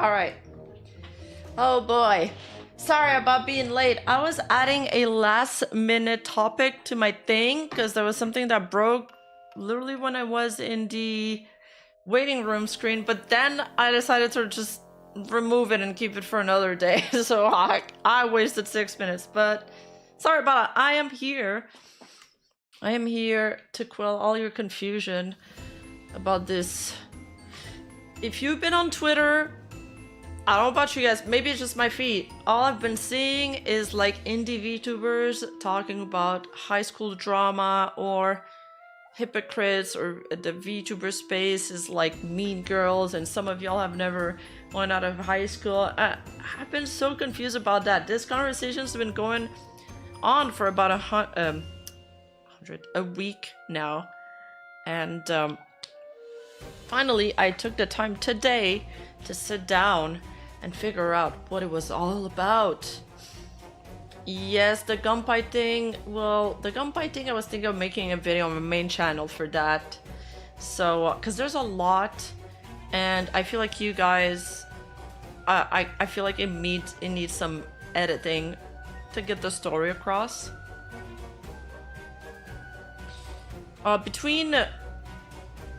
Alright. Oh boy. Sorry about being late. I was adding a last minute topic to my thing because there was something that broke literally when I was in the waiting room screen, but then I decided to just remove it and keep it for another day. So I wasted 6 minutes, but sorry about it. I am here. I am here to quell all your confusion about this. If you've been on Twitter, I don't know about you guys, maybe it's just my feed. All I've been seeing is like indie VTubers talking about high school drama or hypocrites, or the VTuber space is like mean girls, and some of y'all have never went out of high school. I've been so confused about that. This conversation's been going on for about a week now, and finally I took the time today to sit down and figure out what it was all about. Yes, the gunfight thing. Well, the gunfight thing, I was thinking of making a video on my main channel for that. So, because there's a lot, and I feel like you guys, I feel like it needs some editing to get the story across. Between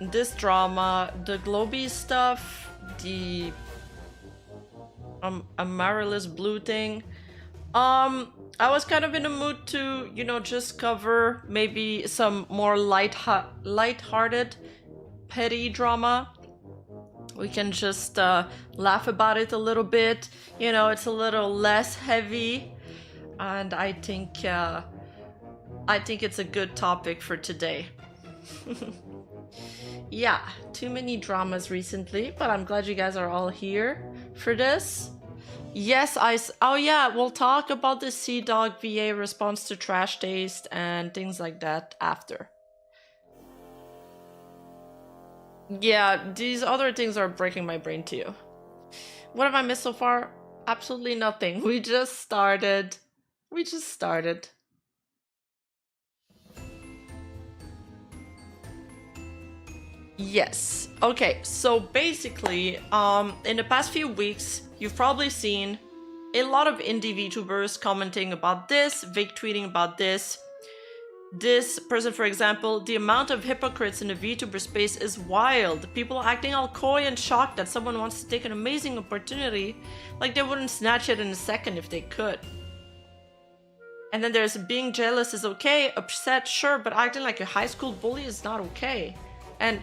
this drama, the Globy stuff, the Amaryllis Blue thing, I was kind of in a mood to, you know, just cover maybe some more light-hearted, petty drama. We can just laugh about it a little bit. You know, it's a little less heavy, and I think it's a good topic for today. Yeah, too many dramas recently, but I'm glad you guys are all here for this. Yes, oh yeah, we'll talk about the Sea Dog VA response to Trash Taste and things like that after. Yeah, these other things are breaking my brain too. What have I missed so far? Absolutely nothing. We just started. Yes. Okay, so basically, in the past few weeks, you've probably seen a lot of indie VTubers commenting about this, vague tweeting about this. This person, for example, the amount of hypocrites in the VTuber space is wild. People acting all coy and shocked that someone wants to take an amazing opportunity, like they wouldn't snatch it in a second if they could. And then there's being jealous is okay, upset, sure, but acting like a high school bully is not okay. And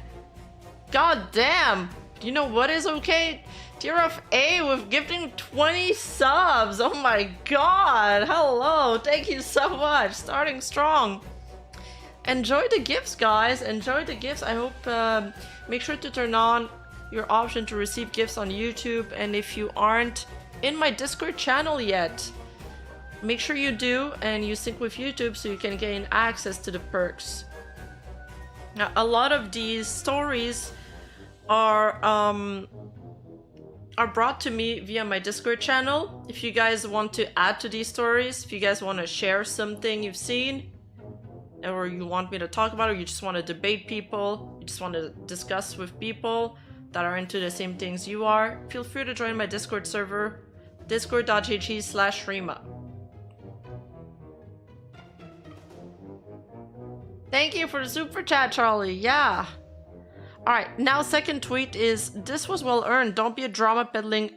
god damn, you know what is okay? Tier of A with gifting 20 subs. Oh my god, hello, thank you so much, starting strong. Enjoy the gifts, guys, enjoy the gifts. I hope, make sure to turn on your option to receive gifts on YouTube, and if you aren't in my Discord channel yet, make sure you do and you sync with YouTube so you can gain access to the perks. Now, a lot of these stories are brought to me via my Discord channel. If you guys want to add to these stories, if you guys want to share something you've seen, or you want me to talk about, or you just want to debate people, you just want to discuss with people that are into the same things you are, feel free to join my Discord server, discord.gg/Rima. Thank you for the super chat, Charlie. Yeah. Alright, now second tweet is, this was well earned. Don't be a drama peddling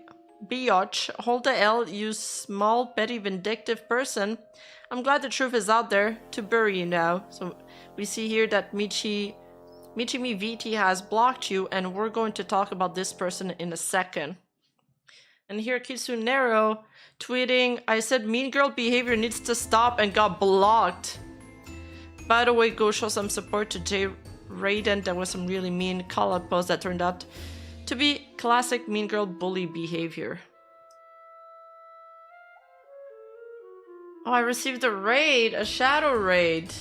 biatch. Hold the L, you small, petty, vindictive person. I'm glad the truth is out there to bury you now. So we see here that Michimi VT has blocked you, and we're going to talk about this person in a second. And here Kitsunero tweeting, I said mean girl behavior needs to stop and got blocked. By the way, go show some support to Jeyraident. There was some really mean call-out posts that turned out to be classic mean girl bully behavior. Oh, I received a raid, a shadow raid.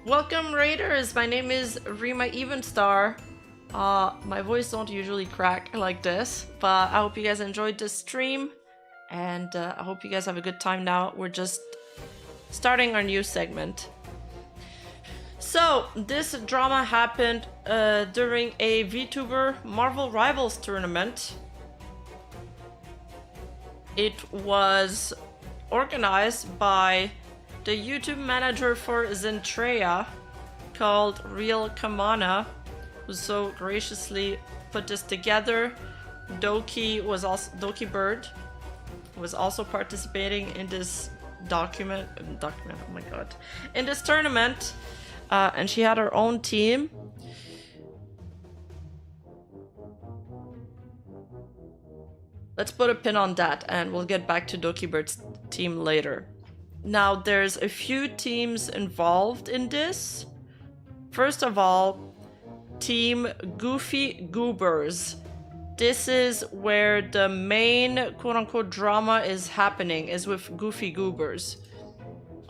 Welcome, raiders. My name is Rima Evenstar. My voice don't usually crack like this, but I hope you guys enjoyed this stream, and I hope you guys have a good time now. We're just starting our new segment. So, this drama happened during a VTuber Marvel Rivals tournament. It was organized by the YouTube manager for Zentrea called Real Kamana, who so graciously put this together. Dokibird was also participating in this document, oh my god, in this tournament, and she had her own team. Let's put a pin on that, and we'll get back to Dokibird's team later. Now, there's a few teams involved in this. First of all, Team Goofy Goobers. This is where the main quote-unquote drama is happening, is with Goofy Goobers.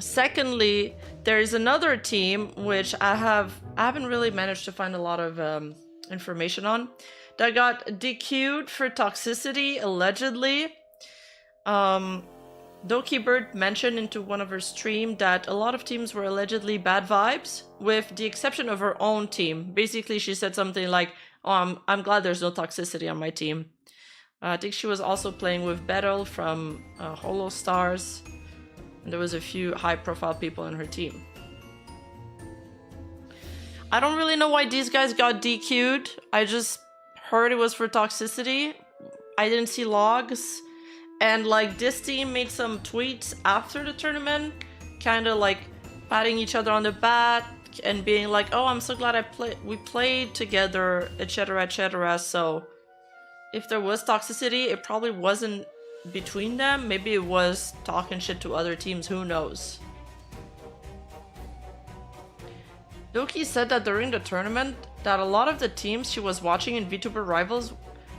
Secondly, there is another team which I haven't really managed to find a lot of information on, that got DQ'd for toxicity, allegedly. Dokibird mentioned into one of her stream that a lot of teams were allegedly bad vibes, with the exception of her own team. Basically, she said something like, oh, I'm glad there's no toxicity on my team. I think she was also playing with Battle from Holo Stars, and there was a few high-profile people in her team. I don't really know why these guys got DQ'd. I just heard it was for toxicity. I didn't see logs. And like, this team made some tweets after the tournament, kind of like patting each other on the back and being like, oh, I'm so glad we played together, etc, etc. So if there was toxicity, it probably wasn't between them. Maybe it was talking shit to other teams, who knows. Doki said that during the tournament that a lot of the teams she was watching in VTuber Rivals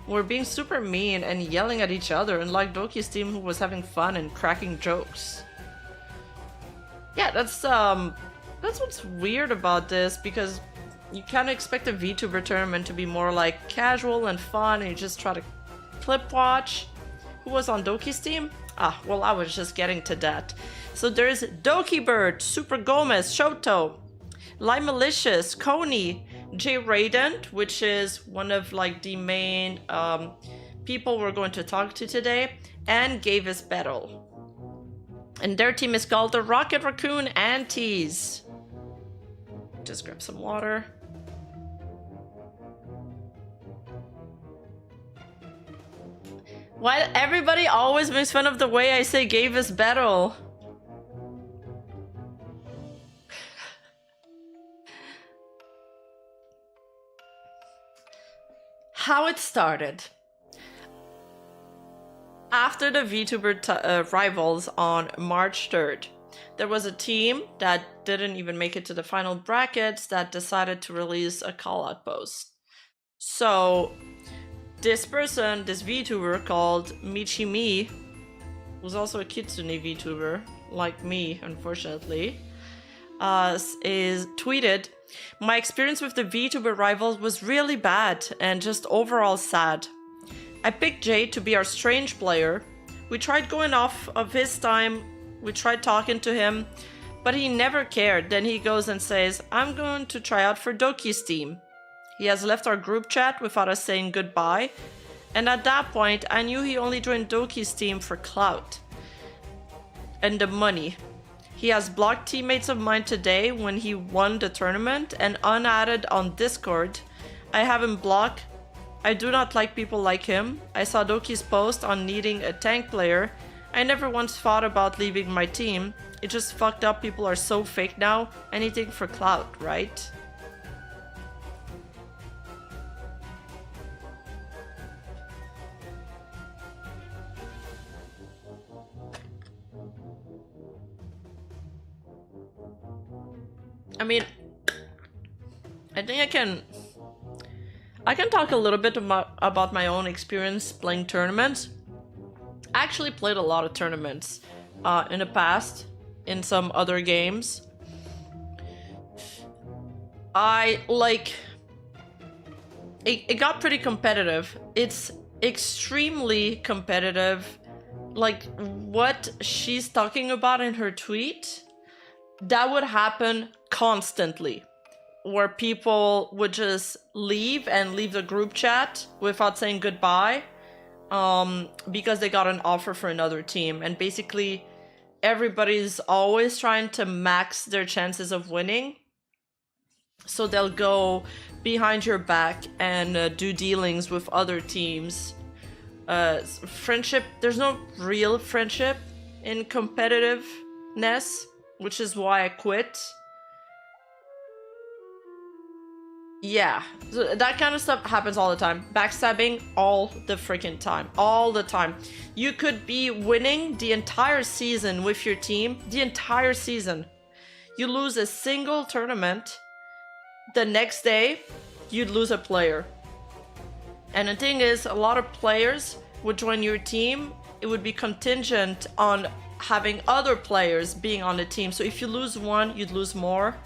were being super mean and yelling at each other, unlike Doki's team, who was having fun and cracking jokes. Yeah, that's what's weird about this, because you kind of expect a VTuber tournament to be more like casual and fun, and you just try to clip watch. Who was on Doki's team? Ah, well, I was just getting to that. So there's Dokibird, Super Gomez, Shoto, Lai Malicious, Coney, Jeyraident, which is one of like the main people we're going to talk to today, and Gavis Battle. And their team is called the Rocket Raccoon Antis. Just grab some water. Why everybody always makes fun of the way I say Gavis Battle? How it started. After the VTuber Rivals on March 3rd, there was a team that didn't even make it to the final brackets that decided to release a call-out post. So this person, this VTuber called Michimi, who's also a Kitsune VTuber, like me, unfortunately, is tweeted, "My experience with the VTuber Rivals was really bad and just overall sad. I picked Jay to be our strange player. We tried going off of his time, we tried talking to him, but he never cared. Then he goes and says, I'm going to try out for Doki's team. He has left our group chat without us saying goodbye, and at that point I knew he only joined Doki's team for clout and the money. He has blocked teammates of mine today when he won the tournament and unadded on Discord. I have him blocked. I do not like people like him. I saw Doki's post on needing a tank player. I never once thought about leaving my team. It just fucked up. People are so fake now. Anything for clout, right?" I mean, I think I can talk a little bit about my own experience playing tournaments. I actually played a lot of tournaments in the past, in some other games. It got pretty competitive. It's extremely competitive. Like, what she's talking about in her tweet, that would happen constantly, where people would just leave the group chat without saying goodbye, because they got an offer for another team, and basically everybody's always trying to max their chances of winning. So they'll go behind your back and do dealings with other teams. Friendship, there's no real friendship in competitiveness, which is why I quit. Yeah, so that kind of stuff happens all the time. Backstabbing all the freaking time. All the time. You could be winning the entire season with your team. The entire season. You lose a single tournament. The next day, you'd lose a player. And the thing is, a lot of players would join your team. It would be contingent on having other players being on the team. So if you lose one, you'd lose more.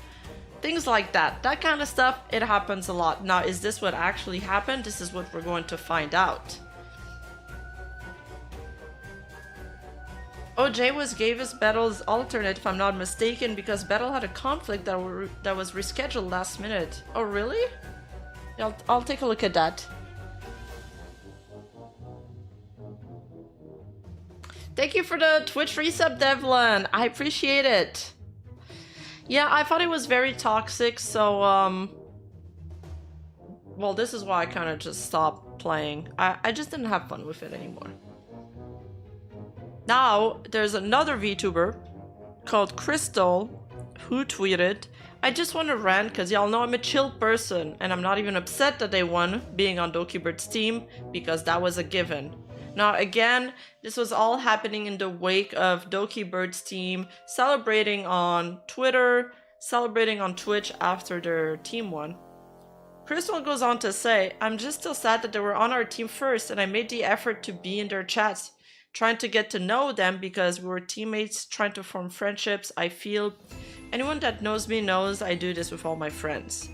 Things like that. That kind of stuff, it happens a lot. Now, is this what actually happened? This is what we're going to find out. Oh, Jay gave us Battle's alternate, if I'm not mistaken, because Battle had a conflict that was rescheduled last minute. Oh, really? I'll take a look at that. Thank you for the Twitch resub, Devlin. I appreciate it. Yeah, I thought it was very toxic, so, well, this is why I kind of just stopped playing. I just didn't have fun with it anymore. Now, there's another VTuber called Crystal who tweeted, I just want to rant because y'all know I'm a chill person and I'm not even upset that they won being on Dokibird's team because that was a given. Now again, this was all happening in the wake of Dokibird's team celebrating on Twitter, celebrating on Twitch after their team won. Crystal goes on to say, I'm just still sad that they were on our team first and I made the effort to be in their chats, trying to get to know them because we were teammates, trying to form friendships. I feel anyone that knows me knows I do this with all my friends.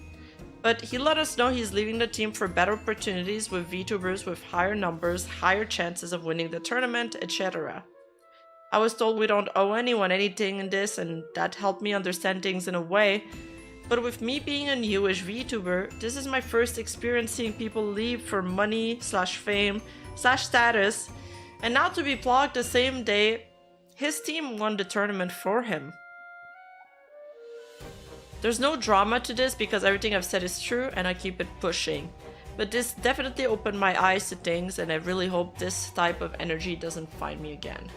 But he let us know he's leaving the team for better opportunities with VTubers with higher numbers, higher chances of winning the tournament, etc. I was told we don't owe anyone anything in this and that helped me understand things in a way. But with me being a newish VTuber, this is my first experience seeing people leave for money / fame / status, and now to be blocked the same day his team won the tournament for him. There's no drama to this because everything I've said is true and I keep it pushing. But this definitely opened my eyes to things and I really hope this type of energy doesn't find me again.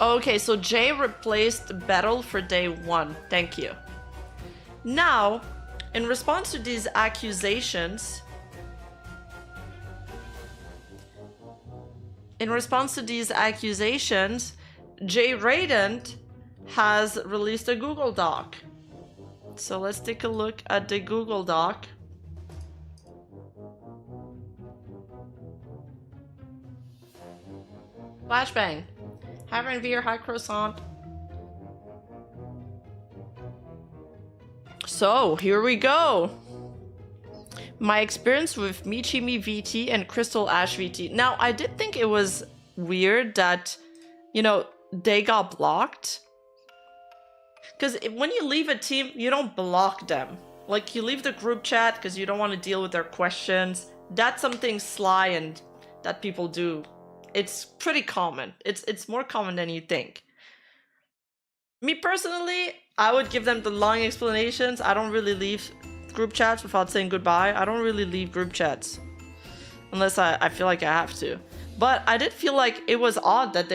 Okay, so Jay replaced Battle for day 1. Thank you. Now, in response to these accusations, Jeyraident has released a Google Doc. So let's take a look at the Google Doc. Flashbang. Having beer, high croissant. So, here we go. My experience with Michimi VT and Crystal Ash VT. Now, I did think it was weird that, you know, they got blocked. Because when you leave a team, you don't block them. Like, you leave the group chat because you don't want to deal with their questions. That's something sly and that people do. It's pretty common. It's more common than you think. Me personally, I would give them the long explanations. I don't really leave group chats without saying goodbye. I don't really leave group chats unless I feel like I have to. But I did feel like it was odd that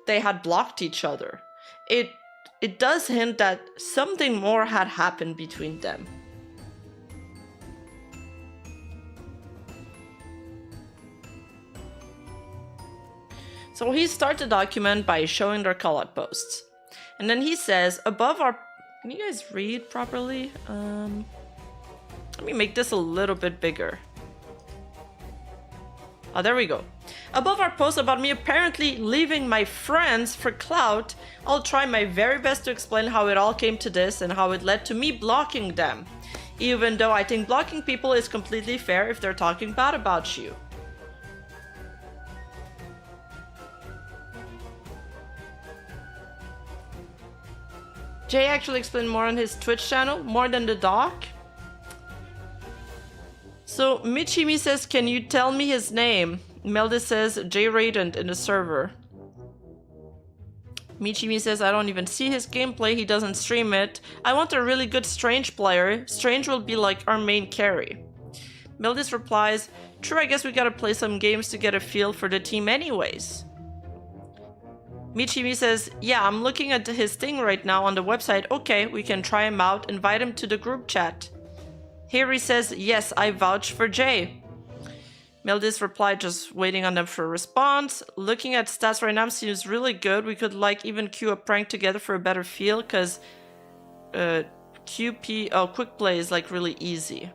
they had blocked each other. It does hint that something more had happened between them. So he starts the document by showing their call-out posts. And then he says, above our... Can you guys read properly? Let me make this a little bit bigger. Oh, there we go. Above our post about me apparently leaving my friends for clout, I'll try my very best to explain how it all came to this and how it led to me blocking them. Even though I think blocking people is completely fair if they're talking bad about you. Jay actually explained more on his Twitch channel, more than the doc. So Michimi says, can you tell me his name? Melda says Jeyraident in the server. Michimi says, I don't even see his gameplay, he doesn't stream it. I want a really good Strange player. Strange will be like our main carry. Mildis replies, true, I guess we gotta play some games to get a feel for the team anyways. Michimi says, yeah, I'm looking at his thing right now on the website. Okay, we can try him out, invite him to the group chat. Harry says, yes, I vouch for Jay. Mildis replied, just waiting on them for a response. Looking at stats right now seems really good. We could like even queue a prank together for a better feel, because quick play is like really easy.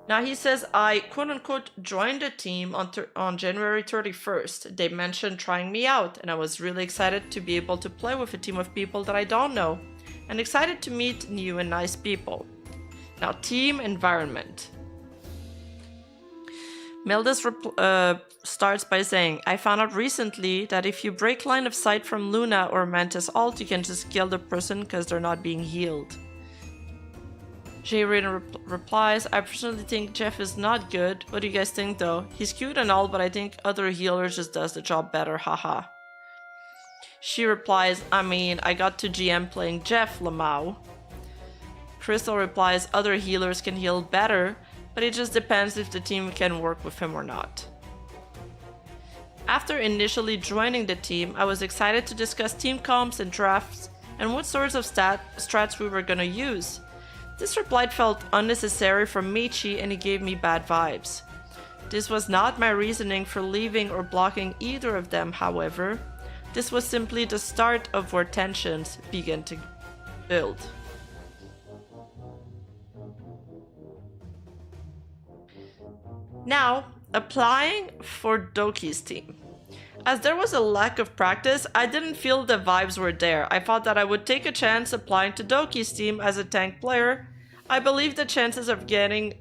Now he says, I quote-unquote joined the team on January 31st. They mentioned trying me out, and I was really excited to be able to play with a team of people that I don't know, and excited to meet new and nice people. Now, team environment. Mildis starts by saying, I found out recently that if you break line of sight from Luna or Mantis ult, you can just kill the person because they're not being healed. Jeyraident replies, I personally think Jeff is not good. What do you guys think though? He's cute and all, but I think other healers just does the job better, haha. She replies, I mean, I got to GM playing Jeff, Lamau. Crystal replies, other healers can heal better, but it just depends if the team can work with him or not. After initially joining the team, I was excited to discuss team comps and drafts and what sorts of strats we were gonna use. This reply felt unnecessary from Michi and he gave me bad vibes. This was not my reasoning for leaving or blocking either of them, however. This was simply the start of where tensions began to build. Now, applying for Doki's team. As there was a lack of practice, I didn't feel the vibes were there. I thought that I would take a chance applying to Doki's team as a tank player. I believed the chances of getting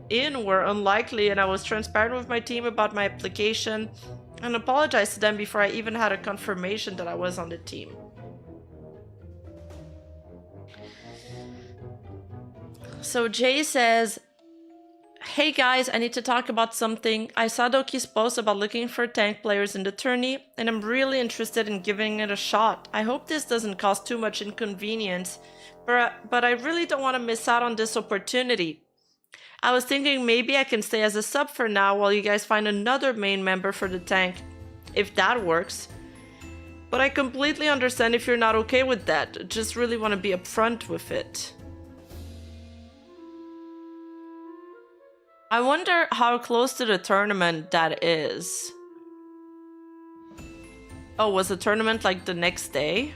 in were unlikely, and I was transparent with my team about my application and apologized to them before I even had a confirmation that I was on the team. So Jay says, hey guys, I need to talk about something. I saw Doki's post about looking for tank players in the tourney, and I'm really interested in giving it a shot. I hope this doesn't cause too much inconvenience, but I really don't want to miss out on this opportunity. I was thinking maybe I can stay as a sub for now while you guys find another main member for the tank, if that works. But I completely understand if you're not okay with that. Just really want to be upfront with it. I wonder how close to the tournament that is. Oh, was the tournament like the next day?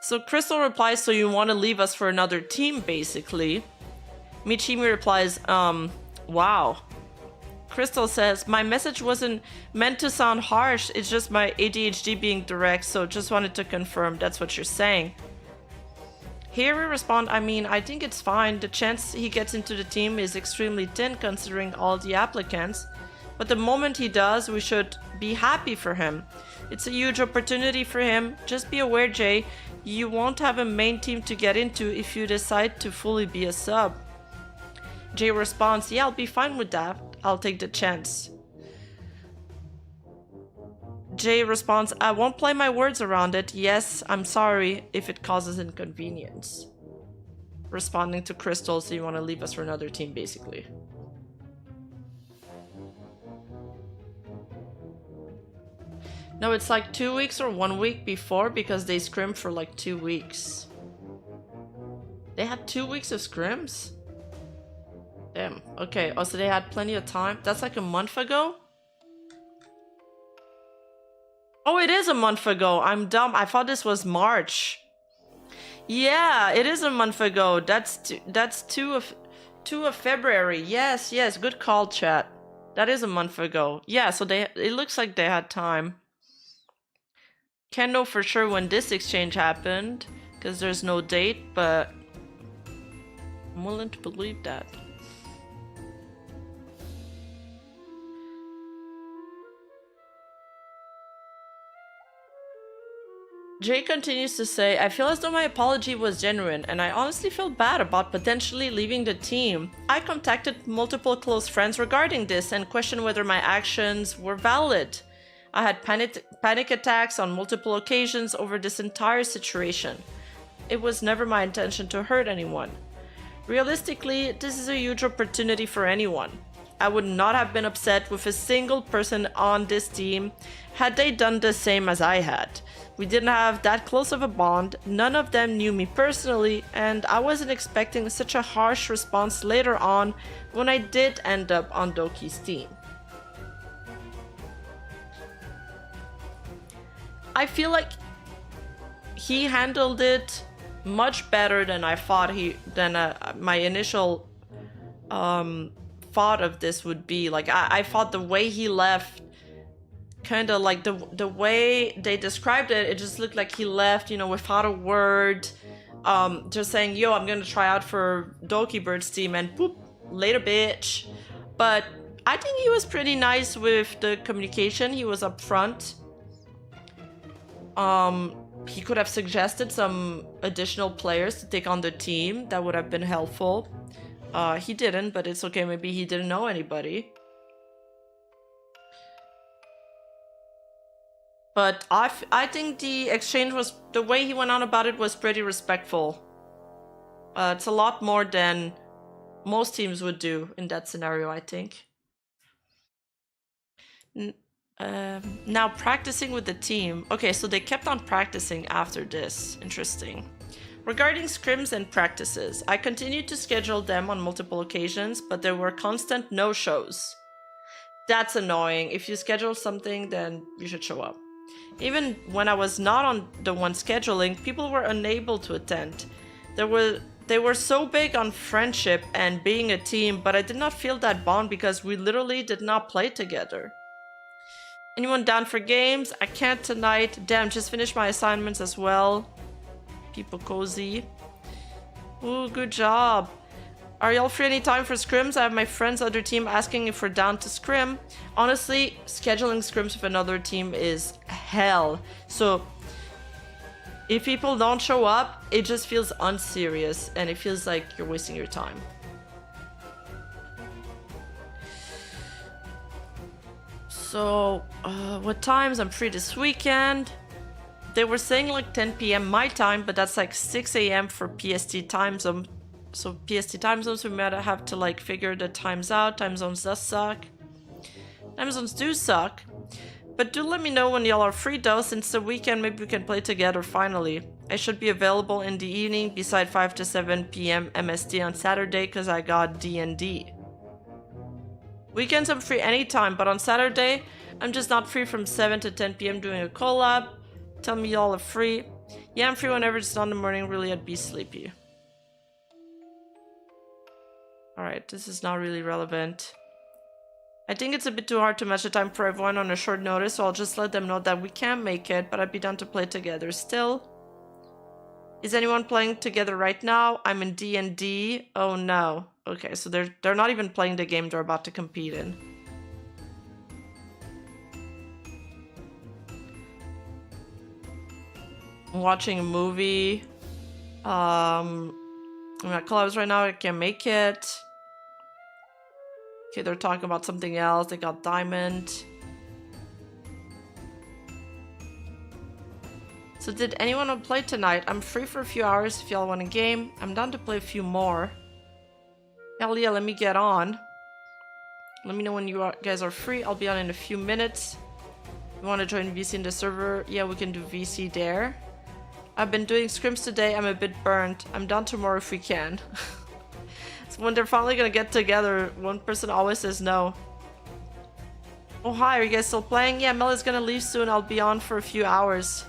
So Crystal replies, so you want to leave us for another team, basically. Michimi replies, wow. Crystal says, my message wasn't meant to sound harsh, it's just my ADHD being direct, so just wanted to confirm that's what you're saying. Here we respond, I mean, I think it's fine. The chance he gets into the team is extremely thin considering all the applicants. But the moment he does, we should be happy for him. It's a huge opportunity for him. Just be aware, Jay, you won't have a main team to get into if you decide to fully be a sub. Jay responds, yeah, I'll be fine with that. I'll take the chance. Jay responds, I won't play my words around it. Yes, I'm sorry if it causes inconvenience. Responding to Crystal, so you want to leave us for another team, basically. No, it's like 2 weeks or 1 week before because they scrim for like 2 weeks. They had 2 weeks of scrims? Damn. Okay. Oh, so they had plenty of time. That's like a month ago? Oh, it is a month ago. I'm dumb. I thought this was March. Yeah, it is a month ago. That's 2 of February. Yes, yes. Good call, chat. That is a month ago. Yeah, so it looks like they had time. Can't know for sure when this exchange happened because there's no date, but I'm willing to believe that. Jay continues to say, I feel as though my apology was genuine, and I honestly feel bad about potentially leaving the team. I contacted multiple close friends regarding this and questioned whether my actions were valid. I had panic attacks on multiple occasions over this entire situation. It was never my intention to hurt anyone. Realistically, this is a huge opportunity for anyone. I would not have been upset with a single person on this team had they done the same as I had. We didn't have that close of a bond, none of them knew me personally, and I wasn't expecting such a harsh response later on when I did end up on Doki's team. I feel like he handled it much better than I thought my initial thought of this would be. Like I thought the way he left, kind of like the way they described it, it just looked like he left, you know, without a word, just saying, yo, I'm gonna try out for Dokibird's team, and poop, later, bitch. But I think he was pretty nice with the communication. He was upfront. He could have suggested some additional players to take on the team. That would have been helpful. He didn't, but it's okay. Maybe he didn't know anybody. But I think the exchange was, the way he went on about it was pretty respectful. It's a lot more than most teams would do in that scenario, I think. Now practicing with the team. Okay, so they kept on practicing after this. Interesting. Regarding scrims and practices, I continued to schedule them on multiple occasions, but there were constant no-shows. That's annoying. If you schedule something, then you should show up. Even when I was not on the one scheduling, people were unable to attend. They were so big on friendship and being a team, but I did not feel that bond because we literally did not play together. Anyone down for games? I can't tonight. Damn, just finished my assignments as well. People cozy. Ooh, good job. Are y'all free any time for scrims? I have my friend's other team asking if we're down to scrim. Honestly, scheduling scrims with another team is hell. So if people don't show up, it just feels unserious and it feels like you're wasting your time. So, what times? I'm free this weekend. They were saying like 10 p.m. my time, but that's like 6 a.m. for PST time zone. So PST time zones, we might have to like figure the times out. Time zones does suck. Time zones do suck. But do let me know when y'all are free though, since the weekend maybe we can play together finally. I should be available in the evening beside 5 to 7 p.m. MST on Saturday because I got D&D. Weekends I'm free anytime, but on Saturday I'm just not free from 7 to 10 p.m. doing a collab. Tell me y'all are free. Yeah, I'm free whenever it's not in the morning. Really, I'd be sleepy. Alright, this is not really relevant. I think it's a bit too hard to match the time for everyone on a short notice, so I'll just let them know that we can't make it, but I'd be down to play together still. Is anyone playing together right now? I'm in D&D. Oh no. Okay, so they're not even playing the game they're about to compete in. I'm watching a movie. I'm at collabs right now. I can't make it. Okay, they're talking about something else. They got Diamond. So did anyone want to play tonight? I'm free for a few hours if y'all want a game. I'm down to play a few more. Hell yeah, let me get on. Let me know when you guys are free. I'll be on in a few minutes. You want to join VC in the server? Yeah, we can do VC there. I've been doing scrims today. I'm a bit burnt. I'm down tomorrow if we can. So when they're finally gonna get together, one person always says no. Oh hi, are you guys still playing? Yeah, Mel is gonna leave soon. I'll be on for a few hours.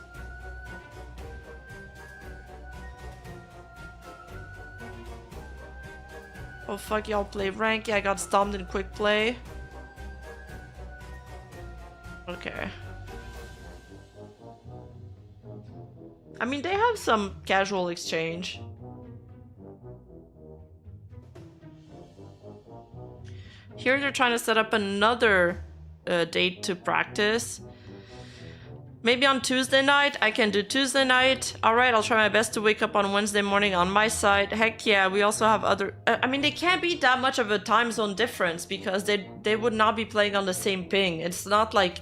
Oh fuck, y'all play rank? Yeah, I got stomped in quick play. Okay. I mean, they have some casual exchange. Here they're trying to set up another date to practice. Maybe on Tuesday night, I can do Tuesday night. Alright, I'll try my best to wake up on Wednesday morning on my side. Heck yeah, we also have other... I mean, they can't be that much of a time zone difference because they would not be playing on the same ping. It's not like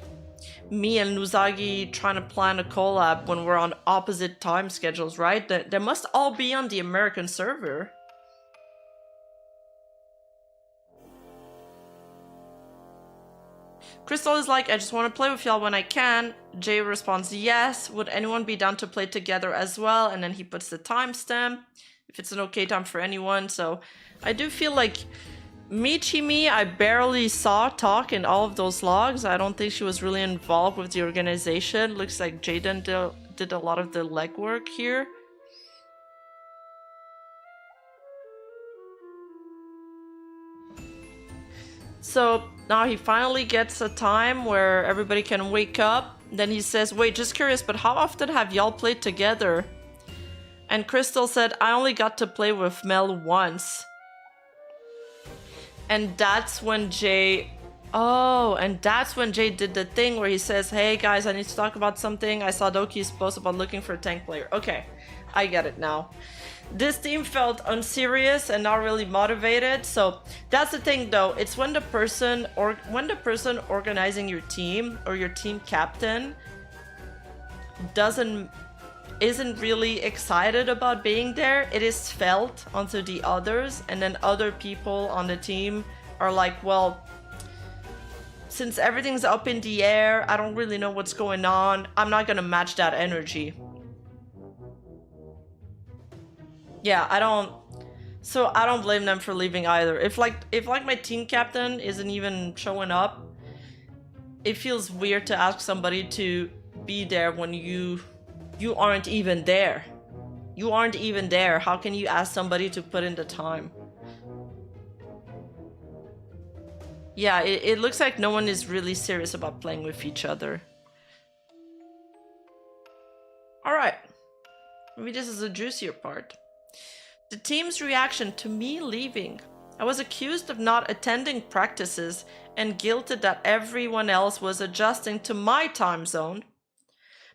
me and Nuzagi trying to plan a collab when we're on opposite time schedules, right? They must all be on the American server. Crystal is like, I just want to play with y'all when I can. Jay responds, yes. Would anyone be down to play together as well? And then he puts the timestamp, if it's an okay time for anyone. So I do feel like Michimi, I barely saw talk in all of those logs. I don't think she was really involved with the organization. Looks like Jeyraident did a lot of the legwork here. So now he finally gets a time where everybody can wake up. Then he says, wait, just curious, but how often have y'all played together? And Crystal said, I only got to play with Mel once. And that's when Jay... Oh, and that's when Jay did the thing where he says, hey guys, I need to talk about something. I saw Doki's post about looking for a tank player. Okay, I get it now. This team felt unserious and not really motivated. So that's the thing though. It's when the person organizing your team or your team captain isn't really excited about being there. It is felt onto the others, and then other people on the team are like, well, since everything's up in the air, I don't really know what's going on. I'm not gonna match that energy. Yeah, I don't blame them for leaving either. If like my team captain isn't even showing up, it feels weird to ask somebody to be there when you aren't even there. You aren't even there. How can you ask somebody to put in the time? Yeah, it looks like no one is really serious about playing with each other. Alright. Maybe this is a juicier part. The team's reaction to me leaving. I was accused of not attending practices and guilted that everyone else was adjusting to my time zone.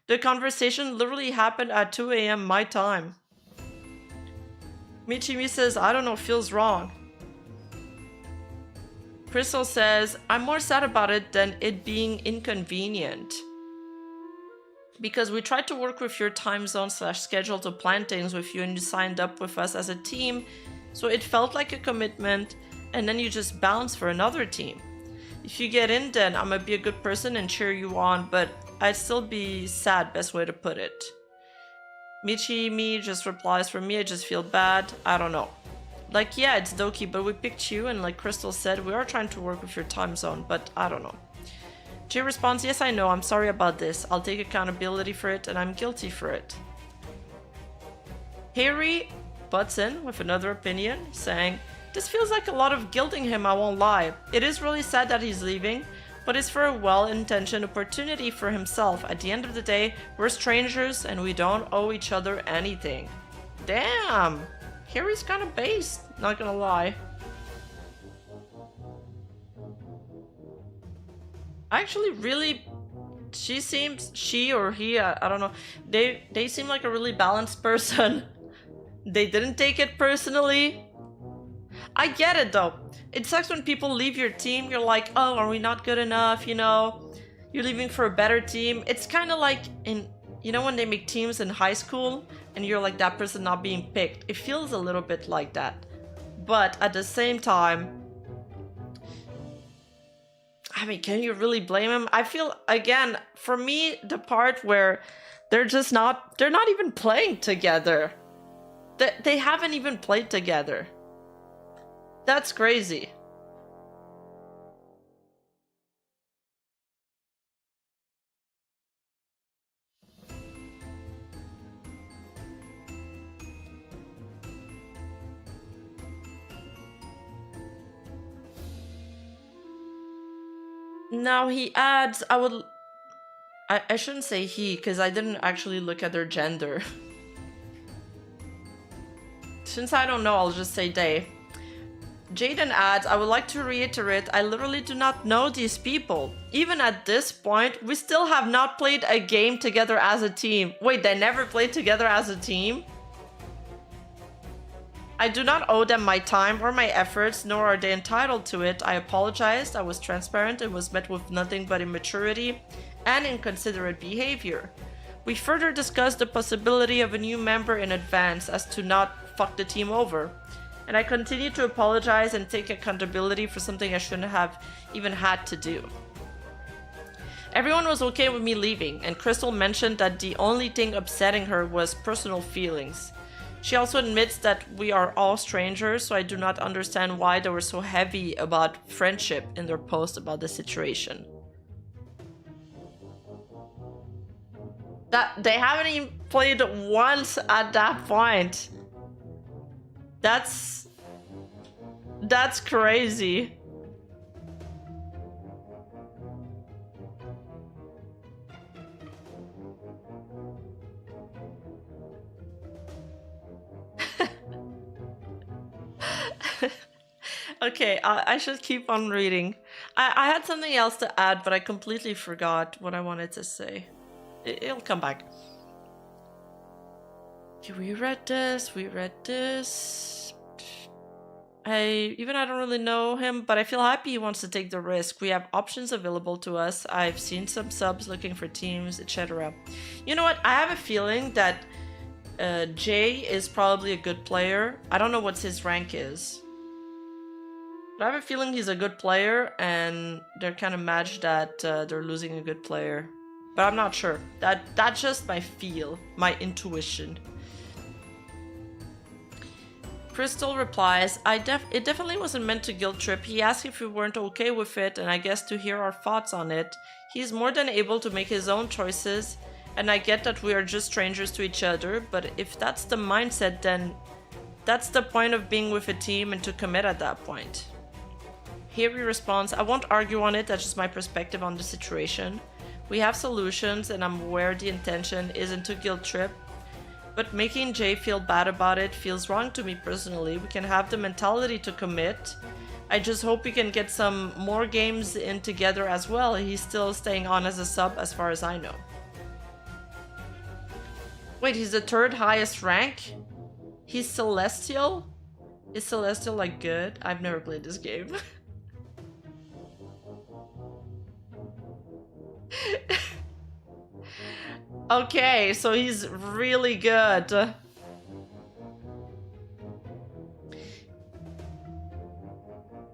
The conversation literally happened at 2 AM my time. Michimi says, I don't know, feels wrong. Crystal says, I'm more sad about it than it being inconvenient. Because we tried to work with your time zone / schedule to plan things with you and you signed up with us as a team. So it felt like a commitment and then you just bounce for another team. If you get in, then I'm gonna be a good person and cheer you on, but I'd still be sad, best way to put it. Michi just replies, for me I just feel bad. I don't know. Like, yeah, it's Doki, but we picked you, and like Crystal said, we are trying to work with your time zone, but I don't know. Jay responds, yes, I know, I'm sorry about this. I'll take accountability for it, and I'm guilty for it. Harry butts in with another opinion, saying, this feels like a lot of guilting him, I won't lie. It is really sad that he's leaving, but it's for a well-intentioned opportunity for himself. At the end of the day, we're strangers, and we don't owe each other anything. Damn! Harry's kind of based, not gonna lie. Actually, really, she or he, I don't know, they seem like a really balanced person. They didn't take it personally. I get it though. It sucks when people leave your team. You're like, oh, are we not good enough? You know, you're leaving for a better team. It's kind of like you know when they make teams in high school and you're like that person not being picked. It feels a little bit like that. But at the same time, I mean, can you really blame him? I feel, again, for me, the part where they're not even playing together. They haven't even played together. That's crazy. Now he adds, I shouldn't say he, because I didn't actually look at their gender. Since I don't know, I'll just say they. Jeyraident adds, I would like to reiterate, I literally do not know these people. Even at this point, we still have not played a game together as a team. Wait, they never played together as a team? I do not owe them my time or my efforts, nor are they entitled to it. I apologized, I was transparent, and was met with nothing but immaturity and inconsiderate behavior. We further discussed the possibility of a new member in advance as to not fuck the team over. And I continue to apologize and take accountability for something I shouldn't have even had to do. Everyone was okay with me leaving, and Crystal mentioned that the only thing upsetting her was personal feelings. She also admits that we are all strangers, so I do not understand why they were so heavy about friendship in their post about the situation. That they haven't even played once at that point. That's crazy. Okay, I should keep on reading. I had something else to add, but I completely forgot what I wanted to say. It'll come back. Okay, we read this. I don't really know him, but I feel happy he wants to take the risk. We have options available to us. I've seen some subs looking for teams, etc. You know what? I have a feeling that Jay is probably a good player. I don't know what his rank is. But I have a feeling he's a good player, and they're kind of mad that they're losing a good player. But I'm not sure. That's just my feel, my intuition. Crystal replies, it definitely wasn't meant to guilt trip. He asked if we weren't okay with it, and I guess to hear our thoughts on it. He's more than able to make his own choices, and I get that we are just strangers to each other, but if that's the mindset, then that's the point of being with a team and to commit at that point. Here he responds, I won't argue on it, that's just my perspective on the situation. We have solutions, and I'm aware the intention isn't to guilt trip, but making Jay feel bad about it feels wrong to me personally. We can have the mentality to commit. I just hope we can get some more games in together as well. He's still staying on as a sub as far as I know. Wait, he's the third highest rank? He's Celestial? Is Celestial like good? I've never played this game. Okay, so he's really good.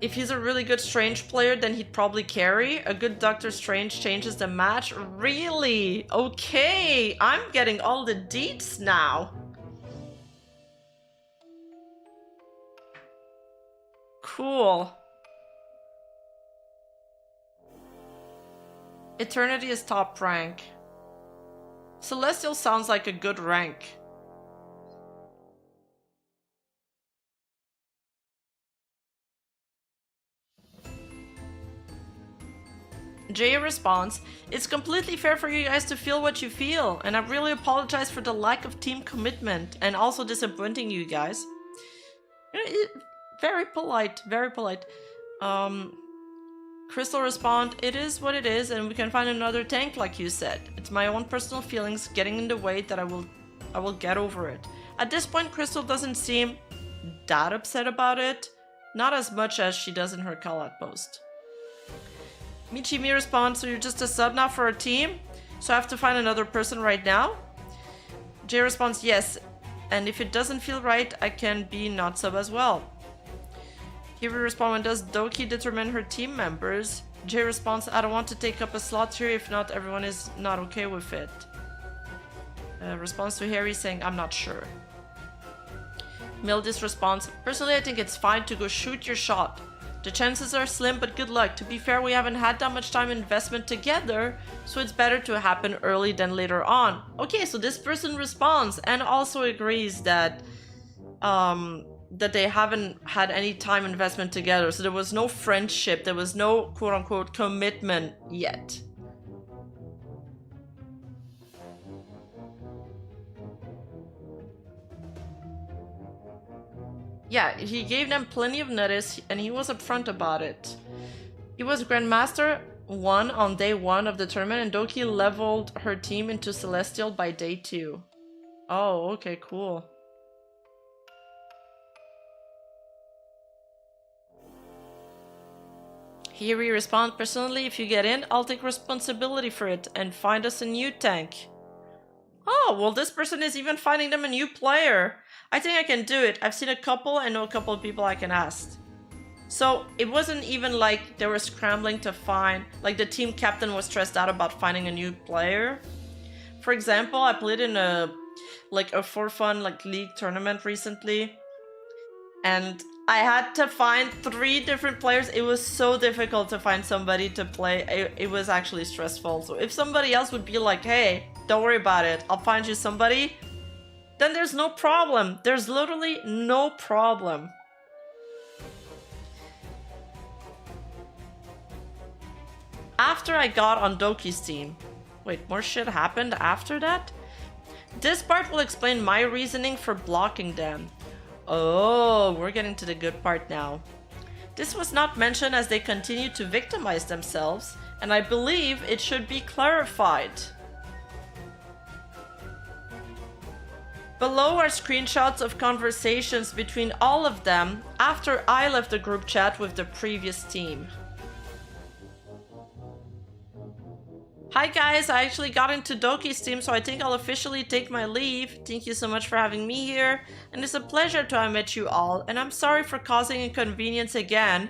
If he's a really good Strange player, then he'd probably carry. A good Doctor Strange changes the match. Really? Okay, I'm getting all the deets now. Cool. Eternity is top rank. Celestial sounds like a good rank. Jay responds, it's completely fair for you guys to feel what you feel, and I really apologize for the lack of team commitment and also disappointing you guys. Very polite, very polite. Crystal responds, it is what it is, and we can find another tank like you said. It's my own personal feelings getting in the way that I will get over it. At this point, Crystal doesn't seem that upset about it. Not as much as she does in her call-out post. Michimi responds, so you're just a sub now for a team? So I have to find another person right now? Jay responds, yes. And if it doesn't feel right, I can be not sub as well. Here we respond, when does Doki determine her team members? Jay responds, I don't want to take up a slot here if not everyone is not okay with it. Response to Harry saying, I'm not sure. Mildis responds, personally I think it's fine to go shoot your shot. The chances are slim, but good luck. To be fair, we haven't had that much time investment together, so it's better to happen early than later on. Okay, so this person responds and also agrees that that they haven't had any time investment together, so there was no friendship, there was no quote-unquote commitment yet. Yeah, he gave them plenty of notice and he was upfront about it. He was Grandmaster 1 on day 1 of the tournament and Doki leveled her team into Celestial by day 2. Oh, okay, cool. Here we respond, personally, if you get in, I'll take responsibility for it and find us a new tank. Oh, well this person is even finding them a new player. I think I can do it. I've seen a couple and know a couple of people I can ask. So it wasn't even like they were scrambling to find, like the team captain was stressed out about finding a new player. For example, I played in a for fun league tournament recently. And I had to find 3 different players. It was so difficult to find somebody to play. It was actually stressful. So if somebody else would be like, hey, don't worry about it, I'll find you somebody, then there's no problem. There's literally no problem. After I got on Doki's team. Wait, more shit happened after that? This part will explain my reasoning for blocking them. Oh, we're getting to the good part now. This was not mentioned as they continue to victimize themselves, and I believe it should be clarified. Below are screenshots of conversations between all of them after I left the group chat with the previous team. Hi guys, I actually got into Doki's team, so I think I'll officially take my leave. Thank you so much for having me here, and it's a pleasure to have met you all, and I'm sorry for causing inconvenience again.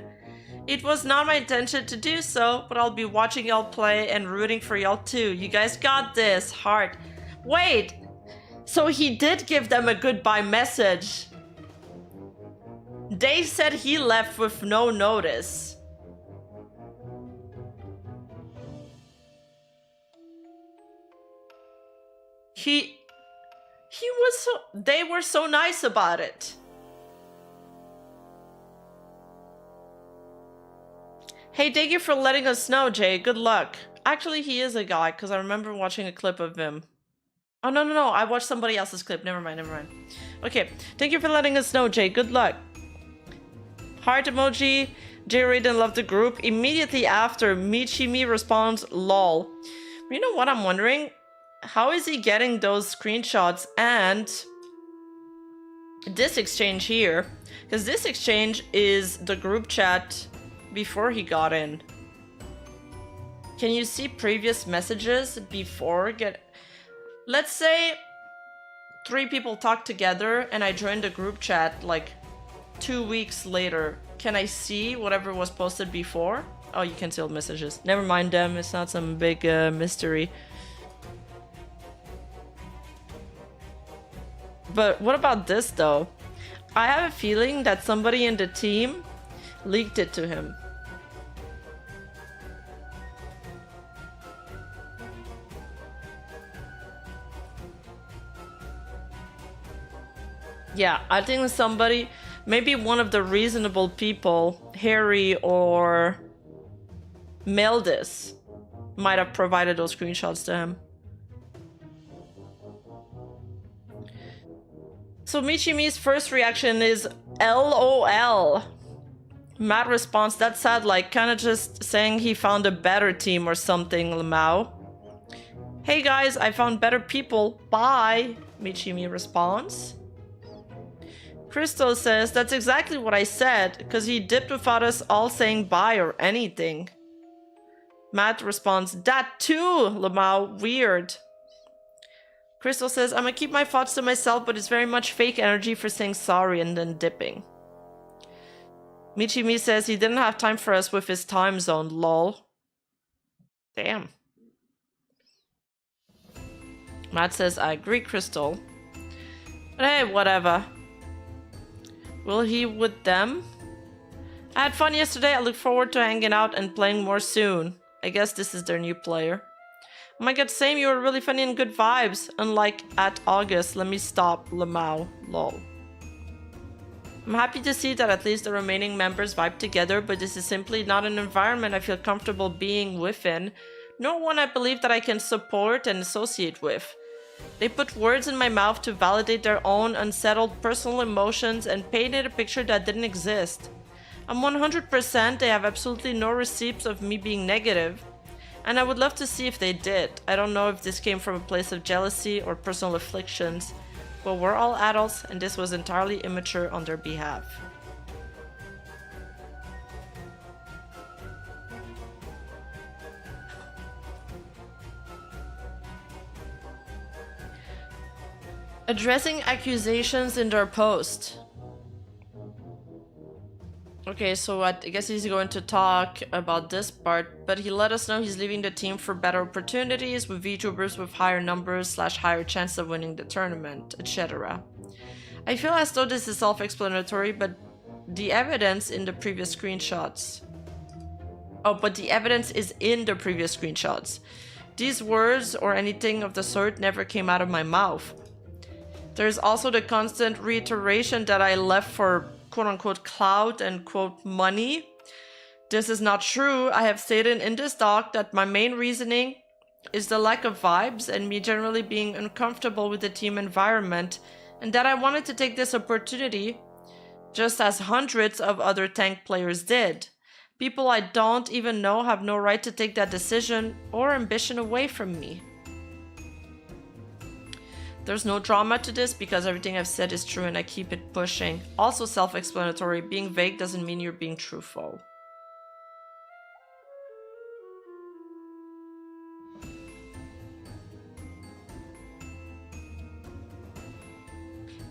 It was not my intention to do so, but I'll be watching y'all play and rooting for y'all too. You guys got this, heart. Wait, so he did give them a goodbye message. They said he left with no notice. They were so nice about it. Hey, thank you for letting us know, Jay. Good luck. Actually, he is a guy, because I remember watching a clip of him. Oh, no. I watched somebody else's clip. Never mind. Okay. Thank you for letting us know, Jay. Good luck. Heart emoji. Jeyraident loved the group. Immediately after, Michimi responds, lol. You know what I'm wondering? How is he getting those screenshots and this exchange here? Because this exchange is the group chat before he got in. Can you see previous messages before let's say 3 people talk together and I joined the group chat like 2 weeks later. Can I see whatever was posted before? Oh, you can see all messages. Never mind them. It's not some big mystery. But what about this though? I have a feeling that somebody in the team leaked it to him. Yeah, I think somebody, maybe one of the reasonable people, Harry or Meldis, might have provided those screenshots to him. So Michimi's first reaction is LOL. Matt responds, that's sad, like kinda just saying he found a better team or something, Lamau. Hey guys, I found better people, bye, Michimi responds. Crystal says, that's exactly what I said, because he dipped without us all saying bye or anything. Matt responds, that too, Lamau, weird. Crystal says, I'm gonna keep my thoughts to myself, but it's very much fake energy for saying sorry and then dipping. Michimi says he didn't have time for us with his time zone, lol. Damn. Matt says, I agree, Crystal. But hey, whatever. Will he with them? I had fun yesterday. I look forward to hanging out and playing more soon. I guess this is their new player. Oh my god, same, you were really funny and good vibes. Unlike at August, let me stop, Lamau, lol. I'm happy to see that at least the remaining members vibe together, but this is simply not an environment I feel comfortable being within, nor one I believe that I can support and associate with. They put words in my mouth to validate their own unsettled personal emotions and painted a picture that didn't exist. I'm 100% they have absolutely no receipts of me being negative. And I would love to see if they did. I don't know if this came from a place of jealousy or personal afflictions, but we're all adults and this was entirely immature on their behalf. Addressing accusations in their post. Okay, so I guess he's going to talk about this part, but he let us know he's leaving the team for better opportunities with VTubers with higher numbers / higher chance of winning the tournament, etc. I feel as though this is self-explanatory, but the evidence in the previous screenshots. Oh, but the evidence is in the previous screenshots. These words or anything of the sort never came out of my mouth. There's also the constant reiteration that I left for quote-unquote clout and quote money. This is not true. I have stated in this doc that my main reasoning is the lack of vibes and me generally being uncomfortable with the team environment, and that I wanted to take this opportunity just as hundreds of other tank players did. People I don't even know have no right to take that decision or ambition away from me. There's no drama to this because everything I've said is true and I keep it pushing. Also self-explanatory, being vague doesn't mean you're being truthful.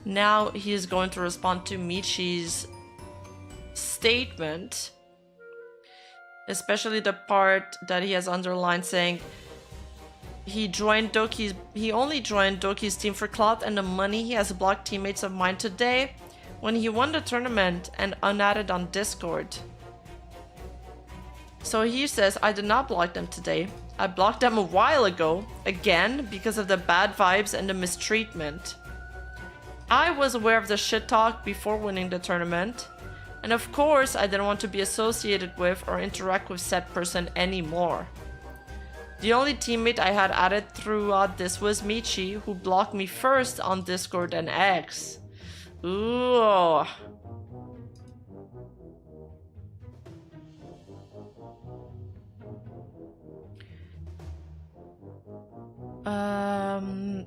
Now he is going to respond to Michi's statement, especially the part that he has underlined saying, he only joined Doki's team for clout and the money. He has blocked teammates of mine today when he won the tournament and unadded on Discord. So he says, I did not block them today. I blocked them a while ago, again, because of the bad vibes and the mistreatment. I was aware of the shit talk before winning the tournament. And of course, I didn't want to be associated with or interact with said person anymore. The only teammate I had added throughout this was Michi, who blocked me first on Discord and X. Ooh.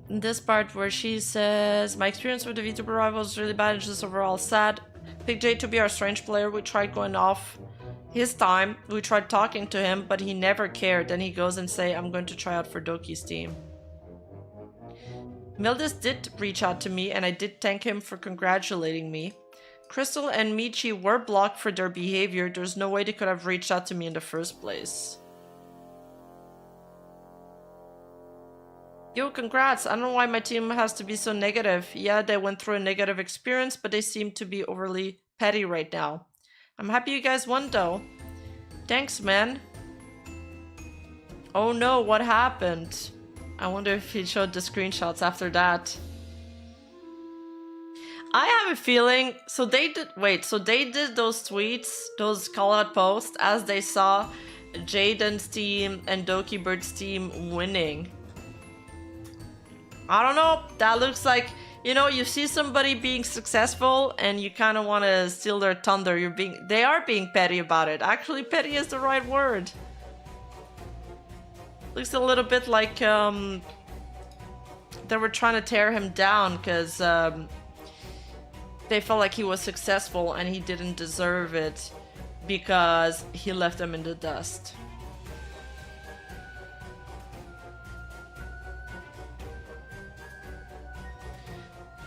This part where she says, my experience with the VTuber rival was really bad and just overall sad. Picked Jay to be our strange player. We tried going off his time. We tried talking to him, but he never cared. Then he goes and say, I'm going to try out for Doki's team. Mildis did reach out to me and I did thank him for congratulating me. Crystal and Michi were blocked for their behavior. There's no way they could have reached out to me in the first place. Yo, congrats. I don't know why my team has to be so negative. Yeah, they went through a negative experience, but they seem to be overly petty right now. I'm happy you guys won though. Thanks, man. Oh no, what happened? I wonder if he showed the screenshots after that. I have a feeling, so they did those tweets, those call-out posts, as they saw Jeyraident's team and Dokibird's team winning. I don't know, that looks like, you know, you see somebody being successful and you kind of want to steal their thunder. They are being petty about it. Actually, petty is the right word. Looks a little bit like they were trying to tear him down because they felt like he was successful and he didn't deserve it because he left them in the dust.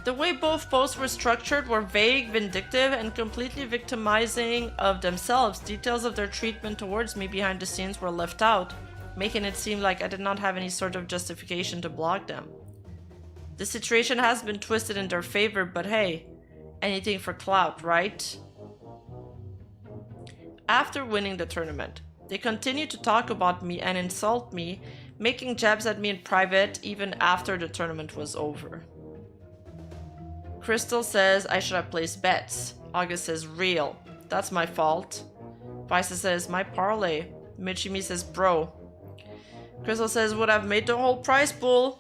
The way both posts were structured were vague, vindictive, and completely victimizing of themselves. Details of their treatment towards me behind the scenes were left out, making it seem like I did not have any sort of justification to block them. The situation has been twisted in their favor, but hey, anything for clout, right? After winning the tournament, they continued to talk about me and insult me, making jabs at me in private even after the tournament was over. Crystal says I should have placed bets. August says real. That's my fault. Visa says my parlay. Michimi says bro. Crystal says would have made the whole prize pool.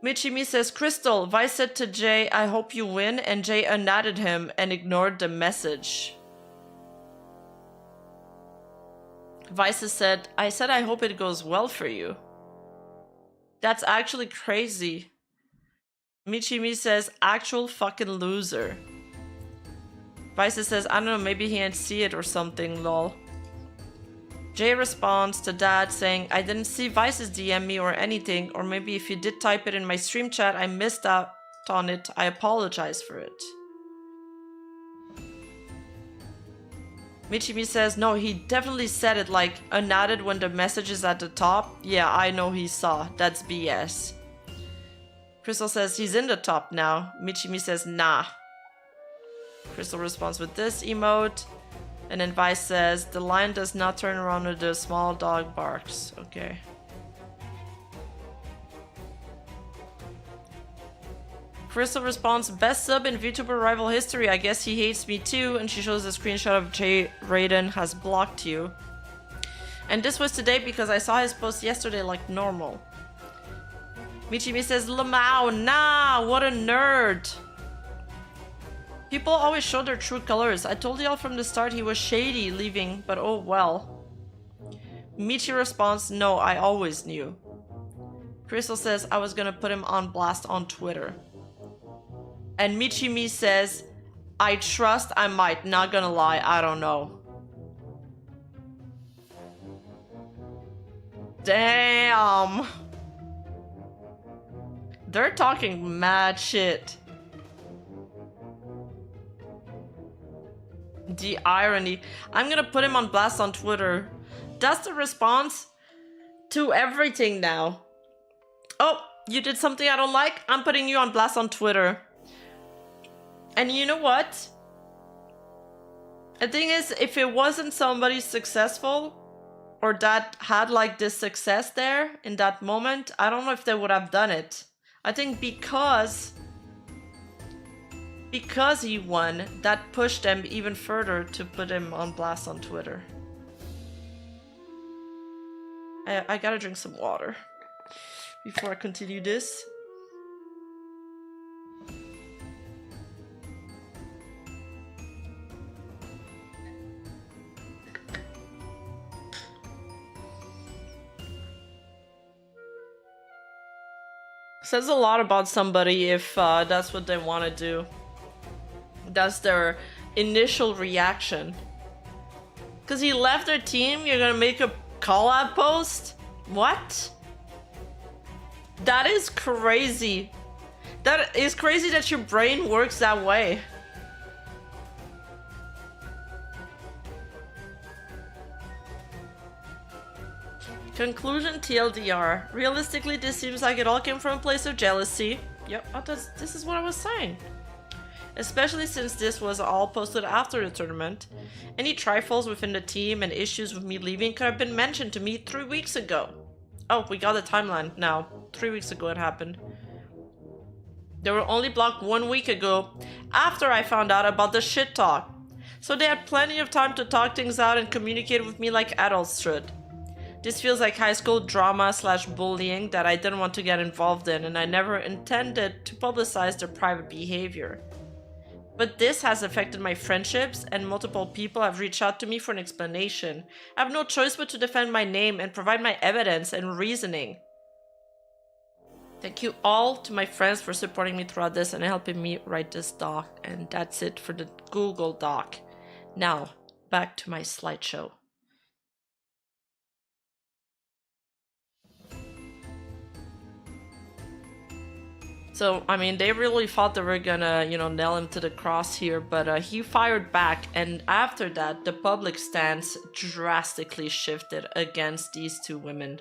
Michimi says, Crystal, Vice said to Jay, I hope you win, and Jay unadded him and ignored the message. Vice said, I hope it goes well for you. That's actually crazy. Michimi says, actual fucking loser. Vice says, I don't know, maybe he didn't see it or something, lol. Jay responds to Dad saying, I didn't see Vice's DM me or anything, or maybe if you did type it in my stream chat, I missed out on it. I apologize for it. Michimi says, no, he definitely said it, like, unadded when the message is at the top. Yeah, I know he saw. That's BS. Crystal says, he's in the top now. Michimi says, nah. Crystal responds with this emote. And then Vice says, the lion does not turn around when the small dog barks. Okay. Crystal responds, best sub in VTuber rival history. I guess he hates me too. And she shows a screenshot of Jeyraident has blocked you. And this was today because I saw his post yesterday like normal. Michimi says, Lamau, nah, what a nerd. People always show their true colors. I told y'all from the start he was shady leaving, but oh well. Michi responds, no, I always knew. Crystal says, I was gonna put him on blast on Twitter. And Michimi says, I trust I might, not gonna lie, I don't know. Damn. They're talking mad shit. The irony. I'm gonna put him on blast on Twitter. That's the response to everything now. Oh, you did something I don't like? I'm putting you on blast on Twitter. And you know what? The thing is, if it wasn't somebody successful or that had like this success there in that moment, I don't know if they would have done it. I think because he won, that pushed them even further to put him on blast on Twitter. I gotta drink some water before I continue this. Says a lot about somebody if that's what they want to do. That's their initial reaction. Because he left their team, you're gonna make a call-out post? What? That is crazy. That is crazy that your brain works that way. Conclusion TLDR. Realistically, this seems like it all came from a place of jealousy. Yep, this is what I was saying. Especially since this was all posted after the tournament. Any trifles within the team and issues with me leaving could have been mentioned to me 3 weeks ago. Oh, we got the timeline now. 3 weeks ago it happened. They were only blocked 1 week ago, after I found out about the shit talk. So they had plenty of time to talk things out and communicate with me like adults should. This feels like high school drama / bullying that I didn't want to get involved in, and I never intended to publicize their private behavior. But this has affected my friendships, and multiple people have reached out to me for an explanation. I have no choice but to defend my name and provide my evidence and reasoning. Thank you all to my friends for supporting me throughout this and helping me write this doc. And that's it for the Google Doc. Now, back to my slideshow. So, I mean, they really thought they were gonna, you know, nail him to the cross here, but he fired back, and after that, the public stance drastically shifted against these two women.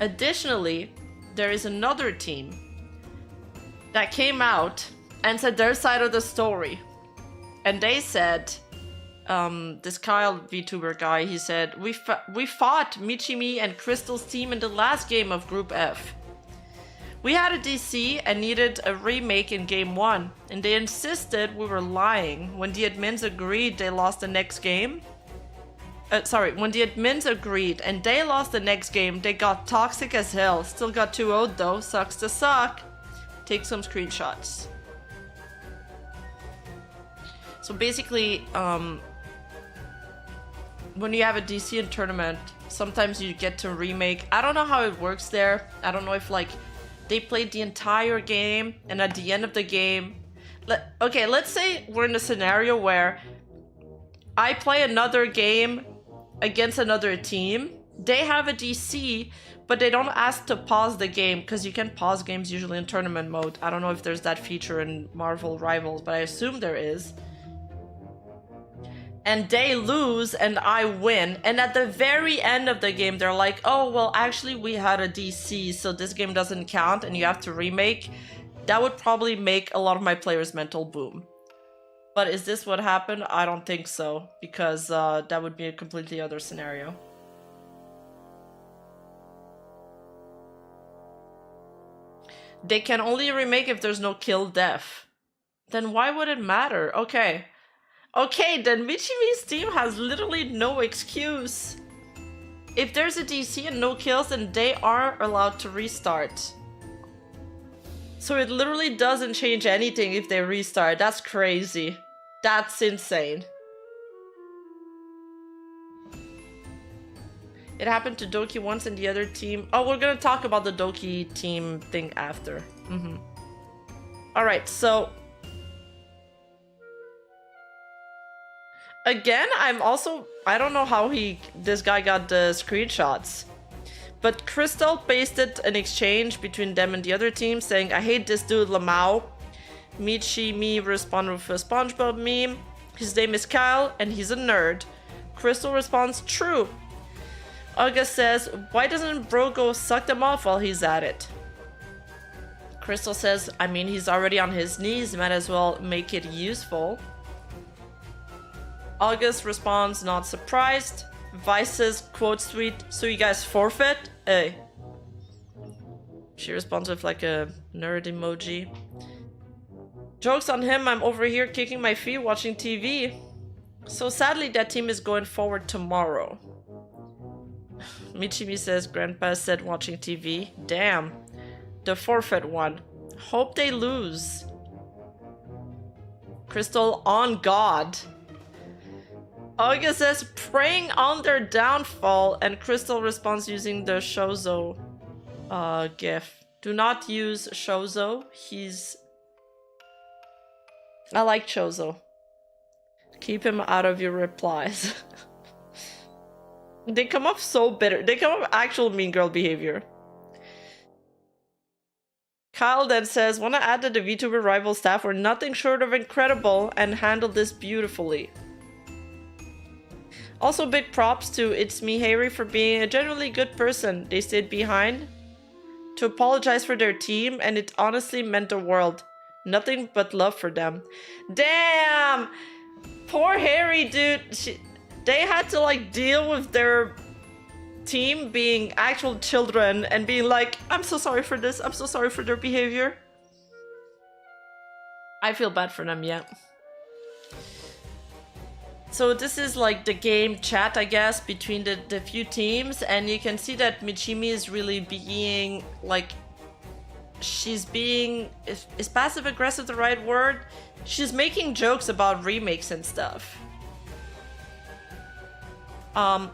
Additionally, there is another team that came out and said their side of the story. And they said, this Kyle VTuber guy, he said, we fought Michimi and Crystal's team in the last game of Group F. We had a DC and needed a remake in Game 1, and they insisted we were lying. When the admins agreed, they lost the next game. sorry, when the admins agreed and they lost the next game, they got toxic as hell. Still got 2-0 though, sucks to suck. Take some screenshots. So basically, when you have a DC in tournament, sometimes you get to remake. I don't know how it works there. I don't know if like they played the entire game and at the end of the game, okay, let's say we're in a scenario where I play another game against another team. They have a DC, but they don't ask to pause the game because you can pause games usually in tournament mode. I don't know if there's that feature in Marvel Rivals, but I assume there is. And they lose and I win. And at the very end of the game, they're like, oh, well, actually we had a DC, so this game doesn't count and you have to remake. That would probably make a lot of my players' mental boom. But is this what happened? I don't think so, because that would be a completely other scenario. They can only remake if there's no kill death. Then why would it matter? Okay. Okay, then Michimi's team has literally no excuse. If there's a DC and no kills, then they are allowed to restart. So it literally doesn't change anything if they restart. That's crazy. That's insane. It happened to Doki once and the other team. Oh, we're gonna talk about the Doki team thing after. Alright, so again, I don't know how this guy got the screenshots. But Crystal pasted an exchange between them and the other team saying, I hate this dude, Lamau. Michimi responded with a SpongeBob meme. His name is Kyle and he's a nerd. Crystal responds, true. August says, why doesn't bro go suck them off while he's at it? Crystal says, I mean, he's already on his knees, might as well make it useful. August responds, not surprised. Vice says, quote tweet, so you guys forfeit? Hey. She responds with like a nerd emoji. Joke's on him, I'm over here kicking my feet watching TV. So sadly that team is going forward tomorrow. Michimi says, Grandpa said watching TV. Damn. The forfeit one. Hope they lose. Crystal on God. August says, praying on their downfall, and Crystal responds using the Shozo gif. Do not use Shozo. I like Chozo. Keep him out of your replies. They come off so bitter. They come off actual mean girl behavior. Kyle then says, wanna add that the VTuber rival staff were nothing short of incredible and handled this beautifully. Also big props to It's Me Harry for being a genuinely good person. They stayed behind to apologize for their team and it honestly meant the world. Nothing but love for them. Damn! Poor Harry, dude. They had to like deal with their team being actual children and being like, I'm so sorry for this. I'm so sorry for their behavior. I feel bad for them, yeah. So this is like the game chat, I guess, between the few teams. And you can see that Michimi is really being like, she's being, is passive aggressive the right word? She's making jokes about remakes and stuff.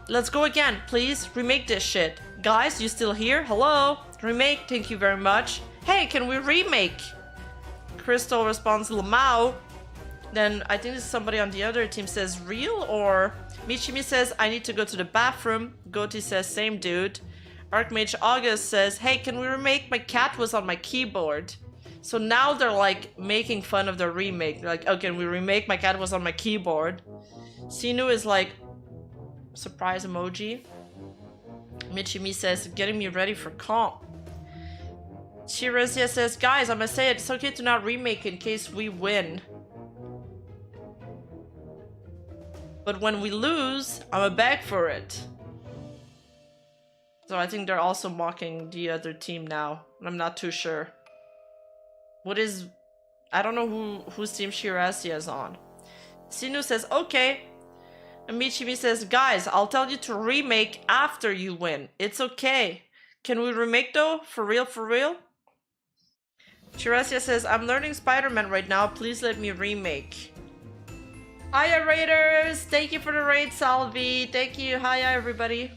Let's go again, please. Remake this shit. Guys, you still here? Hello? Remake, thank you very much. Hey, can we remake? Crystal responds, Lamau. Then I think somebody on the other team says, real? Or Michimi says, I need to go to the bathroom. Goatee says, same dude. Archmage August says, hey, can we remake? My cat was on my keyboard. So now they're like making fun of the remake. They're like, oh, can we remake? My cat was on my keyboard. Sinu is like, surprise emoji. Michimi says, getting me ready for comp. Shirazia says, guys, I'm gonna say it. It's okay to not remake in case we win. But when we lose, I'm gonna beg for it. So I think they're also mocking the other team now. I'm not too sure. What is... I don't know whose team Shirazia is on. Sinu says, okay. And Michimi says, guys, I'll tell you to remake after you win. It's okay. Can we remake though? For real, for real? Chirasia says, I'm learning Spider-Man right now. Please let me remake. Hiya, Raiders! Thank you for the raid, Salvi. Thank you. Hiya, everybody.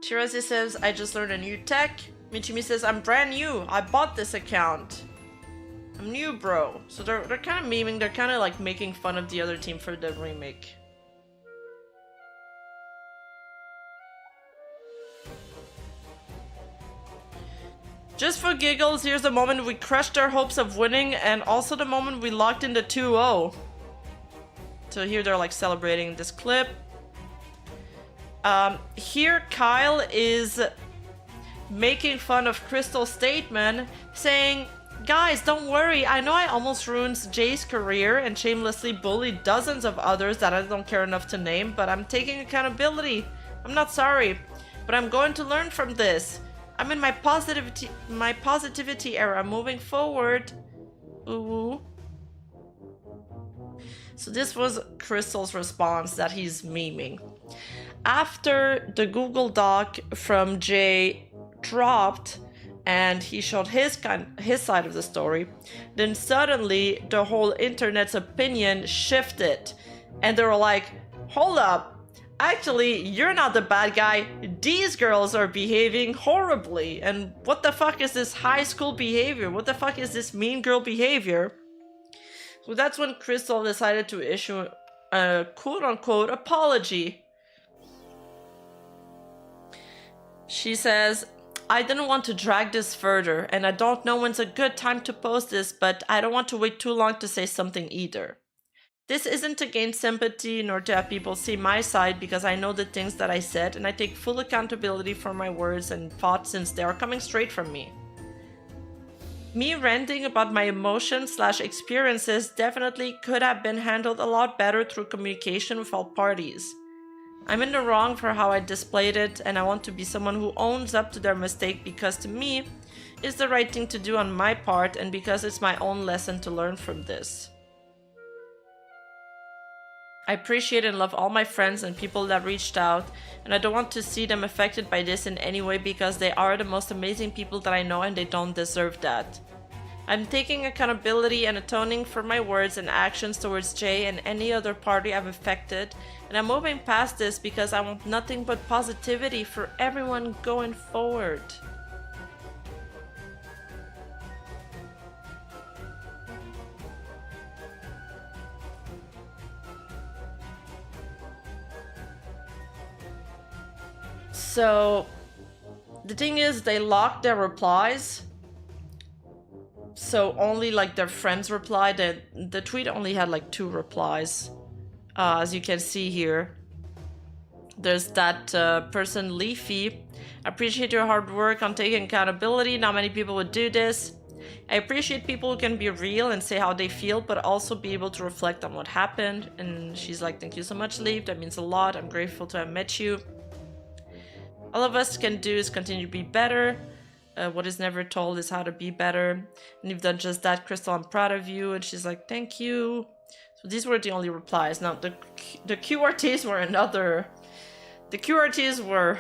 Chirasia says, I just learned a new tech. Michimi says, I'm brand new. I bought this account. I'm new, bro. So they're kind of memeing. They're kind of like making fun of the other team for the remake. Just for giggles, here's the moment we crushed our hopes of winning and also the moment we locked in the 2-0. So here they're like celebrating this clip. Here Kyle is making fun of Crystal's statement, saying, guys, don't worry, I know I almost ruined Jay's career and shamelessly bullied dozens of others that I don't care enough to name, but I'm taking accountability. I'm not sorry, but I'm going to learn from this. I'm in my positivity era, moving forward. Ooh. So this was Crystal's response that he's memeing. After the Google Doc from Jay dropped and he showed his side of the story, then suddenly the whole internet's opinion shifted. And they were like, hold up. Actually, you're not the bad guy. These girls are behaving horribly. And what the fuck is this high school behavior? What the fuck is this mean girl behavior? So that's when Crystal decided to issue a quote-unquote apology. She says, I didn't want to drag this further, and I don't know when's a good time to post this, but I don't want to wait too long to say something either. This isn't to gain sympathy nor to have people see my side, because I know the things that I said and I take full accountability for my words and thoughts since they are coming straight from me. Me ranting about my emotions/experiences definitely could have been handled a lot better through communication with all parties. I'm in the wrong for how I displayed it, and I want to be someone who owns up to their mistake because to me, it's the right thing to do on my part and because it's my own lesson to learn from this. I appreciate and love all my friends and people that reached out, and I don't want to see them affected by this in any way because they are the most amazing people that I know and they don't deserve that. I'm taking accountability and atoning for my words and actions towards Jay and any other party I've affected, and I'm moving past this because I want nothing but positivity for everyone going forward. So the thing is, they locked their replies, so only like their friends replied. The tweet only had like 2 replies, as you can see here. There's that person Leafy. I appreciate your hard work on taking accountability. Not many people would do this. I appreciate people who can be real and say how they feel, but also be able to reflect on what happened. And she's like, thank you so much, Leaf. That means a lot. I'm grateful to have met you. All of us can do is continue to be better. What is never told is how to be better. And you've done just that, Crystal. I'm proud of you. And she's like, thank you. So these were the only replies. Now, the QRTs were another... The QRTs were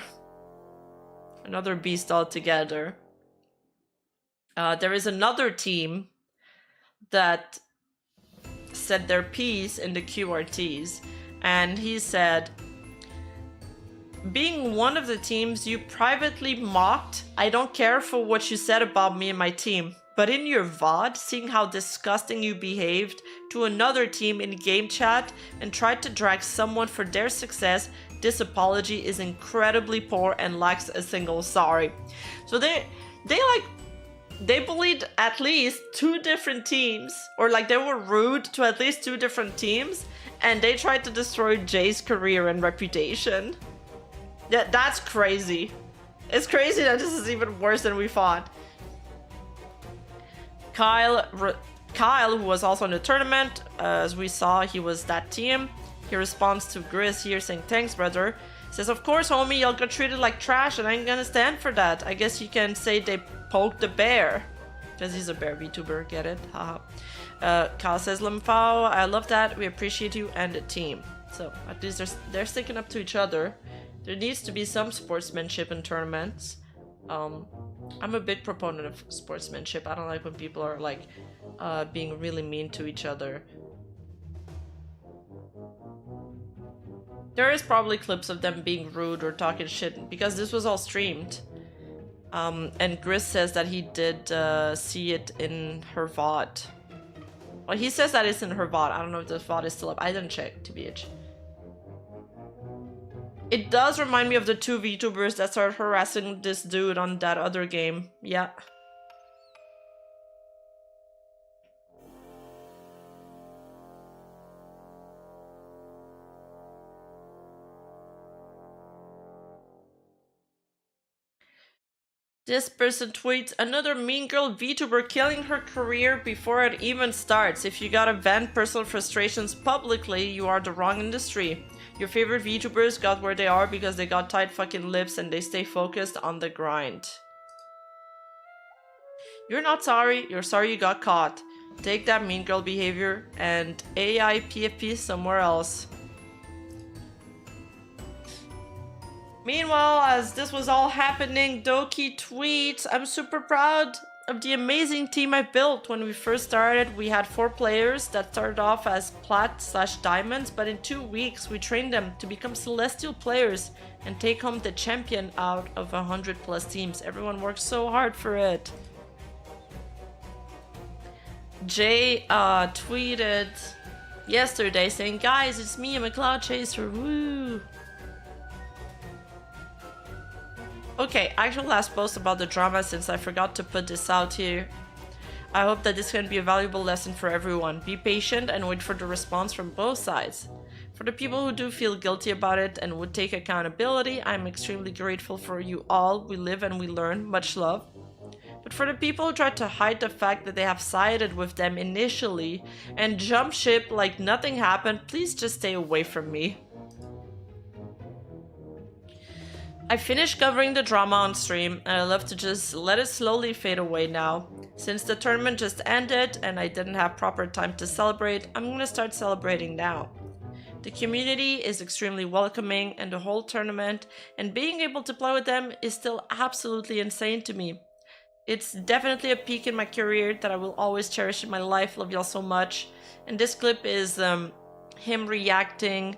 another beast altogether. There is another team that said their piece in the QRTs. And he said... Being one of the teams you privately mocked, I don't care for what you said about me and my team. But in your VOD, seeing how disgusting you behaved to another team in game chat and tried to drag someone for their success, this apology is incredibly poor and lacks a single sorry. So they bullied at least 2 different teams, or like they were rude to at least 2 different teams, and they tried to destroy Jay's career and reputation. Yeah, that's crazy. It's crazy that this is even worse than we thought. Kyle, who was also in the tournament, as we saw, he was that team. He responds to Grizz here saying, thanks, brother. Says, of course, homie, y'all got treated like trash and I ain't gonna stand for that. I guess you can say they poked the bear. Because he's a bear VTuber, get it? Haha. Kyle says, Lemfao, I love that. We appreciate you and the team. So at least they're sticking up to each other. There needs to be some sportsmanship in tournaments. I'm a big proponent of sportsmanship. I don't like when people are like being really mean to each other. There is probably clips of them being rude or talking shit because this was all streamed. And Gris says that he did see it in her VOD. Well, he says that it's in her VOD. I don't know if the VOD is still up. I didn't check, TBH. It does remind me of the two VTubers that started harassing this dude on that other game. Yeah. This person tweets, another mean girl VTuber killing her career before it even starts. If you gotta vent personal frustrations publicly, you are the wrong industry. Your favorite VTubers got where they are because they got tight fucking lips and they stay focused on the grind. You're not sorry, you're sorry you got caught. Take that mean girl behavior and AI PFP somewhere else. Meanwhile, as this was all happening, Doki tweets, I'm super proud of the amazing team I built. When we first started, we had 4 players that started off as plat/diamonds, but in 2 weeks we trained them to become celestial players and take home the champion out of 100+ teams. Everyone worked so hard for it. Jay tweeted yesterday saying, guys, it's me, I'm a cloud chaser, woo! Okay, actual last post about the drama since I forgot to put this out here. I hope that this can be a valuable lesson for everyone. Be patient and wait for the response from both sides. For the people who do feel guilty about it and would take accountability, I'm extremely grateful for you all. We live and we learn. Much love. But for the people who try to hide the fact that they have sided with them initially and jump ship like nothing happened, please just stay away from me. I finished covering the drama on stream and I love to just let it slowly fade away now. Since the tournament just ended and I didn't have proper time to celebrate, I'm gonna start celebrating now. The community is extremely welcoming and the whole tournament and being able to play with them is still absolutely insane to me. It's definitely a peak in my career that I will always cherish in my life. Love y'all so much. And this clip is him reacting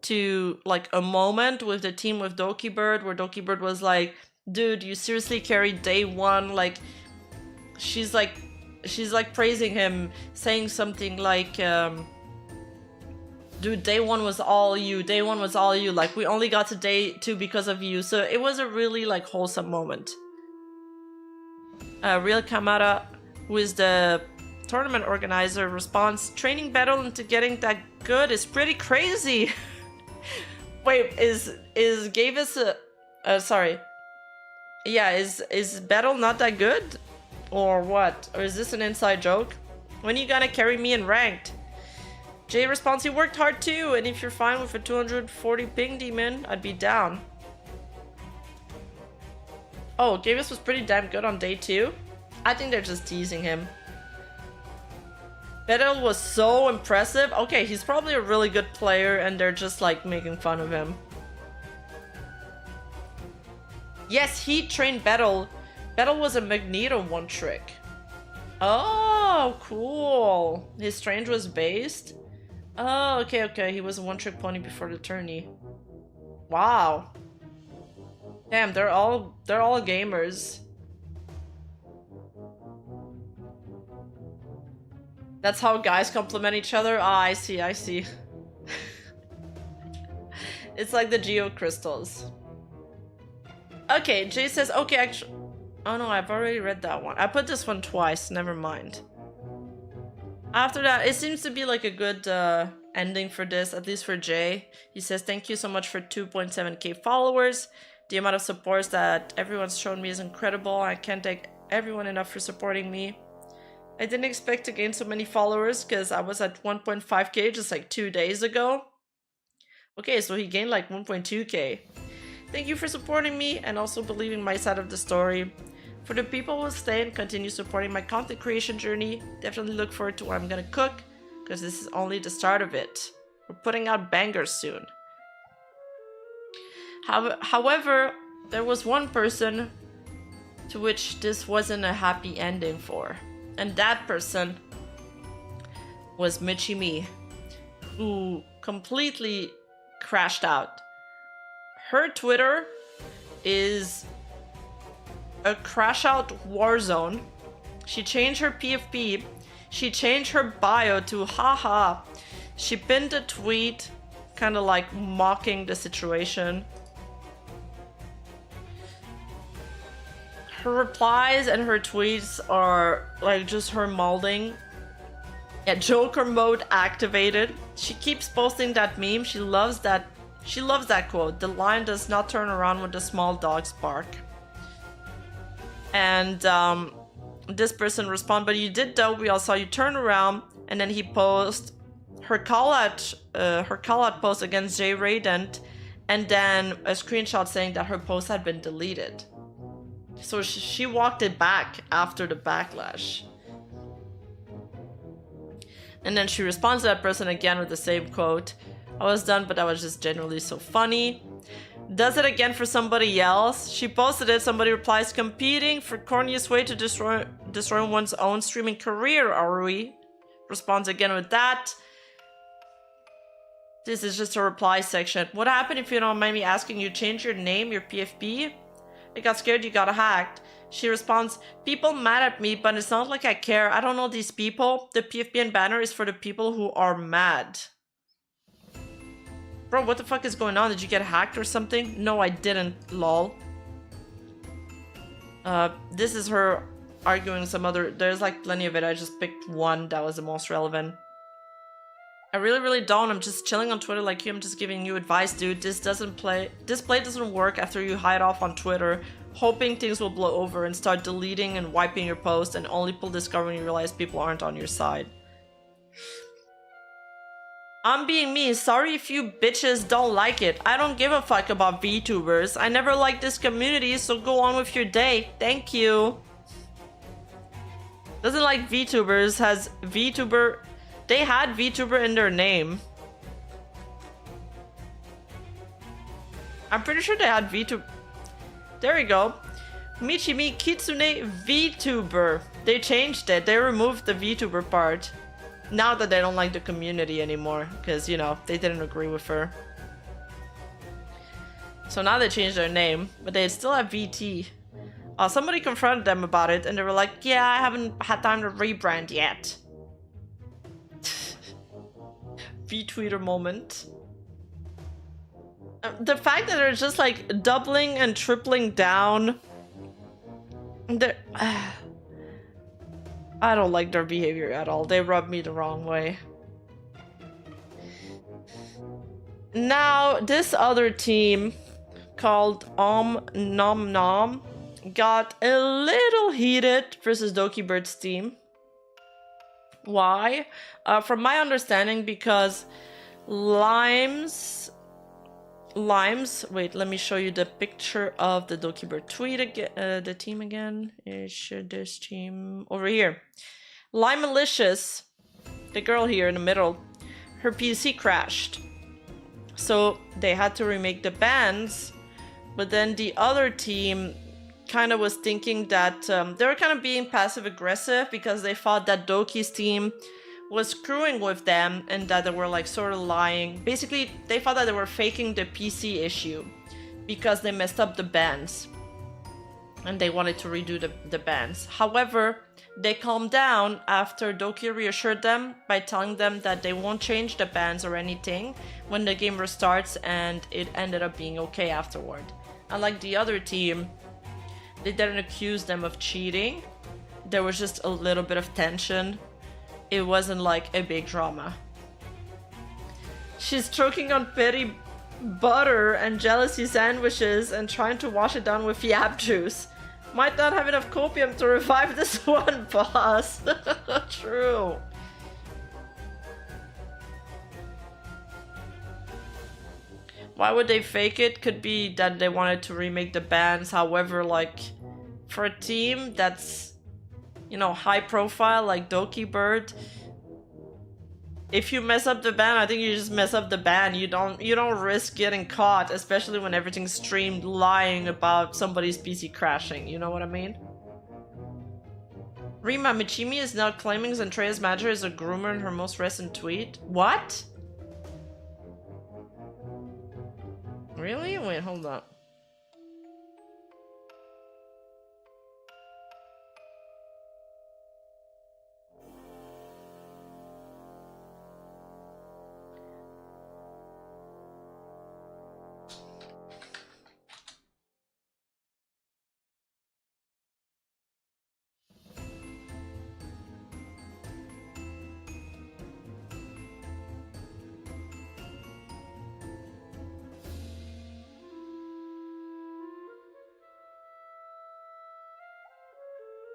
to like a moment with the team with Dokibird where Dokibird was like, dude, you seriously carried day one. Like she's like praising him, saying something like dude, day one was all you, day one was all you, like we only got to day 2 because of you. So it was a really like wholesome moment. Real Kamara, who is the tournament organizer, responds, training battle into getting that good is pretty crazy. Wait, is Gavis sorry. Yeah, is battle not that good? Or what? Or is this an inside joke? When are you gonna carry me in ranked? Jay responds, he worked hard too, and if you're fine with a 240 ping demon, I'd be down. Oh, Gavis was pretty damn good on day 2? I think they're just teasing him. Battle was so impressive. Okay, he's probably a really good player and they're just like making fun of him. Yes, he trained Battle. Battle was a Magneto one trick. Oh, cool. His strange was based. Oh, okay. He was a one trick pony before the tourney. Wow. Damn, they're all gamers. That's how guys compliment each other? Ah, I see. It's like the Geo crystals. Okay, Jay says, okay, actually... Oh no, I've already read that one. I put this one twice, never mind. After that, it seems to be like a good ending for this, at least for Jay. He says, thank you so much for 2.7k followers. The amount of support that everyone's shown me is incredible. I can't thank everyone enough for supporting me. I didn't expect to gain so many followers because I was at 1.5k just like 2 days ago. Okay, so he gained like 1.2k. Thank you for supporting me and also believing my side of the story. For the people who stay and continue supporting my content creation journey, definitely look forward to what I'm gonna cook, because this is only the start of it. We're putting out bangers soon. However, there was one person to which this wasn't a happy ending for. And that person was Michi Me, who completely crashed out. Her Twitter is a crash out war zone. She changed her PFP. She changed her bio to haha. She pinned a tweet kind of like mocking the situation. Her replies and her tweets are like just her molding. Yeah, Joker mode activated. She keeps posting that meme. She loves that quote. The lion does not turn around when the small dogs bark. And this person responded, but you did though. We all saw you turn around. And then he posted her call out post against Jeyraident, and then a screenshot saying that her post had been deleted. So she walked it back after the backlash. And then she responds to that person again with the same quote. I was done, but that was just generally so funny. Does it again for somebody else. She posted it, somebody replies, competing for corniest way to destroy one's own streaming career, are we? Responds again with that. This is just a reply section. What happened, if you don't mind me asking? You changed your name, your PFP? I got scared you got hacked. She responds, people mad at me, but it's not like I care. I don't know these people. The PFP and banner is for the people who are mad. Bro, what the fuck is going on? Did you get hacked or something? No, I didn't, lol. This is her arguing some other... There's like plenty of it. I just picked one that was the most relevant. I really don't. I'm just chilling on Twitter like you. I'm just giving you advice, dude. This play doesn't work after you hide off on Twitter, hoping things will blow over and start deleting and wiping your post, and only pull discover when you realize people aren't on your side. I'm being me. Sorry if you bitches don't like it. I don't give a fuck about VTubers. I never liked this community, so go on with your day. Thank you. Doesn't like VTubers, has VTuber... They had VTuber in their name. I'm pretty sure they had VTuber. There we go. Michimi Kitsune VTuber. They changed it. They removed the VTuber part. Now that they don't like the community anymore. Because, you know, they didn't agree with her. So now they changed their name. But they still have VT. Somebody confronted them about it. And they were like, yeah, I haven't had time to rebrand yet. V-tweeter moment. The fact that they're just like doubling and tripling down. I don't like their behavior at all. They rub me the wrong way. Now, this other team called Nom Nom got a little heated versus Dokibird's team. Why? From my understanding, because Limes, wait, let me show you the picture of the Dokibird tweet again, the team again. Should this team over here? Lime Malicious, the girl here in the middle, her PC crashed. So they had to remake the bans, but then the other team kind of was thinking that they were kind of being passive aggressive because they thought that Doki's team was screwing with them and that they were like sort of lying. Basically, they thought that they were faking the PC issue because they messed up the bans and they wanted to redo the bans. However, they calmed down after Doki reassured them by telling them that they won't change the bans or anything when the game restarts, and it ended up being okay afterward. Unlike the other team, they didn't accuse them of cheating. There was just a little bit of tension. It wasn't like a big drama. She's choking on petty butter and jealousy sandwiches and trying to wash it down with yap juice. Might not have enough copium to revive this one, boss. True. Why would they fake it? Could be that they wanted to remake the bans. However, like, for a team that's, you know, high profile like Dokibird, if you mess up the ban, I think you just mess up the ban. You don't risk getting caught, especially when everything's streamed lying about somebody's PC crashing. You know what I mean? Rima, Michimi is now claiming Zentrea's manager is a groomer in her most recent tweet. What? Really? Wait, hold up.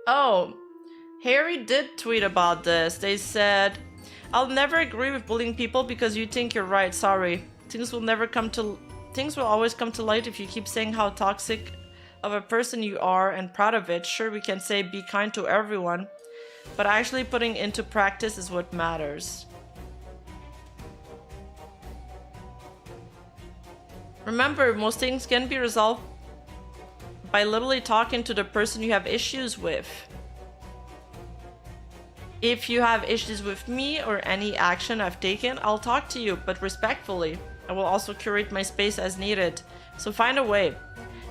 Oh, Harry did tweet about this. They said, I'll never agree with bullying people because you think you're right, sorry. Things will always come to light if you keep saying how toxic of a person you are and proud of it. Sure, we can say be kind to everyone, but actually putting into practice is what matters. Remember, most things can be resolved by literally talking to the person you have issues with. If you have issues with me or any action I've taken, I'll talk to you, but respectfully. I will also curate my space as needed, so find a way.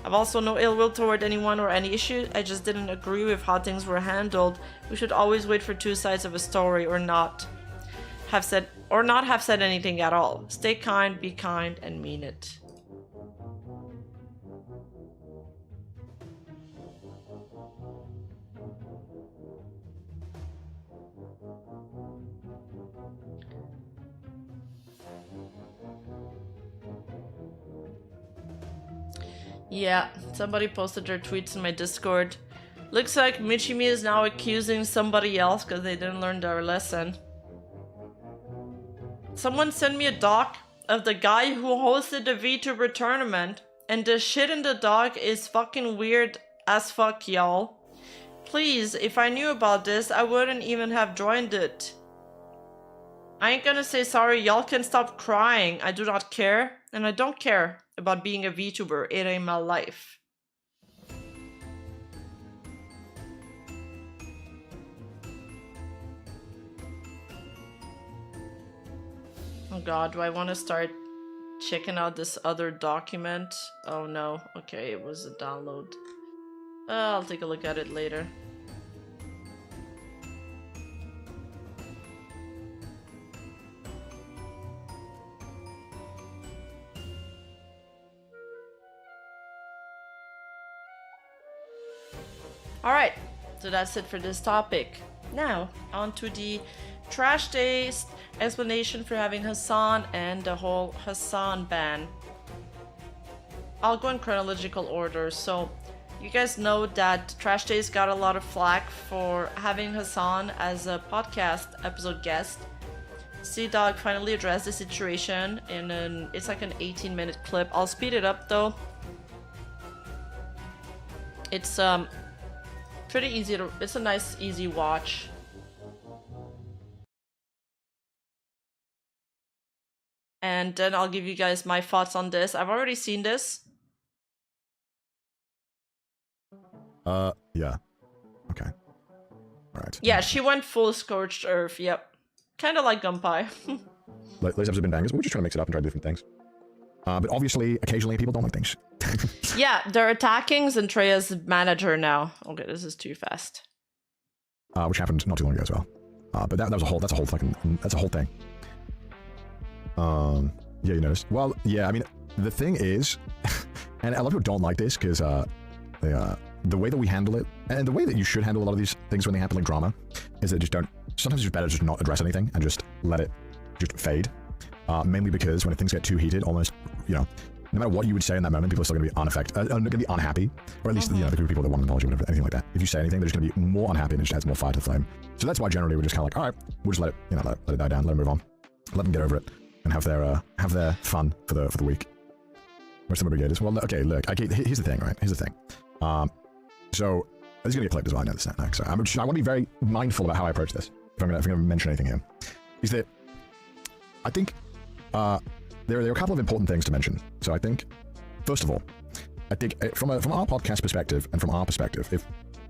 I've also no ill will toward anyone or any issue, I just didn't agree with how things were handled. We should always wait for two sides of a story or not have said anything at all. Stay kind, be kind, and mean it. Yeah, somebody posted their tweets in my Discord. Looks like Michimi is now accusing somebody else because they didn't learn their lesson. Someone sent me a doc of the guy who hosted the VTuber tournament, and the shit in the doc is fucking weird as fuck, y'all. Please, if I knew about this, I wouldn't even have joined it. I ain't gonna say sorry, y'all can stop crying. I do not care, and I don't care about being a VTuber. It ain't my life. Oh god, do I want to start checking out this other document? Oh no, okay, it was a download. I'll take a look at it later. Alright, so that's it for this topic. Now, on to the trash taste explanation for having Hasan and the whole Hasan ban. I'll go in chronological order. So, you guys know that Trash Taste got a lot of flack for having Hasan as a podcast episode guest. C-Dog finally addressed the situation in it's like an 18-minute clip. I'll speed it up though. It's pretty easy to, it's a nice easy watch. And then I'll give you guys my thoughts on this. I've already seen this. Yeah. Okay. Alright. Yeah, she went full scorched earth, yep. Kinda like Gunpie. Latest episode's been bangers. We're just trying to mix it up and try different things. But obviously, occasionally people don't like things. Yeah, they're attacking Zentrea's manager now. Okay, this is too fast. Which happened not too long ago as well. But that's a whole thing. Yeah, you noticed. Well, yeah, I mean, the thing is, and a lot of people don't like this because the way that we handle it, and the way that you should handle a lot of these things when they happen like drama, is that just don't. Sometimes it's just better just not address anything and just let it just fade. Mainly because when things get too heated, almost, you know, no matter what you would say in that moment, people are still going to be going to be unhappy, or at least you know the people that want an apology, whatever, anything like that. If you say anything, they're just going to be more unhappy, and it just adds more fire to the flame. So that's why generally we're just kind of like, all right, we'll just let it, you know, let it die down, let them move on, let them get over it, and have their fun for the week. Where's some of the gators? Well, okay, look, here's the thing, right? Here's the thing. So this is gonna get clipped as well. I know this now, so I want to be very mindful about how I approach this. If I'm gonna mention anything here, is that I think there are a couple of important things to mention. So I think, first of all, I think from our podcast perspective and from our perspective, if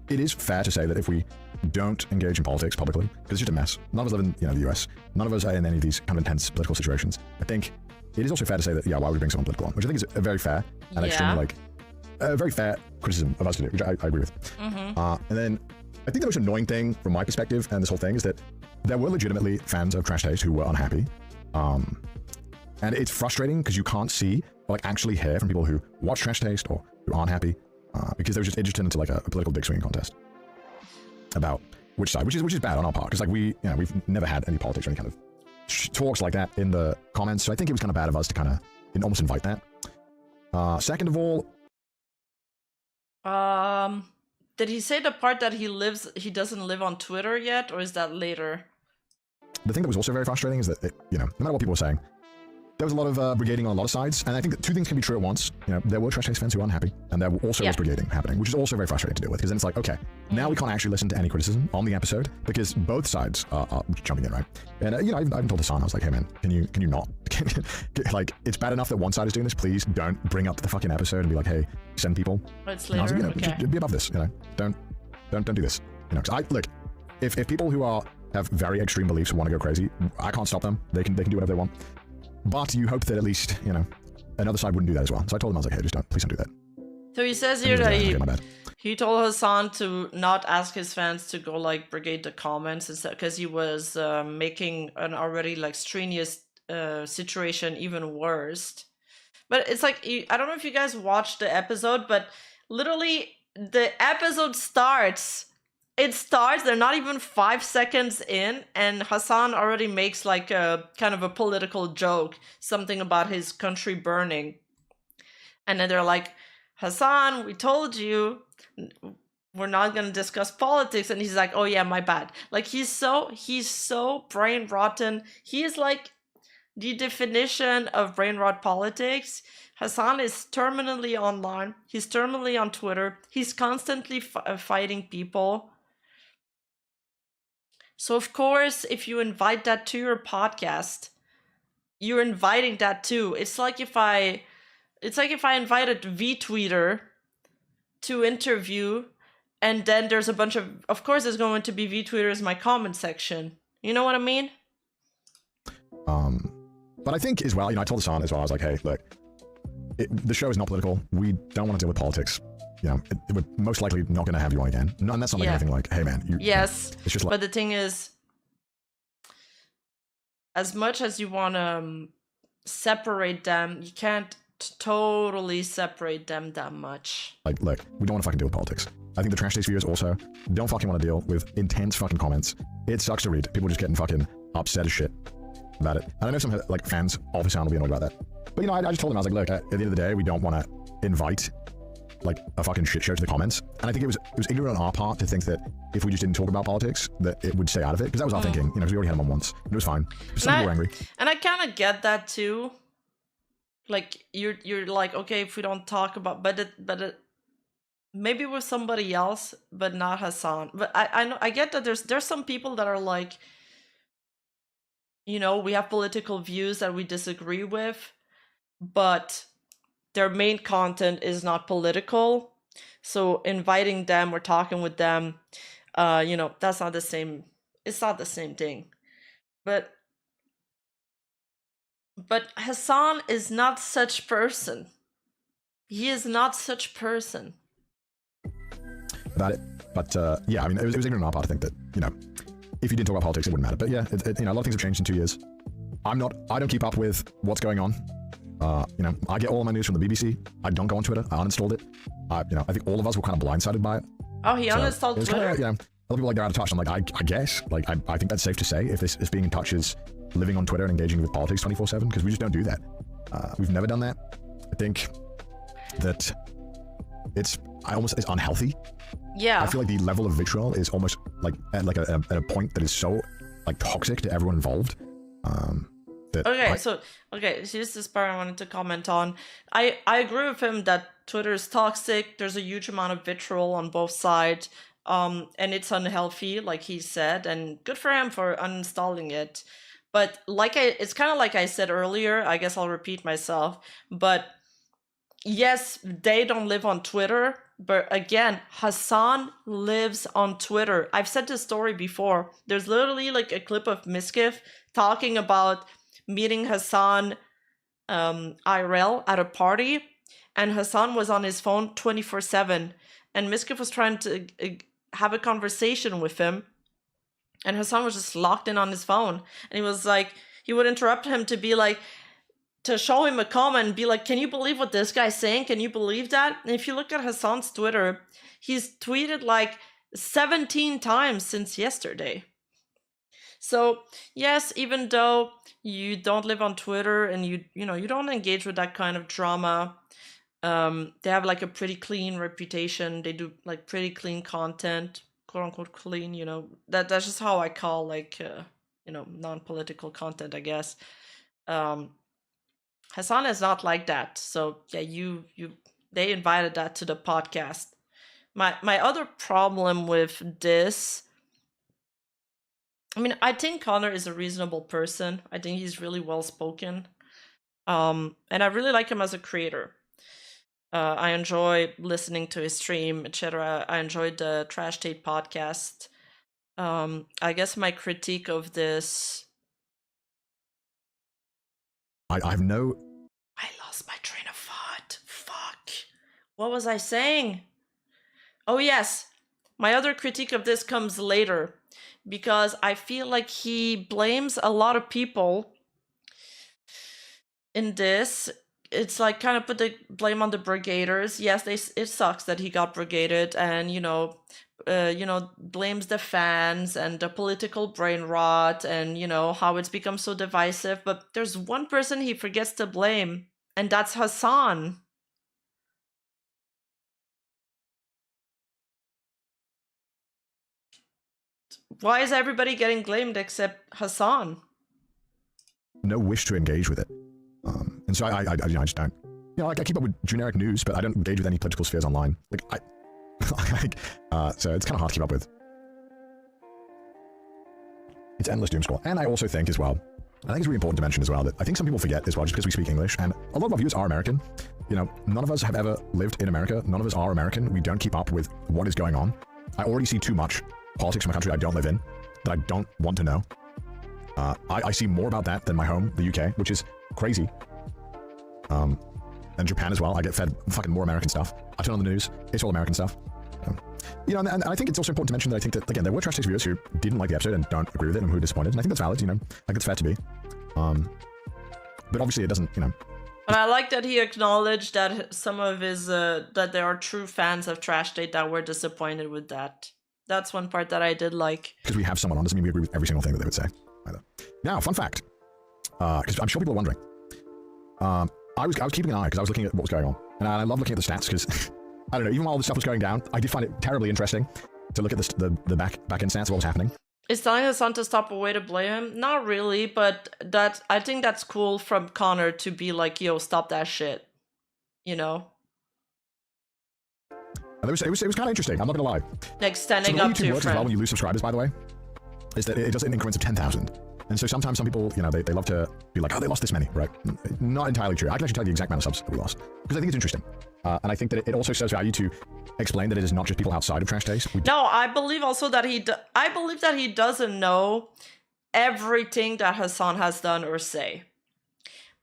it is fair to say that if we don't engage in politics publicly, because it's just a mess. None of us live in the US. None of us are in any of these kind of intense political situations. I think it is also fair to say that, yeah, why would we bring someone political on? Which I think is a very fair and extremely a very fair criticism of us to do, which I agree with. And then I think the most annoying thing from my perspective and this whole thing is that there were legitimately fans of Trash Taste who were unhappy. And it's frustrating because you can't see or actually hear from people who watch Trash Taste or who aren't happy because it just turned into a political dick swinging contest about which side, which is bad on our part because we've never had any politics or any kind of talks like that in the comments. So I think it was kind of bad of us to kind of almost invite that. Second of all, did he say the part that he doesn't live on Twitter yet, or is that later? The thing that was also very frustrating is that, no matter what people were saying, there was a lot of brigading on a lot of sides, and I think that two things can be true at once. There were Trash Taste fans who were unhappy, and there also was brigading happening, which is also very frustrating to deal with, because then it's like, okay, now we can't actually listen to any criticism on the episode, because both sides are jumping in, right? And, I even told Hasan, I was like, hey man, can you not? Like, it's bad enough that one side is doing this, please don't bring up the fucking episode and be like, hey, send people. It's later, and I was like, okay. Be above this, don't do this. Because look, if people who have very extreme beliefs want to go crazy, I can't stop them. They can do whatever they want. But you hope that at least, another side wouldn't do that as well. So I told him, I was like, hey, please don't do that. So he says here that he told Hasan to not ask his fans to go brigade the comments instead, because he was making an already strenuous situation even worse. But it's I don't know if you guys watched the episode, but literally the episode starts. They're not even 5 seconds in, and Hasan already makes a kind of a political joke, something about his country burning. And then they're like, Hasan, we told you we're not going to discuss politics. And he's like, oh yeah, my bad. He's so brain rotten. He is the definition of brain rot politics. Hasan is terminally online. He's terminally on Twitter. He's constantly fighting people. So of course, if you invite that to your podcast, you're inviting that too. It's like if I invited VTuber to interview, and then there's a bunch of course there's going to be VTubers in my comment section. You know what I mean? But I think as well, I told Hasan as well, I was like, hey, look, the show is not political. We don't want to deal with politics. We're most likely not going to have you on again. No, and that's not anything hey man. Yes, it's just but the thing is, as much as you want to separate them, you can't totally separate them that much. Look, we don't want to fucking deal with politics. I think the Trash Taste viewers also don't fucking want to deal with intense fucking comments. It sucks to read. People just getting fucking upset as shit about it. And I know some fans of Hasan will be annoyed about that. But I just told him, I was like, look, at the end of the day, we don't want to invite a fucking shit show to the comments. And I think it was ignorant on our part to think that if we just didn't talk about politics, that it would stay out of it. Because that was our thinking, because we already had him on once. And it was fine. Some people were angry. And I kind of get that too. You're like, okay, if we don't talk about, but maybe with somebody else, but not Hasan. But I get that there's some people that are like, we have political views that we disagree with, but their main content is not political. So inviting them or talking with them, that's not the same. It's not the same thing. But Hasan is not such person. He is not such person. About it. But yeah, it was ignorant on our part to think that, if you didn't talk about politics, it wouldn't matter. But yeah, a lot of things have changed in 2 years. I don't keep up with what's going on. I get all of my news from the BBC. I don't go on Twitter. I uninstalled it. I think all of us were kind of blindsided by it. Oh, he uninstalled Twitter? A lot of people they're out of touch. I'm like, I guess. I think that's safe to say if this is being in touch is living on Twitter and engaging with politics 24/7, because we just don't do that. We've never done that. I think that it's unhealthy. Yeah. I feel like the level of vitriol is almost at a point that is so toxic to everyone involved. that Okay, so here's this part I wanted to comment on. I agree with him that Twitter is toxic. There's a huge amount of vitriol on both sides, and it's unhealthy, like he said. And good for him for uninstalling it. But it's kind of like I said earlier. I guess I'll repeat myself. But yes, they don't live on Twitter. But again, Hasan lives on Twitter. I've said this story before. There's literally like a clip of Miskiff talking about meeting Hasan IRL at a party, and Hasan was on his phone 24/7, and Miskiff was trying to have a conversation with him, and Hasan was just locked in on his phone, and he was like, he would interrupt him to be like, to show him a comment and be like, can you believe what this guy's saying? Can you believe that? And if you look at Hasan's Twitter, he's tweeted like 17 times since yesterday. So yes, even though you don't live on Twitter and you don't engage with that kind of drama, they have like a pretty clean reputation. They do like pretty clean content, quote unquote clean. That's just how I call like non-political content, I guess. Hasan is not like that. So yeah, they invited that to the podcast. My other problem with this, I mean, I think Connor is a reasonable person. I think he's really well spoken. And I really like him as a creator. I enjoy listening to his stream, etc. I enjoyed the Trash Tate podcast. I guess my critique of this, I lost my train of thought. Fuck. What was I saying? Oh yes. My other critique of this comes later, because I feel like he blames a lot of people in this. It's like kind of put the blame on the brigaders. Yes, it sucks that he got brigaded, and blames the fans and the political brain rot, and how it's become so divisive. But there's one person he forgets to blame, and that's Hasan. Why is everybody getting blamed except Hasan? no wish to engage with it, and so I just don't. I keep up with generic news, but I don't engage with any political spheres online. So it's kind of hard to keep up with. It's endless doom scroll. And I also think as well, I think it's really important to mention as well that I think some people forget as well, just because we speak English, and a lot of our viewers are American. None of us have ever lived in America. None of us are American. We don't keep up with what is going on. I already see too much politics from a country I don't live in, that I don't want to know. I see more about that than my home, the UK, which is crazy. And Japan as well. I get fed fucking more American stuff. I turn on the news, it's all American stuff. And I think it's also important to mention that I think that, again, there were Trash Takes viewers who didn't like the episode and don't agree with it and who are disappointed, and I think that's valid, I think it's fair to be. But obviously it doesn't, And I like that he acknowledged that some of his, that there are true fans of Trash Date that were disappointed with that. That's one part that I did like. Because we have someone on doesn't mean we agree with every single thing that they would say, either. Now, fun fact, because I'm sure people are wondering. I was keeping an eye because I was looking at what was going on, and I love looking at the stats because I don't know. Even while all this stuff was going down, I did find it terribly interesting to look at the back end stats of what was happening. Is telling Hasan to stop a way to blame him? Not really, but I think that's cool from Connor to be like, yo, stop that shit. And it was kind of interesting. I'm not gonna lie. Like standing up to your friend. As well, when you lose subscribers, by the way, is that it does it in increments of 10,000. And so sometimes some people, they love to be like, oh, they lost this many, right? Not entirely true. I can actually tell you the exact amount of subs that we lost, because I think it's interesting. And I think that it also serves value to explain that it is not just people outside of Trash Days. No, I believe also that I believe that he doesn't know everything that Hasan has done or say.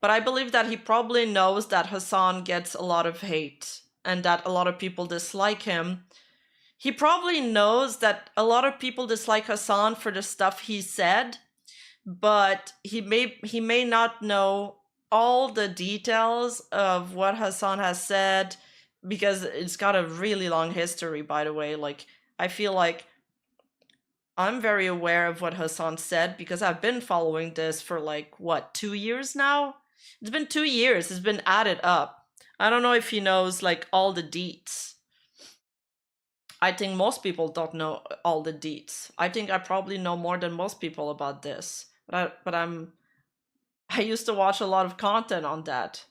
But I believe that he probably knows that Hasan gets a lot of hate and that a lot of people dislike him. He probably knows that a lot of people dislike Hasan for the stuff he said, but he may not know all the details of what Hasan has said, because it's got a really long history, by the way. Like, I feel like I'm very aware of what Hasan said because I've been following this for like, what, 2 years now? It's been 2 years. It's been added up. I don't know if he knows like all the deets. I think most people don't know all the deets. I think I probably know more than most people about this. But I'm I used to watch a lot of content on that.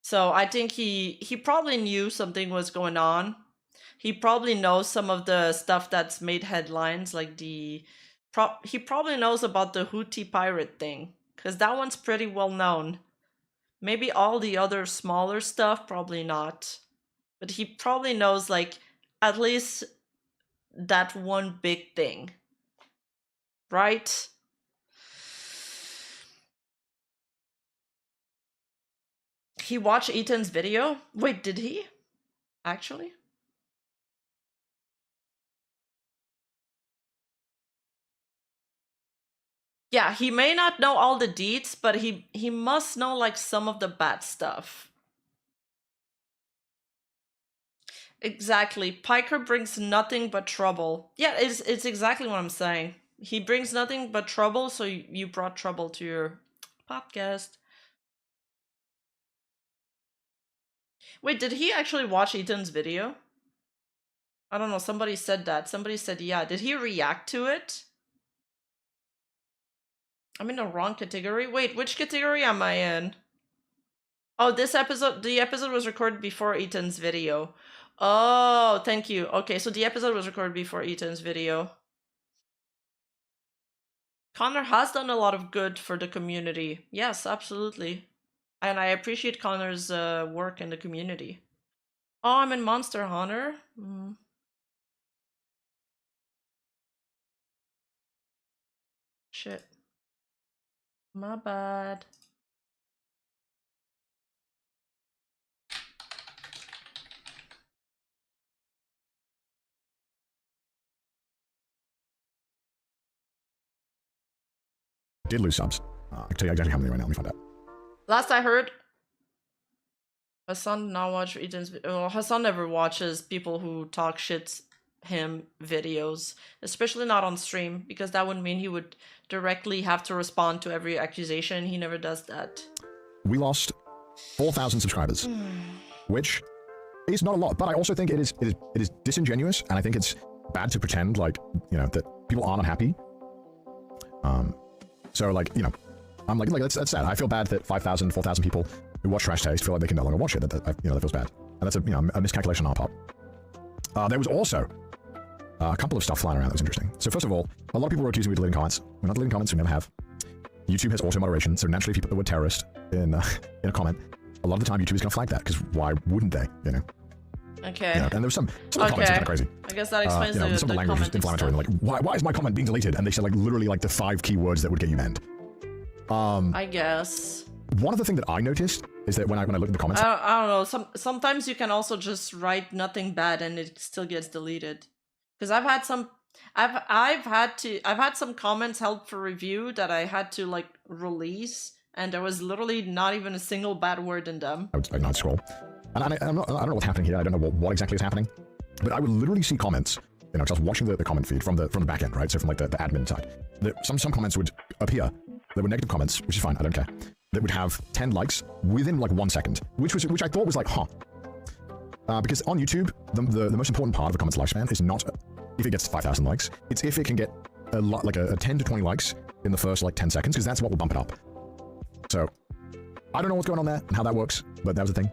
So I think he probably knew something was going on. He probably knows some of the stuff that's made headlines, like he probably knows about the Houthi pirate thing, because that one's pretty well known. Maybe all the other smaller stuff, probably not. But he probably knows, like, at least that one big thing. Right? He watched Ethan's video? Wait, did he? Actually? Yeah, he may not know all the deets, but he must know, like, some of the bad stuff. Exactly. Piker brings nothing but trouble. Yeah, it's exactly what I'm saying. He brings nothing but trouble, so you brought trouble to your podcast. Wait, did he actually watch Ethan's video? I don't know, somebody said that. Somebody said yeah. Did he react to it? I'm in the wrong category. Wait, which category am I in? Oh, this episode, the episode was recorded before Ethan's video. Oh, thank you. Okay, so the episode was recorded before Ethan's video. Connor has done a lot of good for the community. Yes, absolutely. And I appreciate Connor's work in the community. Oh, I'm in Monster Hunter. Shit. My bad. Did lose subs. I can tell you exactly how many right now. Let me find out. Last I heard, Hasan did not watch Ethan's video. Well, Hasan never watches people who talk shit him videos, especially not on stream, because that would mean he would directly have to respond to every accusation. He never does that. We lost 4,000 subscribers, which is not a lot, but I also think it is disingenuous, and I think it's bad to pretend like, you know, that people aren't unhappy. So, like, you know, I'm like that's sad. I feel bad that 5,000, 4,000 people who watch Trash Taste feel like they can no longer watch it. That feels bad, and that's a miscalculation on our part. There was also a couple of stuff flying around that was interesting. So first of all, a lot of people were accusing me of deleting comments. We're not deleting comments. We never have. YouTube has auto moderation, so naturally, if you put the word terrorist in a comment, a lot of the time YouTube is going to flag that, because why wouldn't they? You know. Okay. You know, and there was some comments that are kind of crazy. I guess that explains some of the language was inflammatory. And like, why is my comment being deleted? And they said like literally like the 5 keywords that would get you banned. I guess. One other thing that I noticed is that when I look at the comments, I don't know. Sometimes you can also just write nothing bad and it still gets deleted. Because I've had some comments held for review that I had to like release, and there was literally not even a single bad word in them. I would like not scroll. And I don't know what's happening here. I don't know what exactly is happening. But I would literally see comments, you know, because I was watching the comment feed from the back end, right? So from like the admin side. Some comments would appear. There were negative comments, which is fine, I don't care. That would have 10 likes within like 1 second, which I thought was like, huh. Because on YouTube, the most important part of a comment's lifespan is not if it gets 5,000 likes. It's if it can get a lot, like a 10 to 20 likes in the first like 10 seconds, because that's what will bump it up. So I don't know what's going on there and how that works, but that was the thing.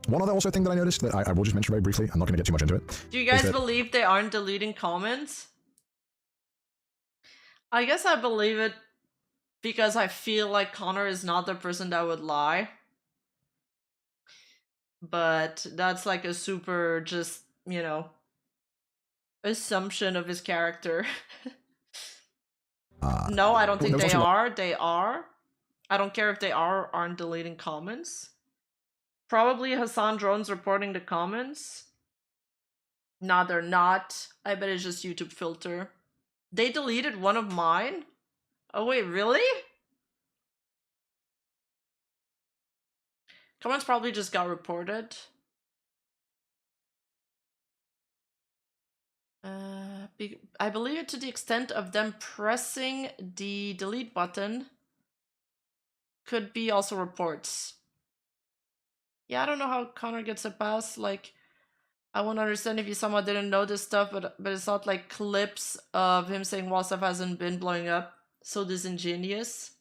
One other also thing that I noticed that I will just mention very briefly, I'm not going to get too much into it. Do you guys believe they aren't deleting comments? I guess I believe it because I feel like Connor is not the person that would lie. But that's like a super just, you know, assumption of his character. No, I don't think they are. They are. I don't care if they are or aren't deleting comments. Probably Hasan Drone's reporting the comments. No, they're not. I bet it's just YouTube filter. They deleted one of mine? Oh wait, really? Comments probably just got reported. I believe it to the extent of them pressing the delete button. Could be also reports. Yeah, I don't know how Connor gets a pass. Like, I won't understand if you somehow didn't know this stuff, but it's not like clips of him saying WhatsApp hasn't been blowing up. So disingenuous.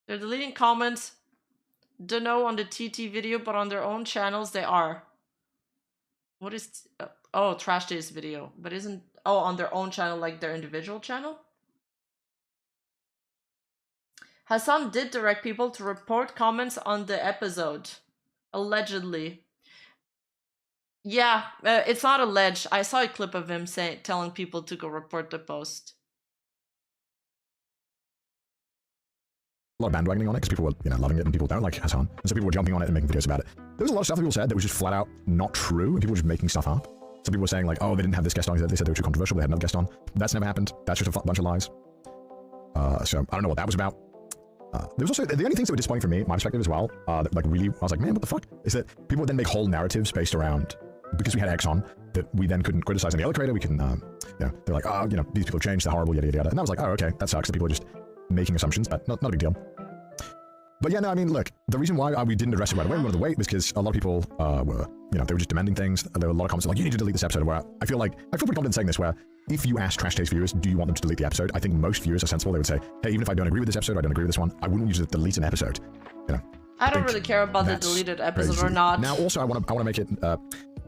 They're deleting comments. Don't know on the TT video, but on their own channels they are. What is... oh, Trash Days video. But isn't... oh, on their own channel, like their individual channel? Hasan did direct people to report comments on the episode. Allegedly. Yeah, it's not alleged. I saw a clip of him telling people to go report the post. A lot of bandwagoning on it because people were, you know, loving it and people don't like Hasan. And so people were jumping on it and making videos about it. There was a lot of stuff that people said that was just flat out not true and people were just making stuff up. Some people were saying like, oh, they didn't have this guest on. They said they were too controversial. They had another guest on. That's never happened. That's just a bunch of lies. So I don't know what that was about. There was also, the only things that were disappointing from me, my perspective as well, that like really, I was like, man, what the fuck? Is that people would then make whole narratives based around, because we had X on, that we then couldn't criticize any other creator. We can, you know, they're like, oh, you know, these people have changed, they're horrible, yada, yada, yada. And I was like, oh, okay, that sucks. The people are just making assumptions, but not a big deal. But yeah, no, I mean, look, the reason why we didn't address it right away, we wanted to wait, was because a lot of people were, you know, they were just demanding things. There were a lot of comments like, you need to delete this episode, where I feel pretty confident in saying this, where if you ask Trash Taste viewers, do you want them to delete the episode? I think most viewers are sensible. They would say, hey, even if I don't agree with this episode, I don't agree with this one, I wouldn't use it to delete an episode. You know, I don't really care about the deleted episode or not. Now, also, I want to make it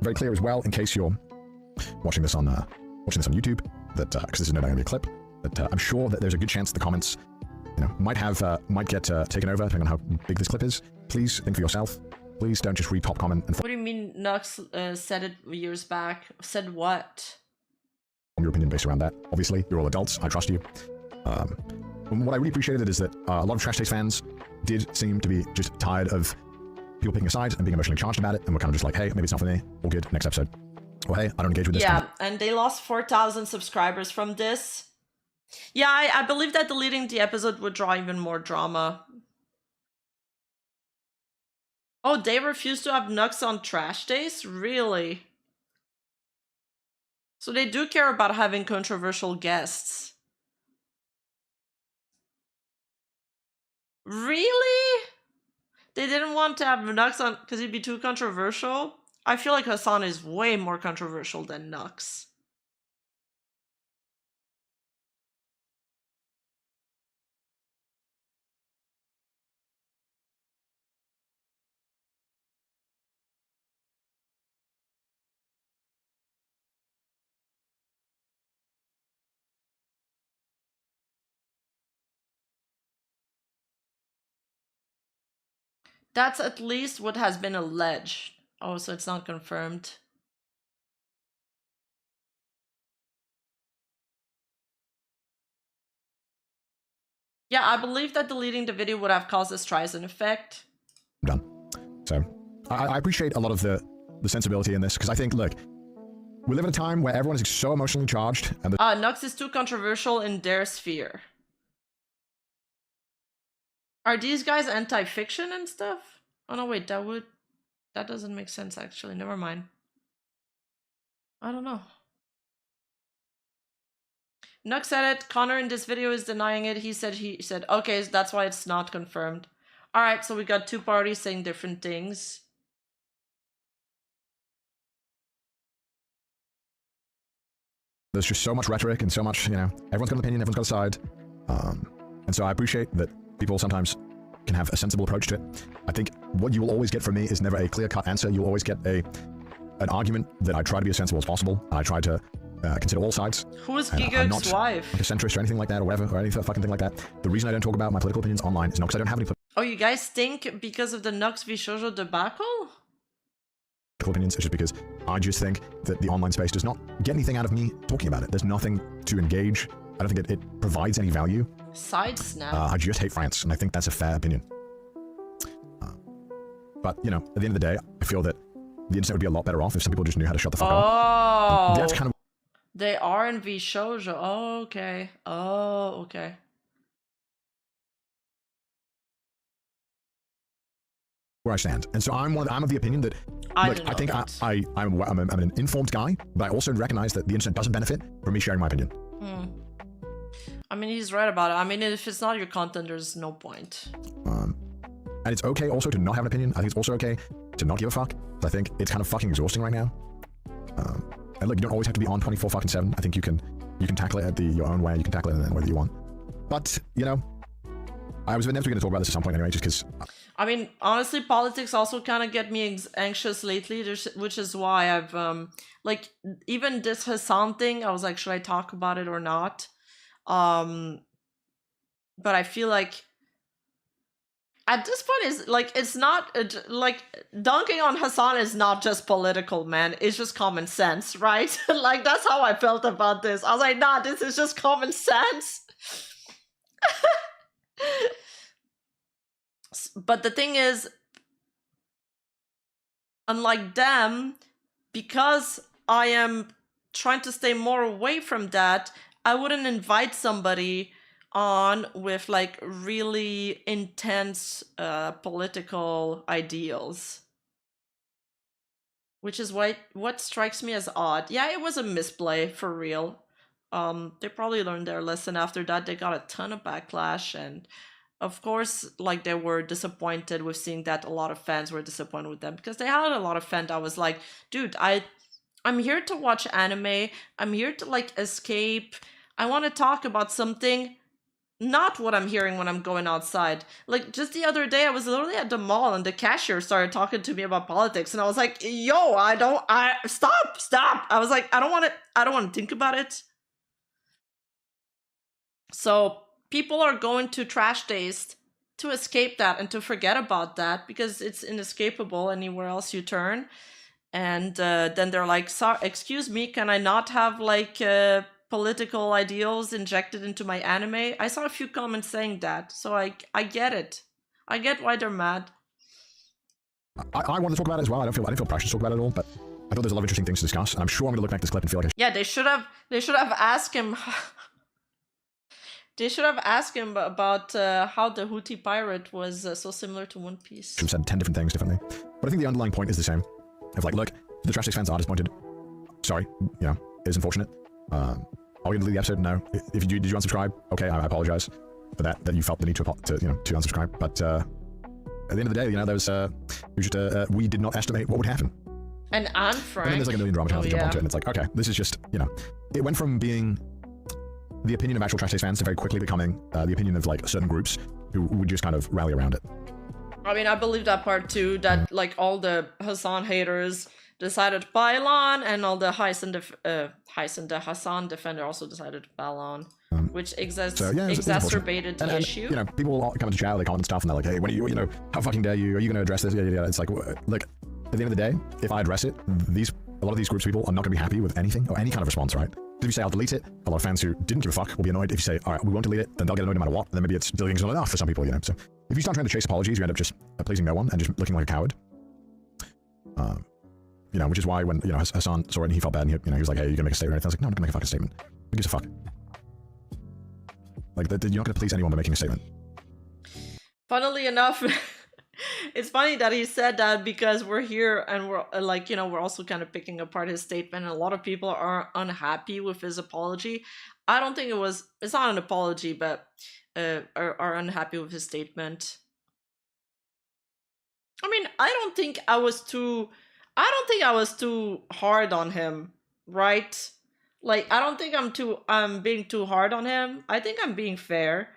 very clear as well, in case you're watching this on YouTube, that because this is no longer a clip, that I'm sure that there's a good chance the comments, you know, might get taken over depending on how big this clip is. Please think for yourself. Please don't just read top comment and what do you mean Nux said it years back? Said what? Your opinion based around that. Obviously, you're all adults. I trust you. What I really appreciated is that a lot of Trash Taste fans did seem to be just tired of people picking a side and being emotionally charged about it, and we're kind of just like, hey, maybe it's not for me. All good. Next episode. Or hey, I don't engage with this. Yeah, and they lost 4,000 subscribers from this. Yeah, I believe that deleting the episode would draw even more drama. Oh, they refuse to have Nux on Trash Days? Really? So they do care about having controversial guests. Really? They didn't want to have Nux on because he'd be too controversial? I feel like Hasan is way more controversial than Nux. That's at least what has been alleged. Oh, so it's not confirmed. Yeah, I believe that deleting the video would have caused a Streisand effect. Done. So, I appreciate a lot of the sensibility in this, because I think, look, we live in a time where everyone is so emotionally charged, and Nux is too controversial in their sphere. Are these guys anti-fiction and stuff? Oh no, wait, that doesn't make sense actually. Never mind. I don't know. Nux said it. Connor in this video is denying it. He said, okay, so that's why it's not confirmed. Alright, so we got two parties saying different things. There's just so much rhetoric and so much, you know, everyone's got an opinion, everyone's got a side. And so I appreciate that people sometimes can have a sensible approach to it. I think what you will always get from me is never a clear-cut answer. You'll always get an argument that I try to be as sensible as possible. I try to consider all sides. Who is Gigog's wife? Like a centrist or anything like that, or whatever, or any fucking thing like that. The reason I don't talk about my political opinions online is not because I don't have any Oh, you guys think because of the Nux v Shoujo debacle? Opinions. It's just because I just think that the online space does not get anything out of me talking about it. There's nothing to engage. I don't think it provides any value. Side snap. I just hate France, and I think that's a fair opinion. But, you know, at the end of the day, I feel that the internet would be a lot better off if some people just knew how to shut the fuck up. Oh, that's kind of they are in V Shoujo. Oh, okay. Oh, okay. where I stand. And so I'm of the opinion that I'm an informed guy, but I also recognize that the internet doesn't benefit from me sharing my opinion. I mean, he's right about it. I mean, if it's not your content, there's no point. And it's okay also to not have an opinion. I think it's also okay to not give a fuck. I think it's kind of fucking exhausting right now. And look, you don't always have to be on 24 fucking 7. I think you can You can tackle it your own way. You can tackle it in the way that you want. But, you know, I was inevitably going to talk about this at some point anyway, just because... I mean, honestly, politics also kind of get me anxious lately, which is why I've, like, even this Hasan thing, I was like, should I talk about it or not? But I feel like at this point, is like, it's not, like, dunking on Hasan is not just political, man. It's just common sense, right? Like, that's how I felt about this. I was like, nah, this is just common sense. But the thing is, unlike them, because I am trying to stay more away from that, I wouldn't invite somebody on with like really intense political ideals. Which is what strikes me as odd. Yeah, it was a misplay for real. They probably learned their lesson after that. They got a ton of backlash, and of course, like, they were disappointed with seeing that a lot of fans were disappointed with them, because they had a lot of fans that was like, dude, I'm here to watch anime. I'm here to, like, escape. I want to talk about something, not what I'm hearing when I'm going outside. Like, just the other day, I was literally at the mall and the cashier started talking to me about politics, and I was like, yo, stop. I was like, I don't want to think about it. So people are going to trash days to escape that and to forget about that, because it's inescapable anywhere else you turn. And then they're like, excuse me, can I not have, like, political ideals injected into my anime? I saw a few comments saying that, so I get it. I get why they're mad. I wanted to talk about it as well. I didn't feel pressured to talk about it at all, but I thought there's a lot of interesting things to discuss, and I'm sure I'm going to look back at this clip and feel like yeah, they should have asked him. They should have asked him about how the Houthi pirate was so similar to One Piece. Should have said 10 different things differently. But I think the underlying point is the same. Of like, look, the Trash Days fans are disappointed. Sorry, you know, it is unfortunate. Are we going to delete the episode? No. If you did you unsubscribe? Okay, I apologize for that you felt the need to unsubscribe. But at the end of the day, you know, there was we did not estimate what would happen. And Anne Frank. And then there's like a million drama channels to jump onto it, and it's like, okay, this is just, you know, it went from being the opinion of actual Trash Days fans to very quickly becoming the opinion of like certain groups who would just kind of rally around it. I mean, I believe that part too, that like all the Hasan haters decided to pile on, and all the the Hasan defender also decided to pile on, which exacerbated the issue. You know, people all come into chat, they comment and stuff, and they're like, hey, when you know, how fucking dare you? Are you going to address this? Yeah. It's like, look, at the end of the day, if I address it, a lot of these groups of people are not going to be happy with anything or any kind of response, right? If you say I'll delete it, a lot of fans who didn't give a fuck will be annoyed. If you say, all right, we won't delete it, then they'll get annoyed no matter what. And then maybe it's deleting's not enough for some people, you know. So if you start trying to chase apologies, you end up just pleasing no one and just looking like a coward. You know, which is why when, you know, Hasan saw it and he felt bad, and he was like, hey, you're gonna make a statement or anything? I was like, no, I'm not gonna make a fucking statement. Who gives a fuck? Like, you're not gonna please anyone by making a statement. Funnily enough, it's funny that he said that, because we're here and we're like, you know, we're also kind of picking apart his statement, and a lot of people are unhappy with his apology. I don't think it's not an apology, but are unhappy with his statement. I mean, I don't think I was too hard on him, right? Like, I don't think I'm being too hard on him. I think I'm being fair.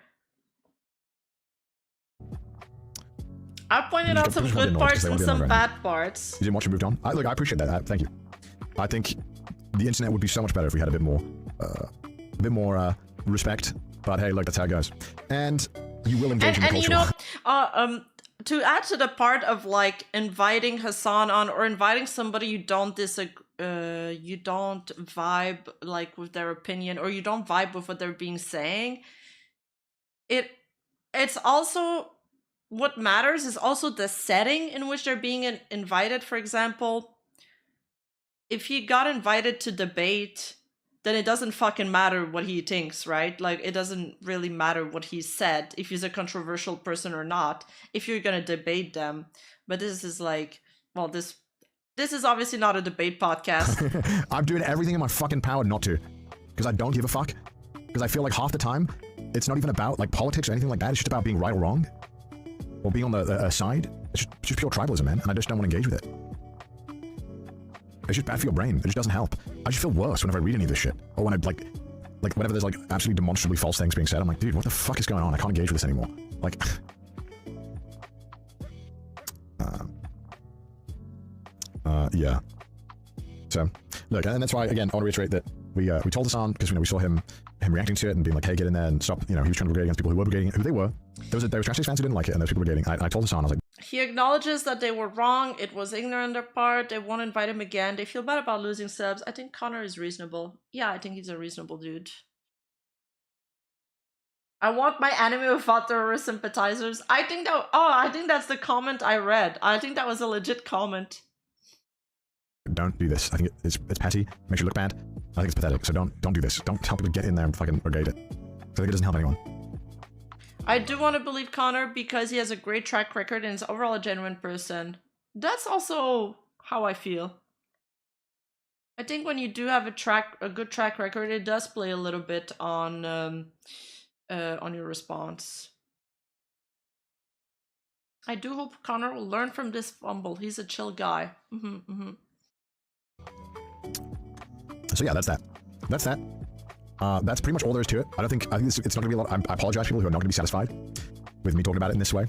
I pointed out some good parts and some bad parts. You didn't watch and moved on? Look, I appreciate that. Thank you. I think the internet would be so much better if we had a bit more respect. But hey, look, that's how it goes. And you will engage in the cultural... And you know, to add to the part of like inviting Hasan on, or inviting somebody you don't vibe like with their opinion, or you don't vibe with what they're being saying, it's also, what matters is also the setting in which they're being invited. For example, if he got invited to debate, then it doesn't fucking matter what he thinks, right? Like, it doesn't really matter what he said, if he's a controversial person or not, if you're gonna debate them. But this is like, well, this is obviously not a debate podcast. I'm doing everything in my fucking power not to, because I don't give a fuck. Because I feel like half the time, it's not even about like politics or anything like that. It's just about being right or wrong, or being on the side. It's just pure tribalism, man, and I just don't want to engage with it. It's just bad for your brain. It just doesn't help. I just feel worse whenever I read any of this shit. Or when I, like, like whenever there's like absolutely demonstrably false things being said, I'm like, dude, what the fuck is going on? I can't engage with this anymore. Like, yeah. So, look, and that's why, again, I want to reiterate that we told Hasan, because, we saw him reacting to it and being like, hey, get in there and stop, he was trying to brigade against people who were brigading, who they were. There was trash fans who didn't like it, and those people brigading. I told Hasan, I was like... He acknowledges that they were wrong, it was ignorant on their part, they won't invite him again, they feel bad about losing subs. I think Connor is reasonable. Yeah, I think he's a reasonable dude. I want my anime without terrorist sympathizers. I think that's the comment I read. I think that was a legit comment. Don't do this. I think it's petty. Makes you look bad. I think it's pathetic. So don't do this. Don't tell people to get in there and fucking brigade it. I think it doesn't help anyone. I do want to believe Connor because he has a great track record and is overall a genuine person. That's also how I feel. I think when you do have a good track record, it does play a little bit on your response. I do hope Connor will learn from this fumble. He's a chill guy. So yeah, that's that. That's pretty much all there is to it. I think it's not gonna be a lot. I apologize to people who are not gonna be satisfied with me talking about it in this way.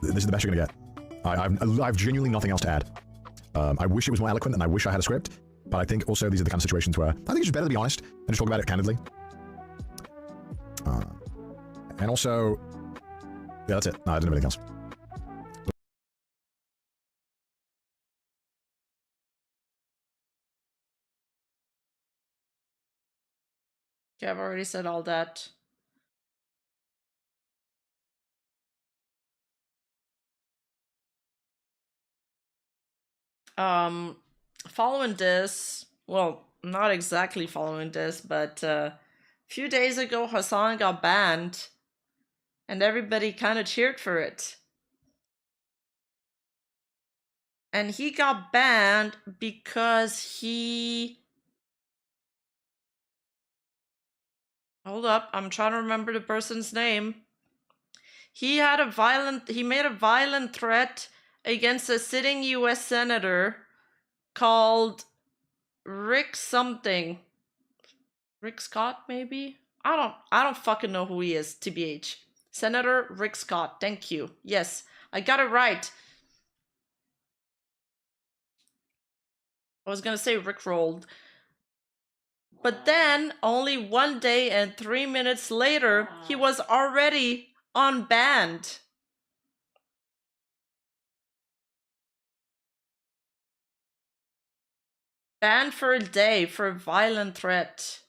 This is the best you're gonna get. I've genuinely nothing else to add. I wish it was more eloquent and I wish I had a script, but I think also these are the kind of situations where I think it's just better to be honest and just talk about it candidly. And also, yeah, that's it. No, I didn't have anything else. Okay, I've already said all that. Following this, well, not exactly following this, but a few days ago, Hasan got banned, and everybody kind of cheered for it. And he got banned because he... Hold up, I'm trying to remember the person's name. He made a violent threat against a sitting US senator called Rick something. Rick Scott, maybe? I don't fucking know who he is, TBH. Senator Rick Scott, thank you. Yes, I got it right. I was gonna say Rick rolled. But then, only 1 day and 3 minutes later, he was already unbanned. Banned for a day for a violent threat.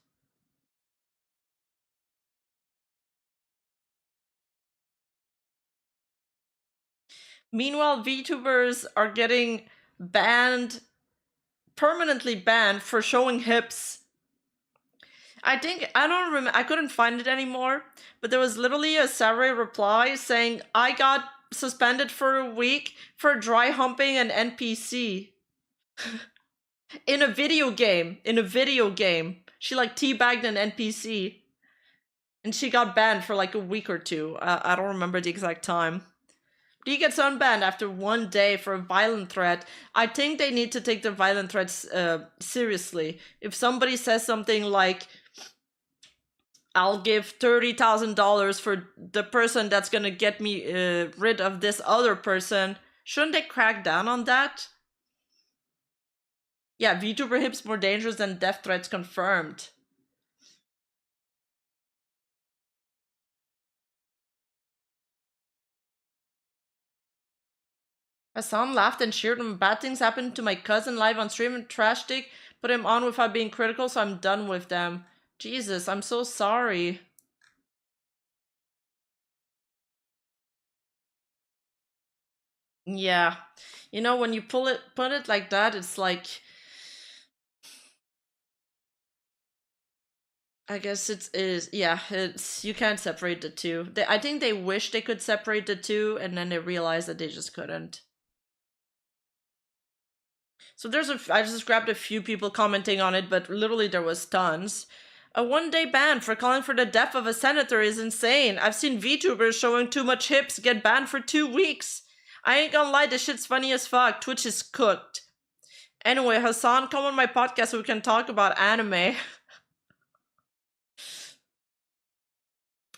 Meanwhile, VTubers are getting banned, permanently banned for showing hips. I don't remember, I couldn't find it anymore, but there was literally a Saturday reply saying, I got suspended for a week for dry humping an NPC. In a video game. She like teabagged an NPC. And she got banned for like a week or two. I don't remember the exact time. He gets unbanned after 1 day for a violent threat. I think they need to take the violent threats seriously. If somebody says something like, I'll give $30,000 for the person that's gonna get me rid of this other person, shouldn't they crack down on that? Yeah, VTuber hips more dangerous than death threats confirmed. Hasan laughed and cheered when bad things happened to my cousin live on stream and trash dick, put him on without being critical, so I'm done with them. Jesus, I'm so sorry. Yeah. You know, when you put it like that, it's like... I guess you can't separate the two. I think they wish they could separate the two, and then they realized that they just couldn't. So I just grabbed a few people commenting on it, but literally there was tons. A 1-day ban for calling for the death of a senator is insane. I've seen VTubers showing too much hips get banned for 2 weeks. I ain't gonna lie, this shit's funny as fuck. Twitch is cooked. Anyway, Hasan, come on my podcast so we can talk about anime.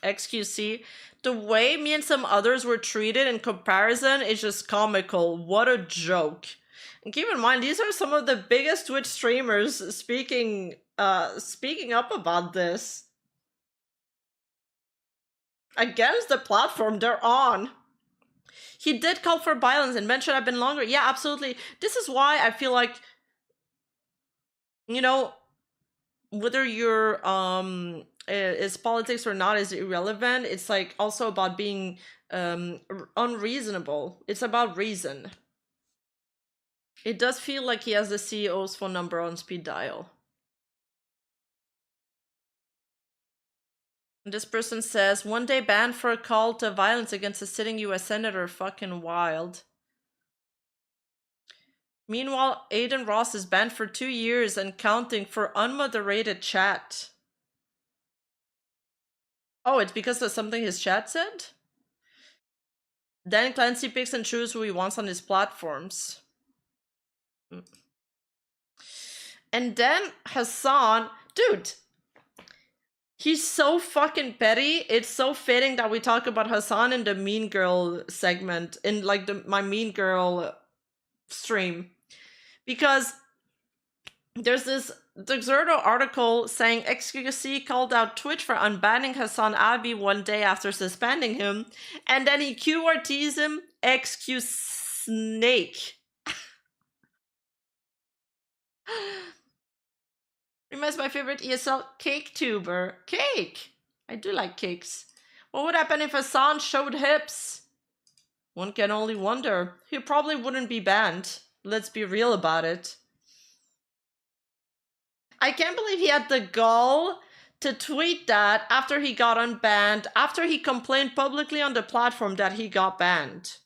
XQC, the way me and some others were treated in comparison is just comical. What a joke. And keep in mind, these are some of the biggest Twitch streamers speaking up about this. Against the platform they're on. He did call for violence and mentioned I've been longer. Yeah, absolutely. This is why I feel like, you know, whether you're is politics or not is irrelevant. It's like also about being unreasonable. It's about reason. It does feel like he has the CEO's phone number on speed dial. And this person says, 1 day banned for a call to violence against a sitting US senator. Fucking wild. Meanwhile, Aiden Ross is banned for 2 years and counting for unmoderated chat. Oh, it's because of something his chat said? Dan Clancy picks and chooses who he wants on his platforms. And then Hasan, dude, he's so fucking petty. It's so fitting that we talk about Hasan in the Mean Girl segment, in like my Mean Girl stream. Because there's this Dokibird article saying XQC called out Twitch for unbanning Hasan Abi 1 day after suspending him, and then he QRTs him, XQ Snake. Reminds my favorite ESL cake tuber. Cake! I do like cakes. What would happen if Hasan showed hips? One can only wonder. He probably wouldn't be banned. Let's be real about it. I can't believe he had the gall to tweet that after he got unbanned, after he complained publicly on the platform that he got banned.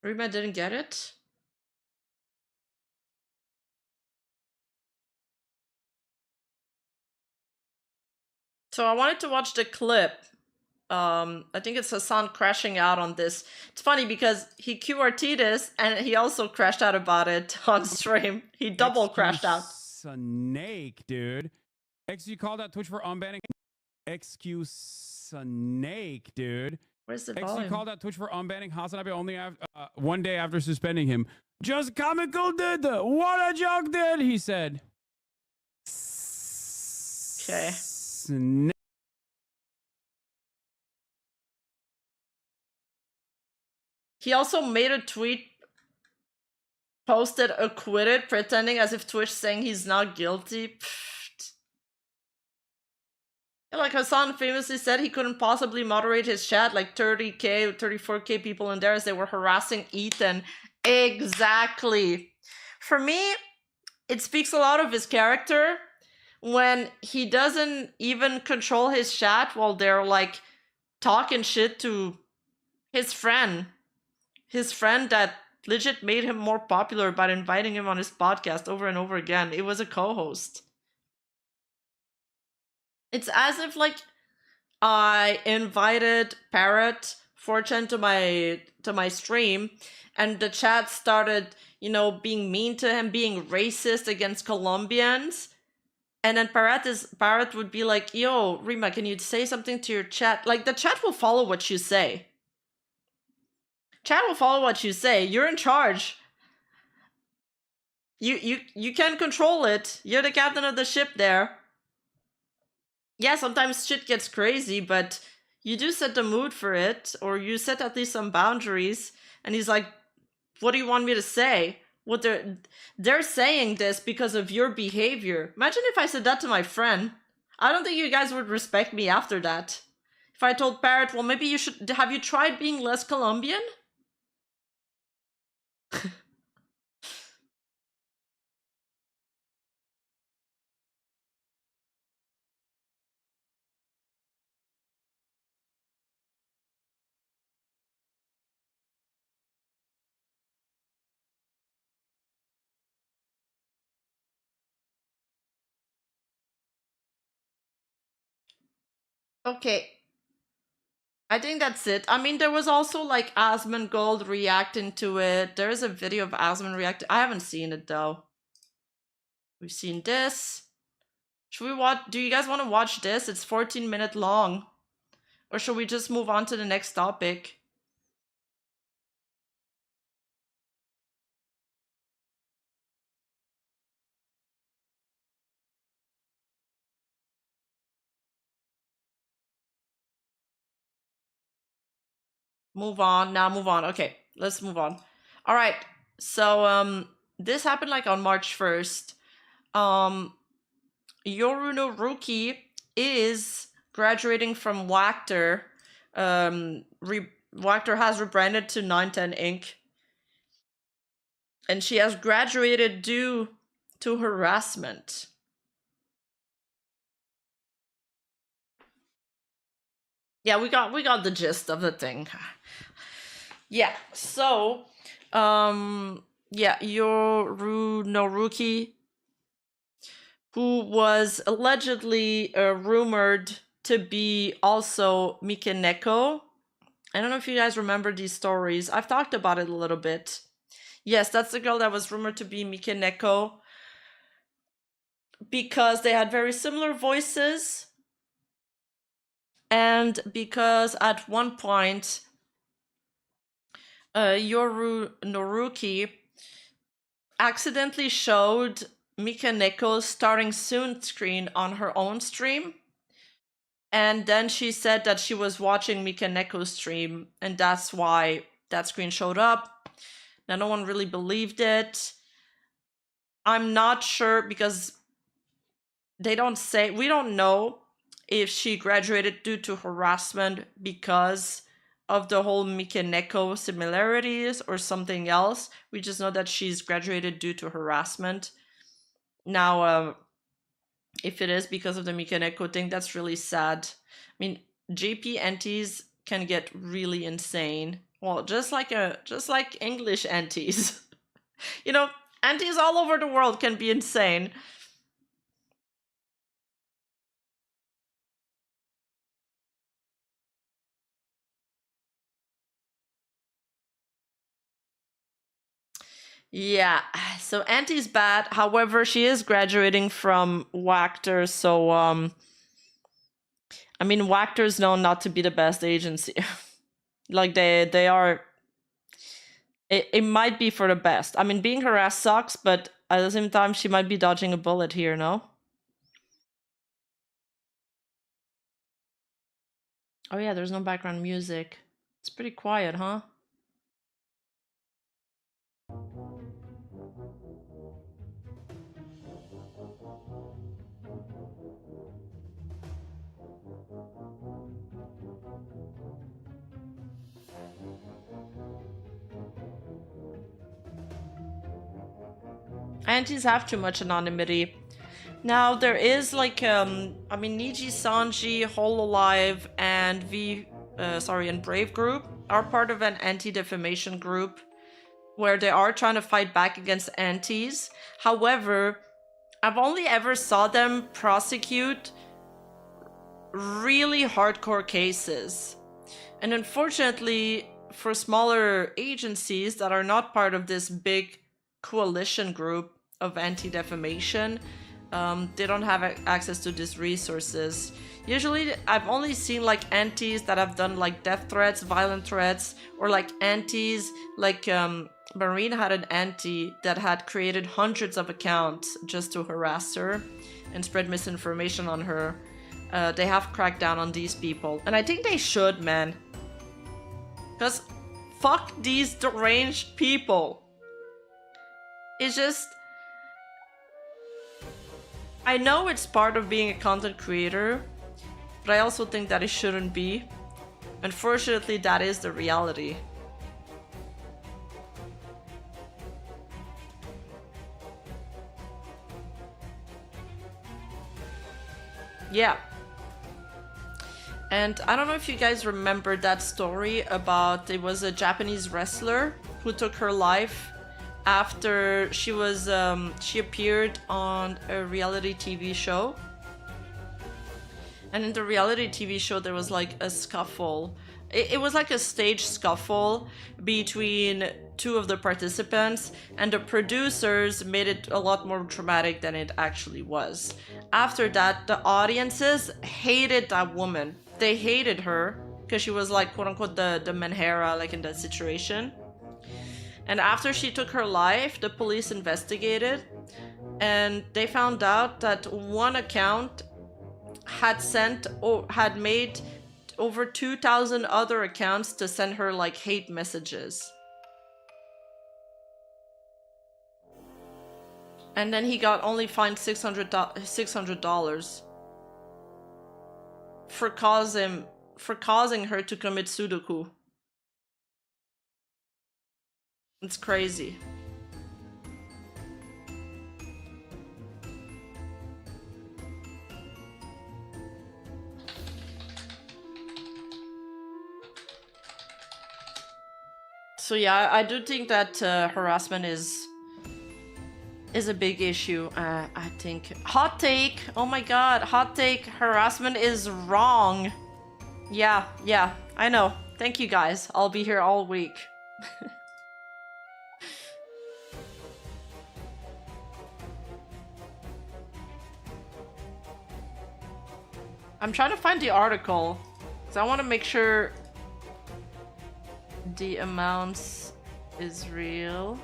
Rima didn't get it? So I wanted to watch the clip. I think it's Hasan crashing out on this. It's funny because he QRT'd this and he also crashed out about it on stream. He double crashed out. Snake, dude. XQ called out Twitch for unbanning. XQ Snake, dude. Where's the XQ volume? called out Twitch for unbanning Hasan Abi only 1 day after suspending him. Just comical, dude. What a joke, dude. He said. Okay. Snake. He also made a tweet, posted acquitted, pretending as if Twitch saying he's not guilty. Yeah, like Hasan famously said he couldn't possibly moderate his chat, like 30k, 34k people in there as they were harassing Ethan. Exactly. For me, it speaks a lot of his character when he doesn't even control his chat while they're like talking shit to his friend. His friend that legit made him more popular by inviting him on his podcast over and over again. It was a co-host. It's as if like I invited Parrot 4chan to my stream and the chat started, you know, being mean to him, being racist against Colombians. And then Parrot would be like, yo, Rima, can you say something to your chat? Like, the chat will follow what you say. Chat will follow what you say. You're in charge. You can control it. You're the captain of the ship there. Yeah, sometimes shit gets crazy, but you do set the mood for it, or you set at least some boundaries. And he's like, what do you want me to say? What they're saying this because of your behavior. Imagine if I said that to my friend. I don't think you guys would respect me after that. If I told Parrot, well, maybe you should, have you tried being less Colombian? Okay. I think that's it. I mean, there was also like Asmongold reacting to it. There is a video of Asmon reacting. I haven't seen it though. We've seen this. Should we watch? Do you guys want to watch this? It's 14 minutes long. Or should we just move on to the next topic? Move on. Now move on. Okay, let's move on. All right. So this happened like on March 1st. Yoru no Ruki is graduating from Wactor. Wactor has rebranded to 910 Inc. And she has graduated due to harassment. Yeah, we got the gist of the thing. Yeah, so yeah, Yoru no Ruki, who was allegedly rumored to be also Mikeneko. I don't know if you guys remember these stories. I've talked about it a little bit. Yes, that's the girl that was rumored to be Mikeneko because they had very similar voices and because at one point Yoru no Ruki accidentally showed Mikaneko's starting soon screen on her own stream. And then she said that she was watching Mikaneko's stream, and that's why that screen showed up. Now, no one really believed it. I'm not sure because they don't say, we don't know if she graduated due to harassment because of the whole Mikeneko similarities or something else. We just know that she's graduated due to harassment. Now, if it is because of the Mikeneko thing, that's really sad. I mean, JP antis can get really insane. Well, just like English antis. You know, antis all over the world can be insane. Yeah, so Auntie's bad. However, she is graduating from Wactor, so I mean, Wactor's known not to be the best agency. Like they are. It might be for the best. I mean, being harassed sucks, but at the same time, she might be dodging a bullet here, no? Oh yeah, there's no background music. It's pretty quiet, huh? Antis have too much anonymity. Now there is like I mean Niji Sanji, Hololive, and and Brave Group are part of an anti-defamation group where they are trying to fight back against antis. However, I've only ever saw them prosecute really hardcore cases. And unfortunately, for smaller agencies that are not part of this big coalition group of anti-defamation, they don't have access to these resources. Usually I've only seen like antis that have done like death threats, violent threats, or like antis like Marine had an anti that had created hundreds of accounts just to harass her and spread misinformation on her. They have cracked down on these people, and I think they should, man, because fuck these deranged people. It's just, I know it's part of being a content creator, but I also think that it shouldn't be. Unfortunately, that is the reality. Yeah. And I don't know if you guys remember that story about, it was a Japanese wrestler who took her life after she was she appeared on a reality TV show. And in the reality TV show, there was like a scuffle. It was like a stage scuffle between two of the participants, and the producers made it a lot more dramatic than it actually was. After that, the audiences hated that woman. They hated her because she was like, quote unquote, the Menhera, like in that situation. And after she took her life, the police investigated, and they found out that one account had made over 2,000 other accounts to send her like hate messages. And then he got only fined $600 for causing her to commit Sudoku. It's crazy. So yeah, I do think that harassment is a big issue. I think hot take. Oh my god, hot take. Harassment is wrong. Yeah, I know. Thank you guys. I'll be here all week. I'm trying to find the article because I want to make sure the amounts is real.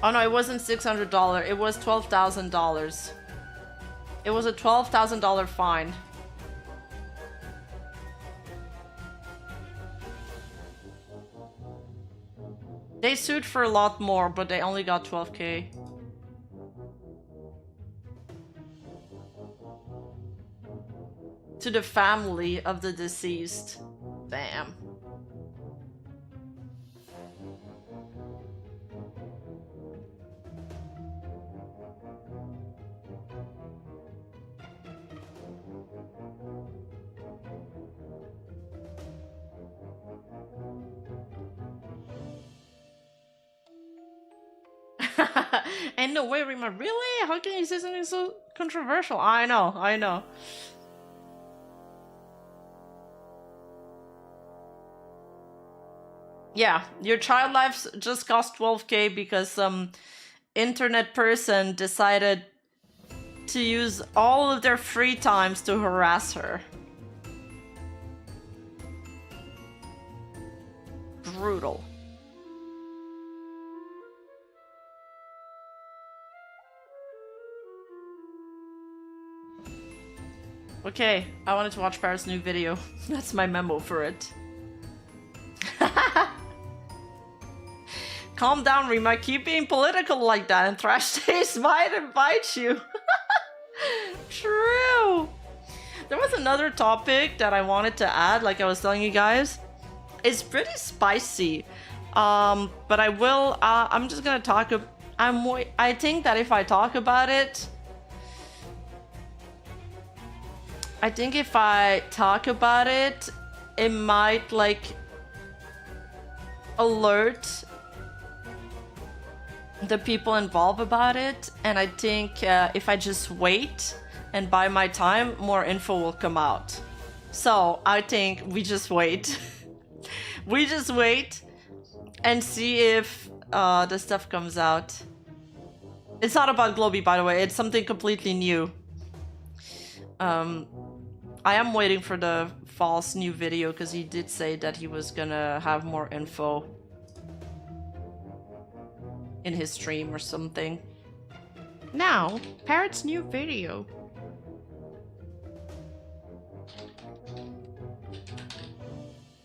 Oh no, it wasn't $600. It was $12,000. It was a $12,000 fine. They sued for a lot more, but they only got 12K. To the family of the deceased. Damn. And no way, Rima, really? How can you say something so controversial? I know. Yeah, your child life just cost 12K because some internet person decided to use all of their free times to harass her. Brutal. Okay, I wanted to watch Parrot's new video. That's my memo for it. Calm down, Rima. Keep being political like that and Trash Taste might invite you. True. There was another topic that I wanted to add, like I was telling you guys. It's pretty spicy. But I will, I'm just gonna talk I think that if I talk about it, it might like alert the people involved about it, and I think if I just wait and buy my time, more info will come out. So I think we just wait. We just wait and see if the stuff comes out. It's not about Globy, by the way. It's something completely new. I am waiting for the false new video because he did say that he was gonna have more info in his stream or something. Now, Parrot's new video.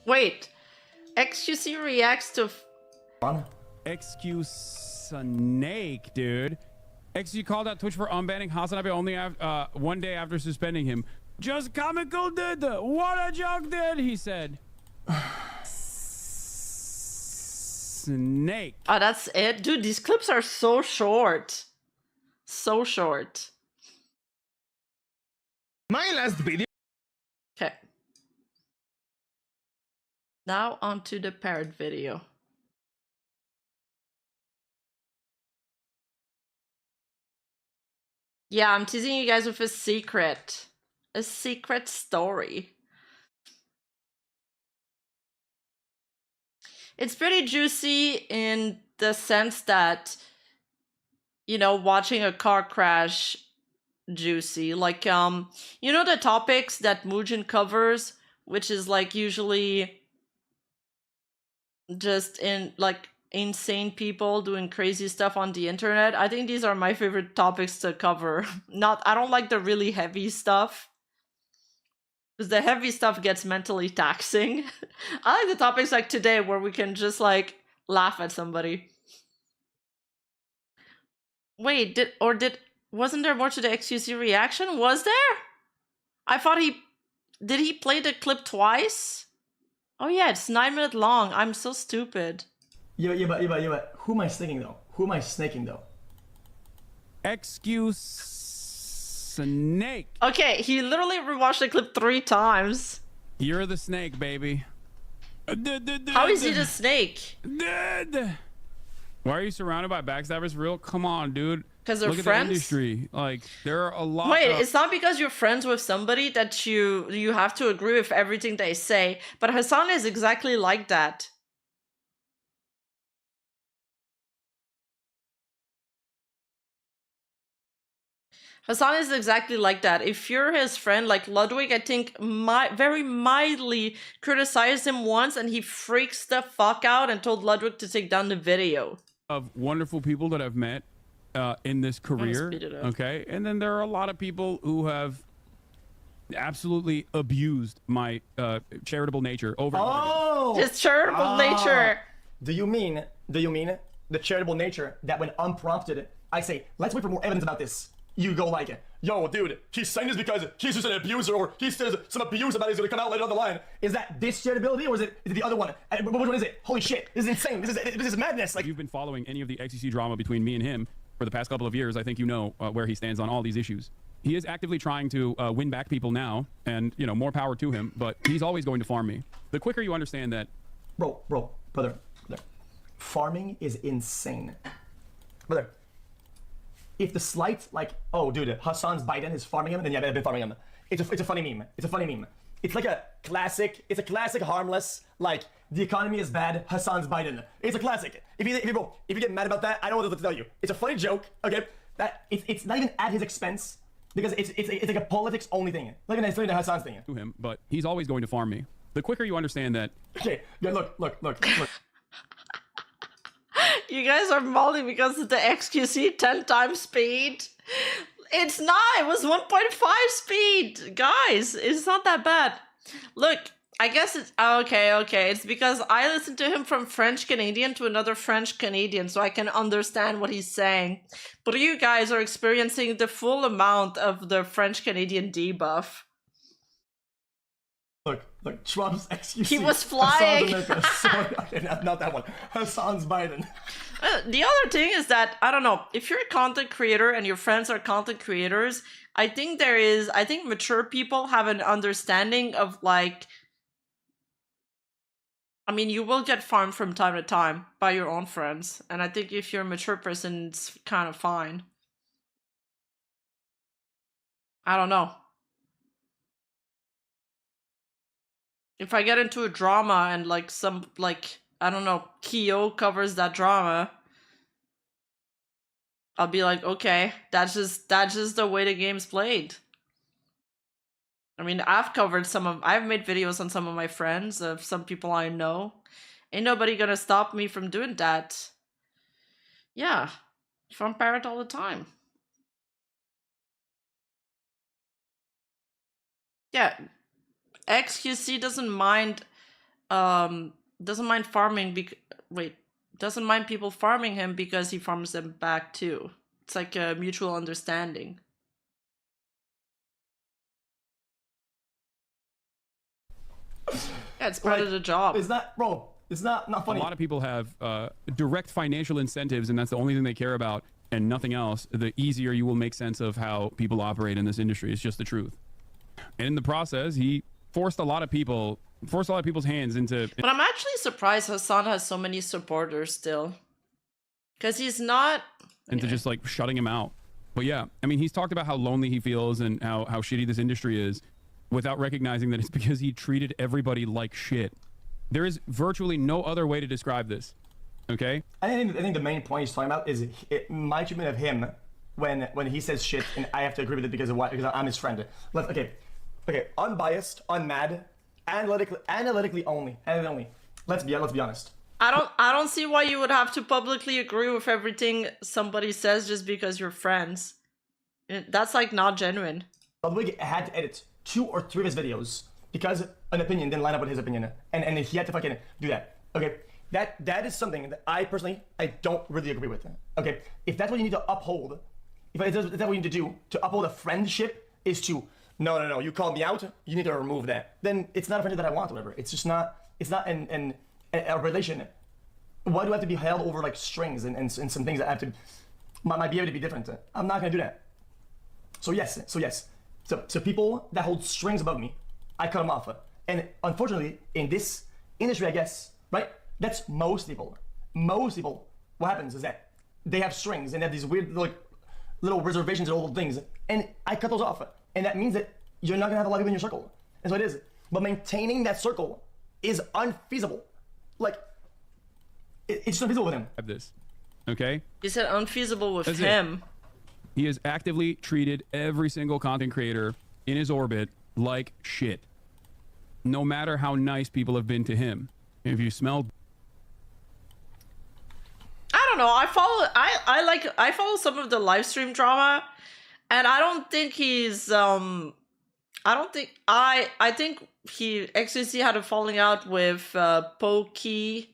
Wait, XQC reacts to Excuse Snake, dude. XQ called out Twitch for unbanning Hasan only one day after suspending him. Just comical, dude. What a joke, dude, he said. Snake. Oh, that's it? Dude, these clips are so short. So short. My last video. Okay. Now onto the Parrot video. Yeah, I'm teasing you guys with a secret. A secret story. It's pretty juicy in the sense that, you know, watching a car crash juicy. Like, you know the topics that Muujin covers, which is like usually just in like insane people doing crazy stuff on the internet. I think these are my favorite topics to cover. I don't like the really heavy stuff, because the heavy stuff gets mentally taxing. I like the topics like today where we can just like laugh at somebody. Wait, wasn't there more to the XQC reaction? Was there? I thought did he play the clip twice? Oh yeah, it's 9 minutes long. I'm so stupid. Yeah, but who am I snaking though? Who am I snaking though? Excuse snake. Okay, he literally rewatched the clip 3 times. You're the snake, baby. How is he the snake? Why are you surrounded by backstabbers for real? Come on, dude. Because they're Look friends? at the industry. Like, there are a lot Wait, of... it's not because you're friends with somebody that you have to agree with everything they say. But Hasan is exactly like that. Hasan is exactly like that. If you're his friend, like Ludwig, I think very mildly criticized him once and he freaks the fuck out and told Ludwig to take down the video. Of wonderful people that I've met in this career, speed it up. okay? And then there are a lot of people who have absolutely abused my charitable nature over and over again. His charitable nature. Do you mean the charitable nature that when unprompted, I say, let's wait for more evidence about this? You go like, yo, dude, he's saying this because he's just an abuser, or he says some abuse about it is gonna come out later on the line. Is that this charitability, or is it the other one? Which one is it? Holy shit, this is insane. This is madness. Like, If you've been following any of the XCC drama between me and him for the past couple of years, I think you know where he stands on all these issues. He is actively trying to win back people now, and, you know, more power to him, but he's always going to farm me. The quicker you understand that... brother, farming is insane. Brother, if the slight, like, oh, dude, Hasan's Biden is farming him, then yeah, they've been farming him. It's a funny meme. It's a funny meme. It's like a classic, harmless, like, the economy is bad, Hasan's Biden. It's a classic. If you get mad about that, I don't know what to tell you. It's a funny joke, okay? That it's not even at his expense, because it's like a politics only thing. Like an Hassan's thing. ...to him, but he's always going to farm me. The quicker you understand that... Okay, yeah, look. You guys are mauling because of the XQC 10 times speed. It's not. It was 1.5 speed. Guys, it's not that bad. Look, I guess it's... Okay. It's because I listened to him from French Canadian to another French Canadian, so I can understand what he's saying. But you guys are experiencing the full amount of the French Canadian debuff. Look, Trump's XQC. He was flying. Sorry, okay, not that one. Hasan's Biden. The other thing is that, I don't know, if you're a content creator and your friends are content creators, I think mature people have an understanding of, like, I mean, you will get farmed from time to time by your own friends. And I think if you're a mature person, it's kind of fine. I don't know. If I get into a drama and like I don't know, Kyo covers that drama, I'll be like, okay, that's just the way the game's played. I mean, I've made videos on some of my friends, of some people I know. Ain't nobody gonna stop me from doing that. Yeah, from Parrot all the time. Yeah. XQC doesn't mind farming doesn't mind people farming him because he farms them back too. It's like a mutual understanding. Yeah, it's part of the job. It's not funny. A lot of people have direct financial incentives, and that's the only thing they care about and nothing else. The easier you will make sense of how people operate in this industry. It's just the truth. And in the process, he forced a lot of people's hands into... But I'm actually surprised Hasan has so many supporters still. Because he's not... Into just like shutting him out. But yeah, I mean, he's talked about how lonely he feels and how shitty this industry is without recognizing that it's because he treated everybody like shit. There is virtually no other way to describe this. Okay? I think the main point he's talking about is my treatment of him when he says shit, and I have to agree with it because of what? Because I'm his friend. Okay, unbiased, unmad, analytically only. Let's be honest. I don't see why you would have to publicly agree with everything somebody says just because you're friends. That's like not genuine. Ludwig had to edit 2 or 3 of his videos because an opinion didn't line up with his opinion, and he had to fucking do that. Okay, that is something that I don't really agree with. Okay, if that's what you need to uphold, if that's what you need to do to uphold a friendship, is to no, you called me out, you need to remove that. Then it's not a friendship that I want, or whatever. It's just not. It's not a relation. Why do I have to be held over like strings and some things that I have to might be able to be different? I'm not gonna do that. So yes. So people that hold strings above me, I cut them off. And unfortunately, in this industry, I guess, right? That's most people. Most people, what happens is that they have strings and they have these weird like little reservations and little things, and I cut those off. And that means that you're not gonna have a lot of people in your circle. That's what it is. But maintaining that circle is unfeasible. Like, it's just unfeasible with him. This, okay? You said unfeasible with That's him. He has actively treated every single content creator in his orbit like shit. No matter how nice people have been to him. If you smell... I don't know. I follow some of the live stream drama, and I don't think he's I think he XQC had a falling out with Pokey.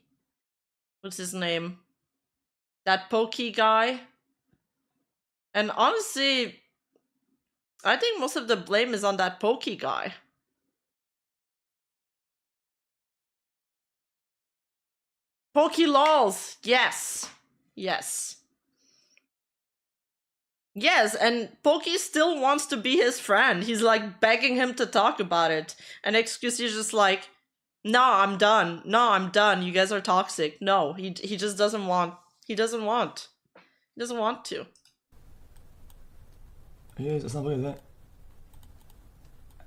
What's his name? That Pokey guy. And honestly, I think most of the blame is on that Pokey guy. Pokey lols. Yes. Yes, and Pokey still wants to be his friend. He's like begging him to talk about it. And XQC is just like, no, I'm done. You guys are toxic. No, he just doesn't want. He doesn't want to. Yes, it's not good, is it?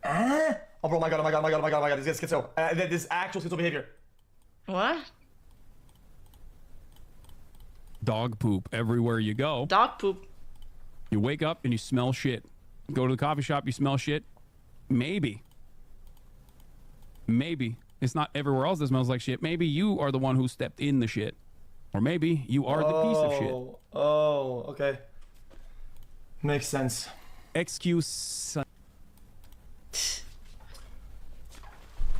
Ah! Oh, bro, my god, this is schizo. This actual schizo behavior. What? Dog poop everywhere you go. Dog poop. You wake up and you smell shit. Go to the coffee shop, you smell shit. Maybe. It's not everywhere else that smells like shit. Maybe you are the one who stepped in the shit. Or maybe you are the piece of shit. Oh, okay. Makes sense. Excuse.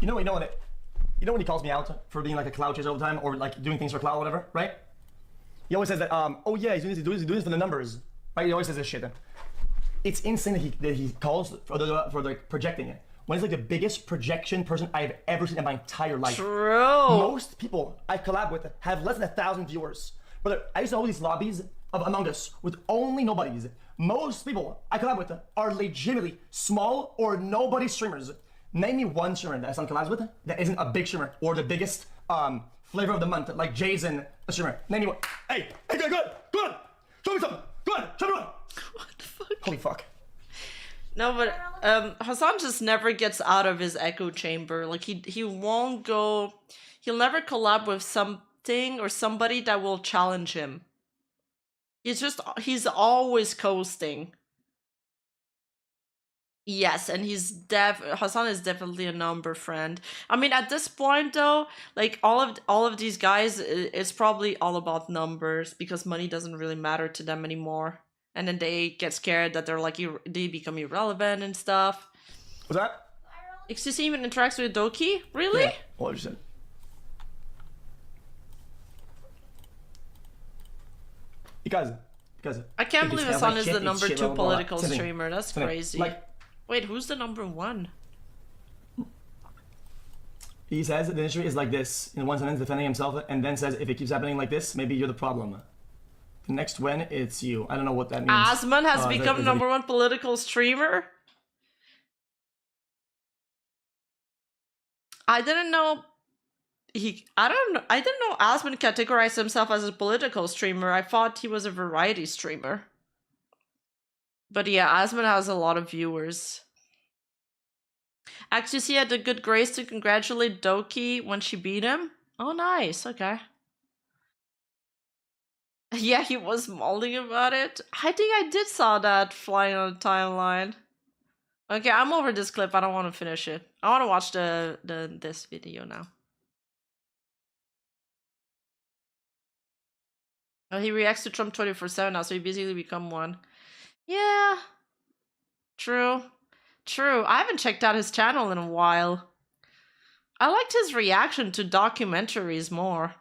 You know when he calls me out for being like a cloud chaser all the time, or like doing things for cloud or whatever, right? He always says that, oh yeah, he's doing this for the numbers, right? He always says this shit. It's insane that he calls for the projecting it. When he's like the biggest projection person I've ever seen in my entire life. True. Most people I collab with have less than 1,000 viewers. Brother, I used to hold these lobbies of Among Us with only nobodies. Most people I collab with are legitimately small or nobody streamers. Name me one streamer that Hasan collabs with that isn't a big streamer or the biggest flavor of the month, like Jeyraident, a streamer. Name me one. Hey, good. Show me something. Good, show me one. What the fuck? Holy fuck. No, but Hasan just never gets out of his echo chamber. Like he won't go. He'll never collab with something or somebody that will challenge him. He's always coasting. Yes, and Hasan is definitely a number friend. I mean, at this point though, like all of these guys, it's probably all about numbers because money doesn't really matter to them anymore. And then they get scared that they become irrelevant and stuff. What's that? XQC even interacts with Doki? Really? Yeah. What did you say? Because I can't believe Hasan is the number 2 political Something. streamer. That's Something. crazy. Like, wait, who's the number 1? he says the industry is like this in one sentence, defending himself, and then says if it keeps happening like this, maybe you're the problem. The next when it's you. I don't know what that means. Asman has become number 1 political streamer? I didn't know Asman categorized himself as a political streamer. I thought he was a variety streamer. But yeah, Asmund has a lot of viewers. XQC had the good grace to congratulate Doki when she beat him. Oh, nice. Okay. Yeah, he was mauling about it. I think I did saw that flying on the timeline. Okay, I'm over this clip. I don't want to finish it. I want to watch this video now. Oh, he reacts to Trump 24/7 now, so he basically become one. Yeah. True. True. I haven't checked out his channel in a while. I liked his reaction to documentaries more.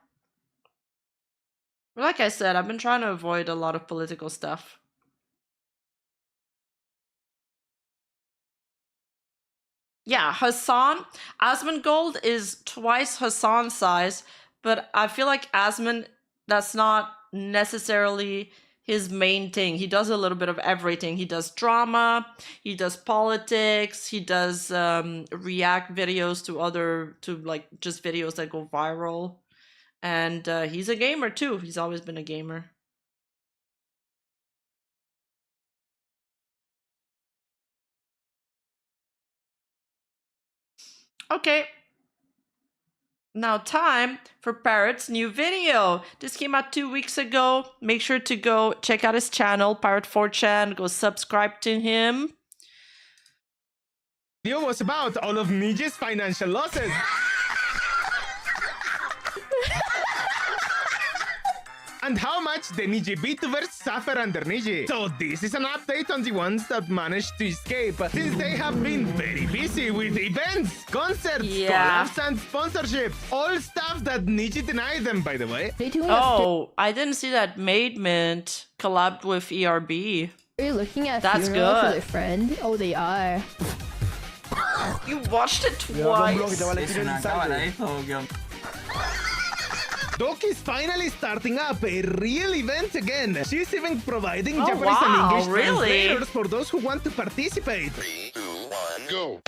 Like I said, I've been trying to avoid a lot of political stuff. Yeah, Hasan, Asmongold is twice Hasan's size, but I feel like Asmon, that's not necessarily his main thing. He does a little bit of everything. He does drama, he does politics, he does react videos to like just videos that go viral. And he's a gamer too. He's always been a gamer. Okay. Now time for Parrot's new video. This came out 2 weeks ago. Make sure to go check out his channel, Parrot4chan. Go subscribe to him. The video was about all of Niji's financial losses. And how much the Niji VTubers suffer under Niji. So this is an update on the ones that managed to escape, since they have been very busy with events, concerts, collabs, and sponsorships. All stuff that Niji denied them, by the way. Oh, I didn't see that Made Mint collabed with ERB. Are you looking at That's funeral good. for their friend? Oh, they are. You watched it twice. Doki's finally starting up a real event again. She's even providing Oh, Japanese wow, and English really? translators for those who want to participate. 3, 2, 1, go.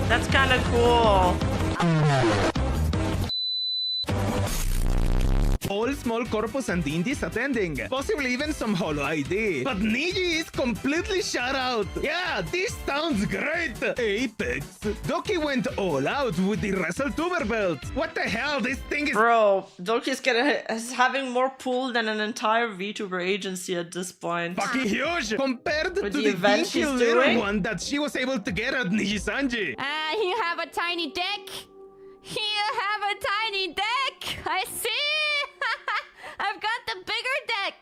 That's kind of cool. All small corpus and indies attending, possibly even some holo ID. But Niji is completely shut out. Yeah, this sounds great. Apex. Doki went all out with the WrestleTuber belt. What the hell? This thing is... Bro, is having more pull than an entire VTuber agency at this point. fucking huge compared to With the the event dinky she's little doing? one that she was able to get at Nijisanji. You have a tiny dick. You have a tiny dick. I see. I've got the bigger dick.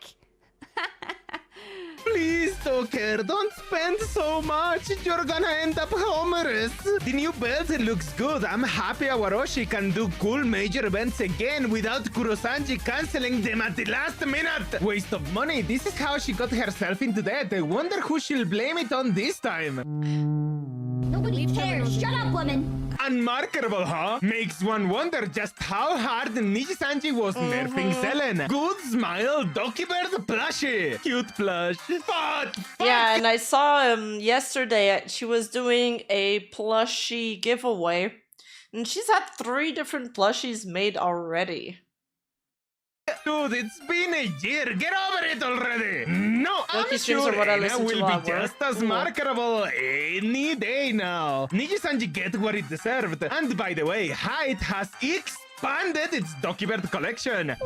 Please, Toker, don't spend so much. You're gonna end up homeless. The new belt looks good. I'm happy Awaroshi can do cool major events again without Kurosanji canceling them at the last minute. Waste of money. This is how she got herself into debt. I wonder who she'll blame it on this time. Nobody cares. Shut up, woman. Unmarketable, huh? Makes one wonder just how hard Nijisanji was nerfing Selen. Good smile, Dokibird plushie. Cute plush. But Yeah, and I saw yesterday. She was doing a plushie giveaway, and she's had 3 different plushies made already. dude, it's been a year. Get over it already. No, I'm Lucky streams sure are what I Reina listen to will while be I work. just as Cool. marketable any day now. Nijisanji get what it deserved. And by the way, Hyde has expanded its Dokibird collection.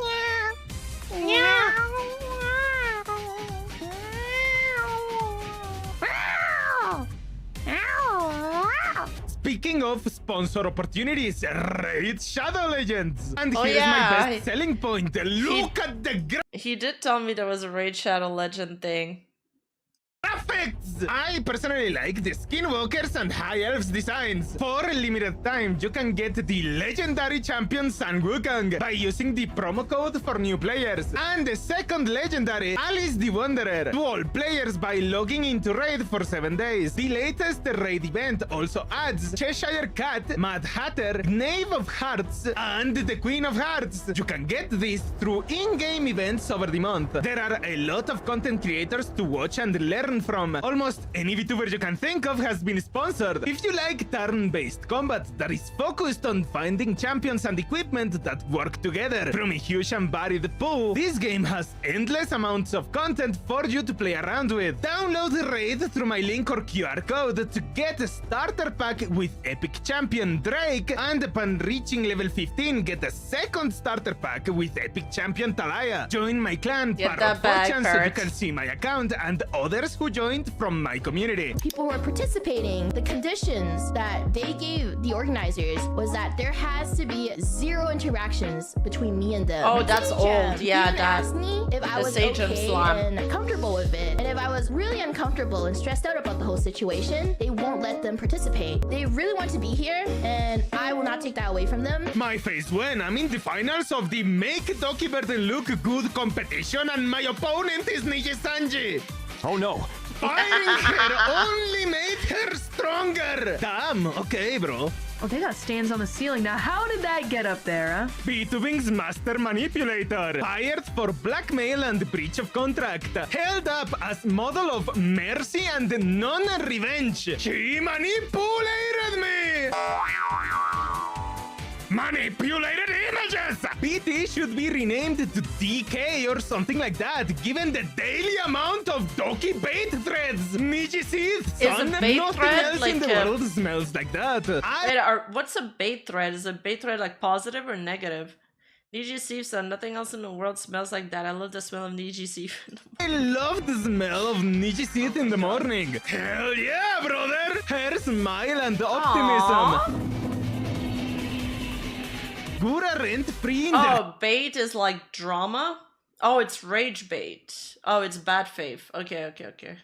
Speaking of sponsor opportunities, Raid Shadow Legends. And Oh, here's yeah. my best selling point. Look at the He did tell me there was a Raid Shadow Legend thing. graphics! I personally like the Skinwalkers and High Elves designs. For a limited time, you can get the legendary champion San Wukong by using the promo code for new players. And the second legendary, Alice the Wanderer, to all players by logging into Raid for 7 days. The latest Raid event also adds Cheshire Cat, Mad Hatter, Knave of Hearts, and the Queen of Hearts. You can get these through in-game events over the month. There are a lot of content creators to watch and learn from. Almost almost any VTuber you can think of has been sponsored. If you like turn-based combat that is focused on finding champions and equipment that work together from a huge and varied pool, this game has endless amounts of content for you to play around with. Download the raid through my link or QR code to get a starter pack with epic champion Drake, and upon reaching level 15 get a second starter pack with epic champion Talaya. Join my clan Get Parrot that back, Fortune so you Parrot. can see my account and others who joined from my community. People who are participating, the conditions that they gave the organizers was that there has to be 0 interactions between me and them. Oh, that's Sage old. Yeah, even that- asked me if I the was Sage okay Slam. and comfortable with it. And if I was really uncomfortable and stressed out about the whole situation, they won't let them participate. They really want to be here, and I will not take that away from them. My face when I'm in the finals of the Make Dokibird Look Good competition and my opponent is Nijisanji. Oh no. Firing her only made her stronger. Damn, okay, bro. Oh, they got stands on the ceiling. Now, how did that get up there, huh? VTubing's master manipulator, hired for blackmail and breach of contract, held up as model of mercy and non-revenge. She manipulated me! Manipulated images! BT should be renamed to DK or something like that, given the daily amount of Dokibird threads. Niji seeds, Is a son. bait Nothing thread else like in the a- world smells like that. Wait, what's a bait thread? Is a bait thread like positive or negative? Niji seafood, nothing else in the world smells like that. I love the smell of Niji seafood. I love the smell of Niji seed in the morning. Hell yeah, brother! Her smile and optimism. Gura rent free in the Oh, bait is like drama? Oh, it's rage bait. Oh, it's bad faith. Okay, okay, okay.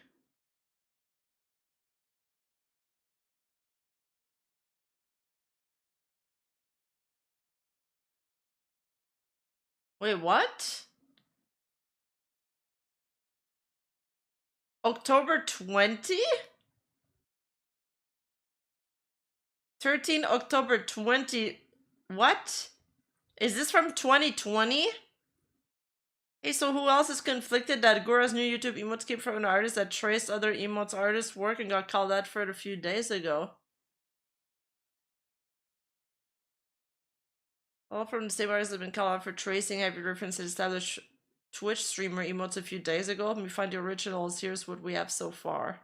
Wait, what? October 20? 13 October 20. What? Is this from 2020? Hey, so who else is conflicted that Gora's new YouTube emotes came from an artist that traced other emotes artists' work and got called out for it a few days ago? All from the same artist have been called out for tracing heavy reference to established Twitch streamer emotes a few days ago. Let me find the originals. Here's what we have so far.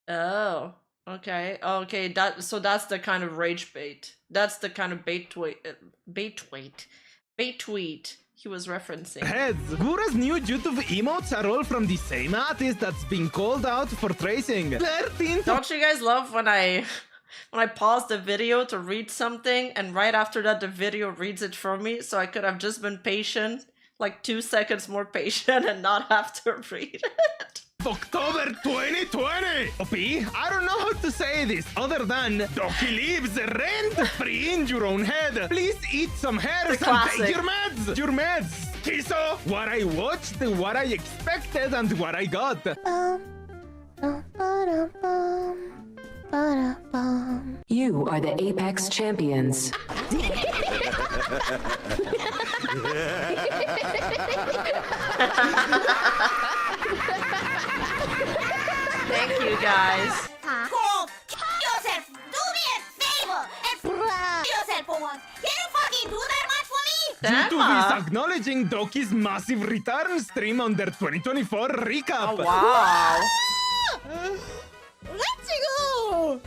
Oh, okay. Okay, so that's the kind of rage bait. That's the kind of bait tweet he was referencing. heads. Gura's new YouTube emotes are all from the same artist that's been called out for tracing. 13th Don't you guys love when I pause the video to read something and right after that the video reads it for me, so I could have just been patient, like 2 seconds more patient and not have to read it. October 2020! OP, I don't know how to say this other than Doki lives rent-free in your own head. Please eat some hairs and classic. take your meds! Your meds! Kiso, what I watched, what I expected, and what I got. You are the Apex Champions. Thank you guys. Cool. Kill yourself. Do me a favor and kill yourself for once. Can you fucking do that much for me? YouTube is acknowledging Doki's massive return stream on their 2024 recap. Oh, wow. Let's go.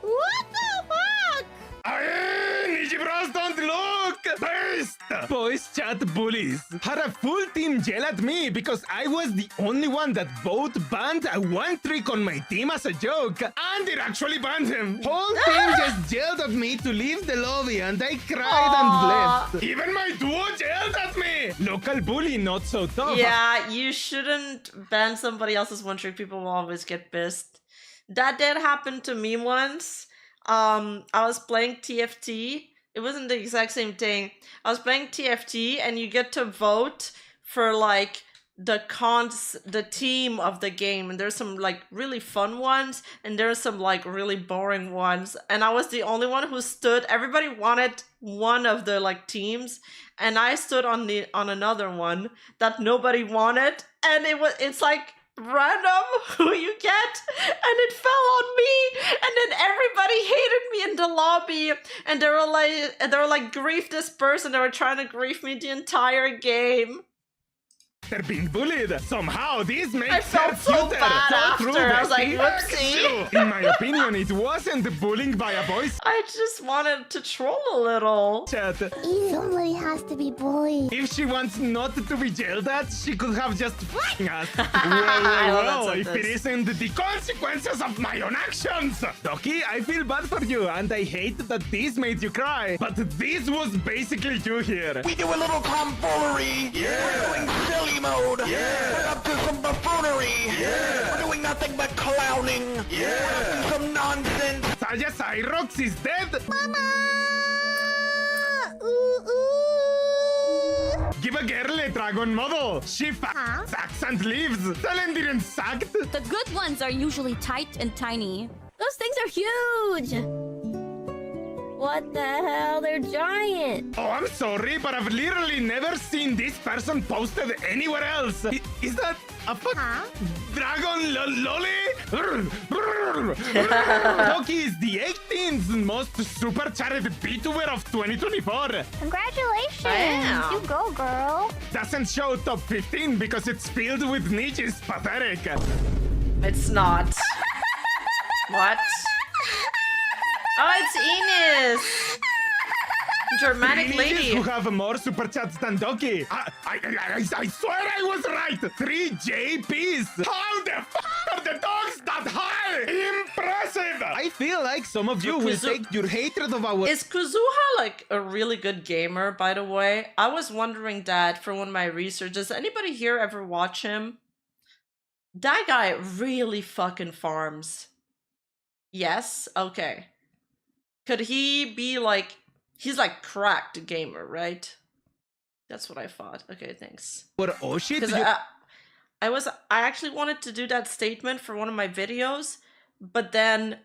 What the fuck? Aye, Niji bros, don't look! Best! Boys chat bullies. Had a full team yell at me because I was the only one that both banned a one trick on my team as a joke. And it actually banned him. Whole team just yelled at me to leave the lobby and I cried and left. Even my duo yelled at me. Local bully, not so tough. Yeah, you shouldn't ban somebody else's one trick. People will always get pissed. That did happen to me once. I was playing TFT. It wasn't the exact same thing. I was playing TFT and you get to vote for like the team of the game, and there's some like really fun ones and there's some like really boring ones, and I was the only one who stood. Everybody wanted one of the like teams and I stood on another one that nobody wanted, and it's like random who you get, and it fell on me, and then everybody hated me in the lobby, and they were like grief this person. They were trying to grief me the entire game. They're being bullied. Somehow, this makes I felt so cuter. bad True, after. I was like, Bessie. whoopsie. In my opinion, it wasn't bullying by a voice I just wanted to troll a little. chat. Somebody has to be bullied. If she wants not to be yelled at, she could have just f***ing us. I love well, that if it sentence. isn't the consequences of my own actions. Doki, I feel bad for you, and I hate that this made you cry. But this was basically you here. We do a little tomfoolery. Yeah. We're doing silly mode. Yeah. We're up to some buffoonery. Yeah. We're doing nothing but clowning. Yeah. We're up to some nonsense. Saya Cyrox is dead. Give a girl a dragon model. She sacks and leaves. Salendiren sacked. The good ones are usually tight and tiny. Those things are huge. What the hell? They're giant. Oh, I'm sorry, but I've literally never seen this person posted anywhere else. Is that a dragon lolly? Doki is the 18th most supercharged VTuber of 2024. Congratulations. Damn. You go, girl. Doesn't show top 15 because it's filled with niches. Pathetic. It's not. What? Oh, it's Ines! Dramatic Three lady. ninjas who have more super chats than Doki. I swear I was right. 3 JPs. How the f are the dogs that high? Impressive. I feel like some of you will take your hatred of our... Is Kuzuha like a really good gamer, by the way? I was wondering that for one of my research. Does anybody here ever watch him? That guy really fucking farms. Yes? Okay. Could he be like... He's like cracked gamer, right? That's what I thought. Okay, thanks. What? Oh shit. Because I actually wanted to do that statement for one of my videos, but then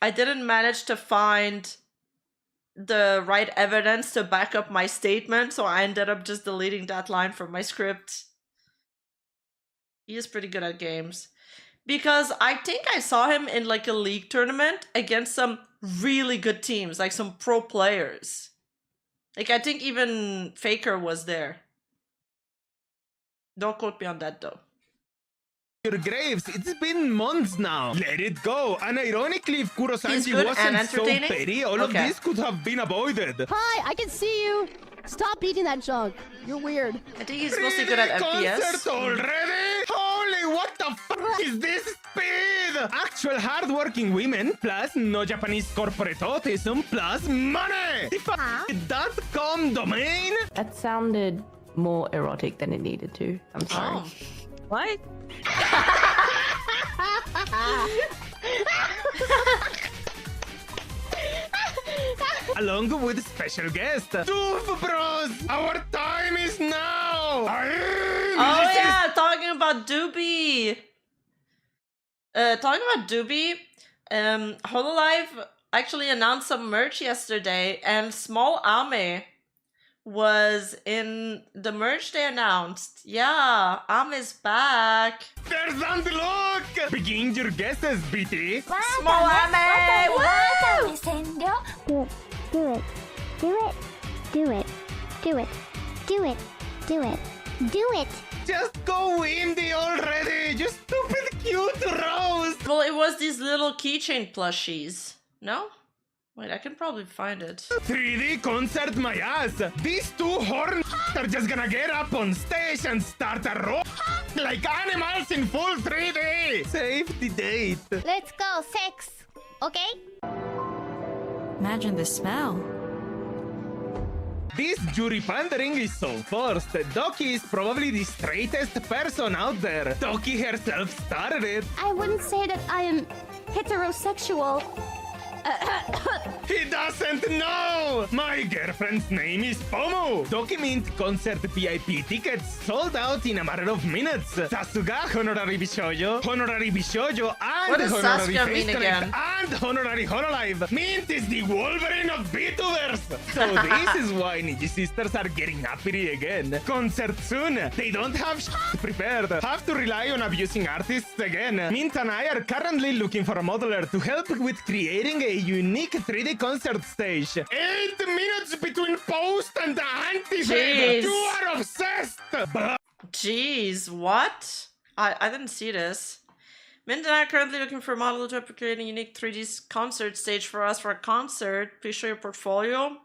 I didn't manage to find the right evidence to back up my statement, so I ended up just deleting that line from my script. He is pretty good at games. Because I think I saw him in like a league tournament against some really good teams, like some pro players. Like I think even Faker was there. Don't quote me on that though. Your graves, it's been months now. Let it go. And ironically, if He's Kurosanji good and wasn't so entertaining? petty, all of Okay. this could have been avoided. Hi, I can see you. Stop eating that junk. You're weird. I think he's mostly good at FPS. Concert already? Holy, what the f is this speed? Actual hardworking women plus no Japanese corporate autism plus money. The f***.com domain? That sounded more erotic than it needed to. I'm sorry. Oh. What? Along with special guest, Doof Bros. Our time is now. Oh yeah, talking about Doobie. Hololive actually announced some merch yesterday, and Small Ame was in the merch they announced. Yeah, Ame's back. There's on the look. Begin your guesses, BT. Small Ame! Woo! Do it. Do it. Do it. Do it. Do it. Do it. Do it. Just go indie already, you stupid cute rose. Well, it was these little keychain plushies. No? Wait, I can probably find it. 3D concert my ass. These two horns are just gonna get up on stage and start a roll like animals in full 3D. Save the date. Let's go, sex. Okay? Imagine the smell. This jury pandering is so forced. Doki is probably the straightest person out there. Doki herself started it. I wouldn't say that I am heterosexual. He doesn't know! My girlfriend's name is Pomo! Dokibird concert VIP tickets sold out in a matter of minutes. Sasuga, honorary Bishojo, honorary Bishojo, and What does honorary Sasuga Face mean Connect, again? and honorary Hololive. Mint is the Wolverine of VTubers! So this is why Niji sisters are getting happy again. Concert soon. They don't have prepared. Have to rely on abusing artists again. Mint and I are currently looking for a modeler to help with creating a unique 3D concert stage. 8 minutes between post and the anti-thread. Jeez. You are obsessed. Jeez, what? I didn't see this. Mint and I are currently looking for a model to create a unique 3D concert stage for us for a concert. Please show your portfolio.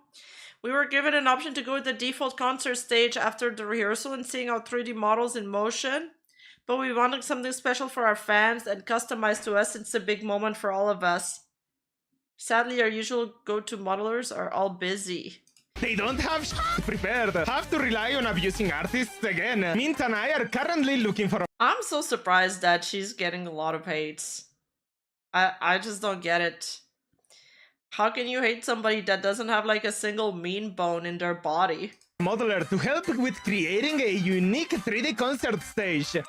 We were given an option to go with the default concert stage after the rehearsal and seeing our 3D models in motion. But we wanted something special for our fans and customized to us. It's a big moment for all of us. Sadly, our usual go-to modelers are all busy. They don't have prepared. Have to rely on abusing artists again. Mint and I are currently looking for a I'm so surprised that she's getting a lot of hates. I just don't get it. How can you hate somebody that doesn't have like a single mean bone in their body? modeler to help with creating a unique 3D concert stage. 8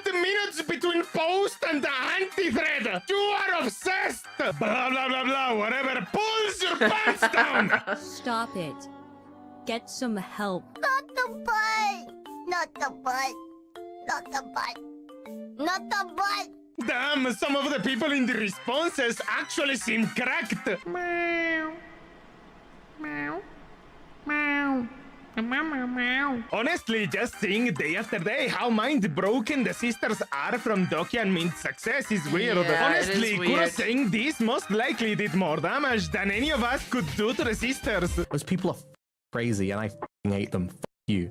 minutes between post and the anti-thread. You are obsessed. Blah, blah, blah, blah. Whatever pulls your pants down. Stop it. Get some help. Not the butt. Not the butt. Not the butt. Not the butt. Damn, some of the people in the responses actually seem cracked. Meow. Meow. Meow. Honestly, just seeing day after day how mind-broken the sisters are from Doki and Mint's success is weird. Yeah, Honestly, it is Kuro weird. saying this most likely did more damage than any of us could do to the sisters. Those people are crazy and I hate them. You.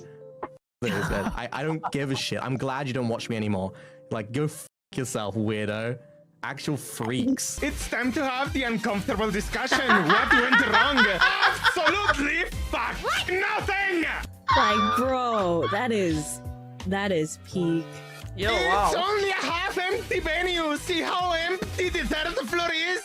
I don't give a shit. I'm glad you don't watch me anymore. Like, go yourself, weirdo. Actual freaks. It's time to have the uncomfortable discussion. What went wrong? Absolutely fuck nothing! Like, bro, that is peak. Yo, It's only a half-empty venue. See how empty the third floor is?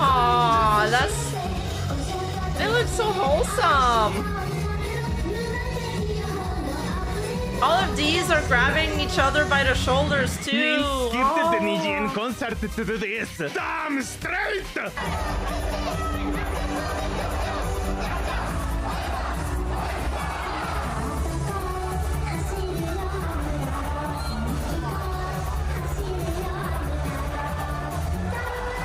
Aww, they look so wholesome. All of these are grabbing each other by the shoulders too. Mint skipped the Nijian concert to do this. Damn straight!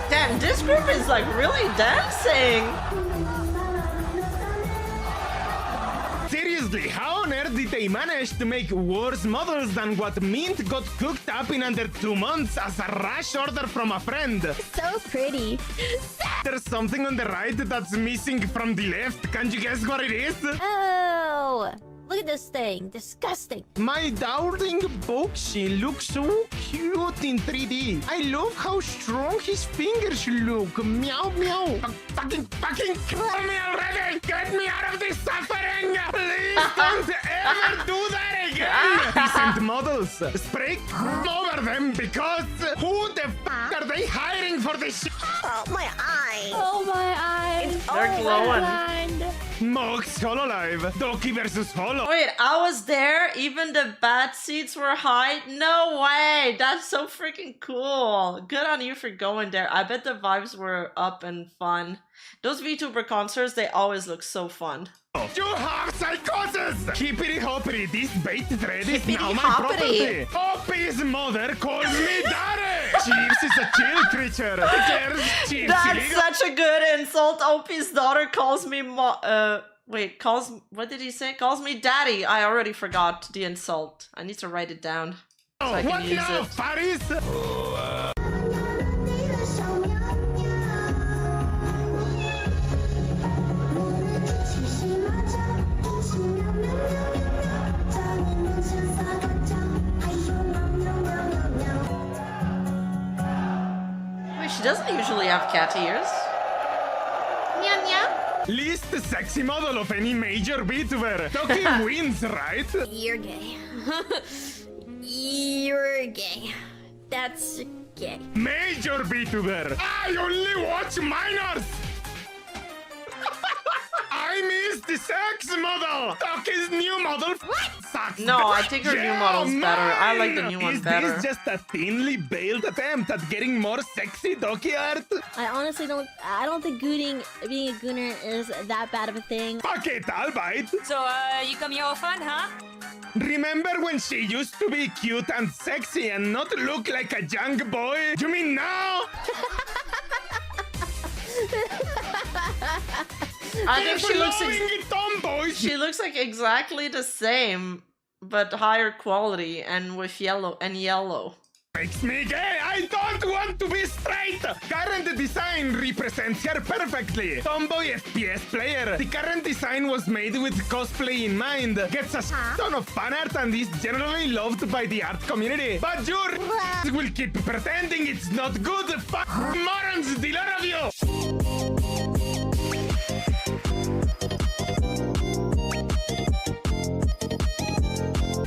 Damn, this group is like really dancing. Seriously, how on earth did they manage to make worse models than what Mint got cooked up in under 2 months as a rash order from a friend? So pretty. There's something on the right that's missing from the left. Can you guess what it is? Oh, look at this thing. Disgusting. My darling Boxy looks so cute in 3D. I love how strong his fingers look. Meow meow. Fucking kill me already! Get me out of this suffering! Please don't ever do that again! Decent models. Spray over them because who the fuck are they hiring for this shit? Oh, my eye. Oh, my eyes. They're glowing. Mox Hololive. Doki versus Holo. Wait, I was there. Even the bad seats were high. No way. That's so freaking cool. Good on you for going there. I bet the vibes were up and fun. Those VTuber concerts, they always look so fun. You have psychosis! Hippity hoppity, this bait thread is now my Hippity-hoppity. property. Hoppy's mother calls me daddy! Chiefs is a chill creature. There's Chiefs That's illegal. such a good insult. Opie's daughter calls me what did he say? Calls me daddy. I already forgot the insult. I need to write it down so I can What use now, it. Paris? Wait, she doesn't usually have cat ears. Meow meow. Least sexy model of any major VTuber. Doki wins, right? You're gay. You're gay. That's gay. Major VTuber. I only watch minors. I miss the sex model. Doki's new model sucks. No, I think her new model's better. I like the new one Is better. this just a thinly veiled attempt at getting more sexy Doki art? I honestly don't. I don't think being a gooner is that bad of a thing. Fuck it, I'll bite. So, you come here for fun, huh? Remember when she used to be cute and sexy and not look like a young boy? You mean now? I think she looks like exactly the same, but higher quality and with yellow. Makes me gay. I don't want to be straight. Current design represents her perfectly. Tomboy FPS player. The current design was made with cosplay in mind. Gets a ton of fan art and is generally loved by the art community. But you will keep pretending it's not good. Fuck morons, the lot of you.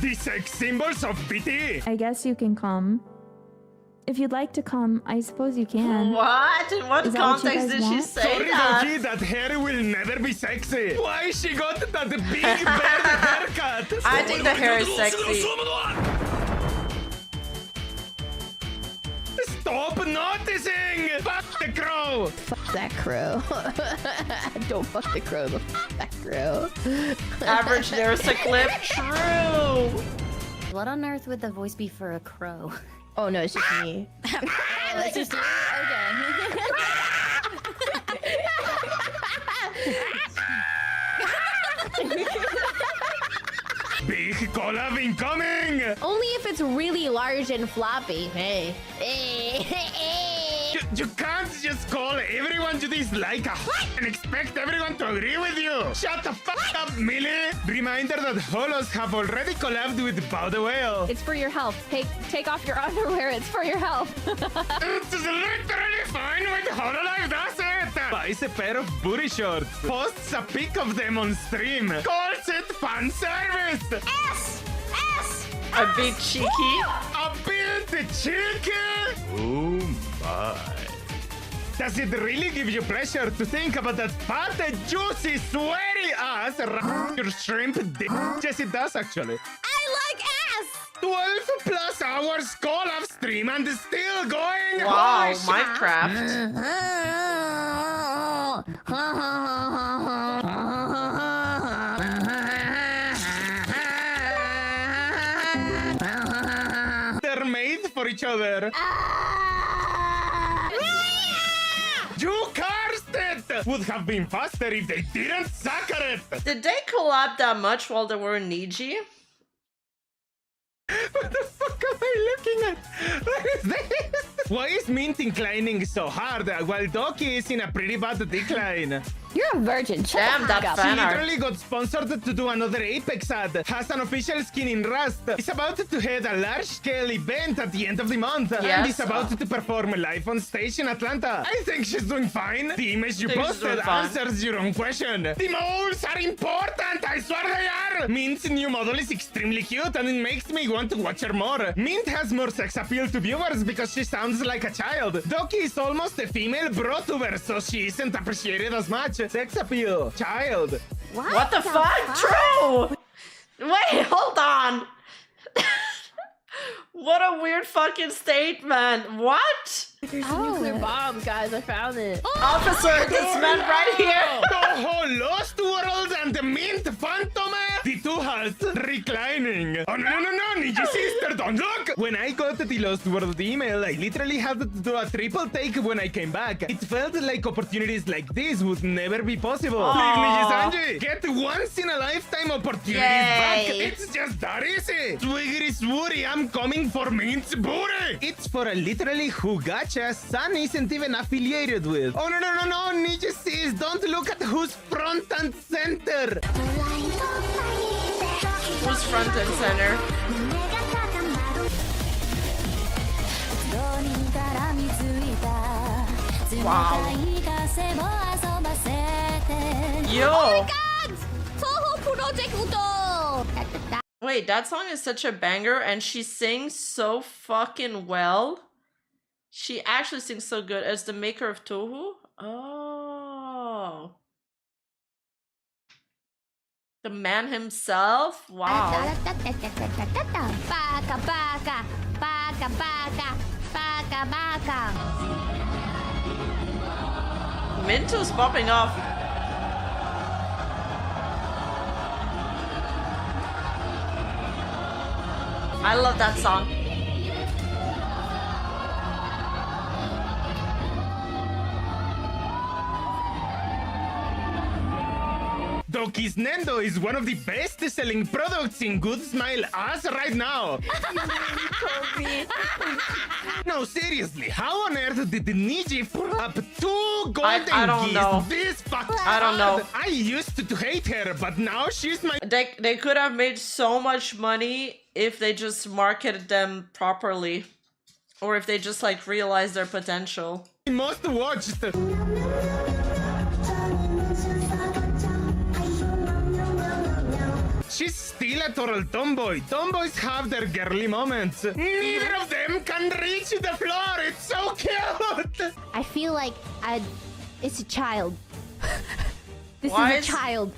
The sex symbols of BT. I guess you can come. If you'd like to come, I suppose you can. What? In what Is that what you context guys did she want? say Sorry, that? Doki, that hair will never be sexy. Why she got that big bird haircut? I think the hair is sexy. Stop noticing! Fuck the crow! Fuck that crow. Don't fuck the crow, but fuck that crow. Average, there's a clip. True! What on earth would the voice be for a crow? Oh no, it's just me. It's just Big collab incoming! Only if it's really large and floppy. Hey. You can't just call everyone you dislike a and expect everyone to agree with you. Shut the fuck up, Millie. Reminder that Holos have already collabed with Bow the Whale. It's for your health. Take off your underwear. It's for your health. It's literally fine with Hololive does it. Buys a pair of booty shorts. Posts a pic of them on stream. Calls it fan service. S! A bit cheeky. A bit cheeky. Oh my. Does it really give you pleasure to think about that fat, juicy, sweaty ass around your shrimp dick? Yes, it does actually. I like ass! 12 plus hours call off stream and still going. Wow, Holy shit. Minecraft. They're made for each other. You cursed it! Would have been faster if they didn't sucker it! Did they collab that much while they were in Niji? What the fuck am I looking at? What is this? Why is Mint inclining so hard while Doki is in a pretty bad decline? You're a virgin. Damn, that She fan art. literally got sponsored to do another Apex ad. Has an official skin in Rust. Is about to head a large-scale event at the end of the month. And Yes. is about to perform live on stage in Atlanta. I think she's doing fine. The image you Think she's doing posted fine. answers your own question. The moles are important. I swear they are. Mint's new model is extremely cute and it makes me want to watch her more. Mint has more sex appeal to viewers because she sounds like a child. Doki is almost a female brotuber, so she isn't appreciated as much. Sex appeal. Child. What the fuck? True! Wait, hold on. What a weird fucking statement. What? There's a nuclear bomb, guys. I found it. Officer, this man right here. The whole Lost World and the Mint Phantom. The two halves reclining. Oh, no, Niji sister, don't look. When I got the Lost World email, I literally had to do a triple take when I came back. It felt like opportunities like this would never be possible. Leave Niji-sanji. Get once in a lifetime opportunities back. It's just that easy. Swiggity swooty, I'm coming for Mint's booty. It's for a literally who gotcha Sun isn't even affiliated with. Oh, no, Niji sis, don't look at who's front and center. Who's front and center? Wow. Yo. Oh my god! Toho Project Udo! Wait, that song is such a banger and she sings so fucking well. She actually sings so good as the maker of Tohu. Oh. The man himself? Wow. Baka baka, baka baka, baka baka. Minto's popping off. I love that song. Doki's Nendo is one of the best-selling products in Good Smile as right now. No, seriously, how on earth did Niji pull up 2 golden I don't geese know. this fucking I don't know. I used to hate her, but now she's my... They could have made so much money if they just marketed them properly. Or if they just like realized their potential. most watched. She's still a total tomboy. Tomboys have their girly moments. Neither of them can reach the floor. It's so cute. I feel like it's a child. This Why is a child.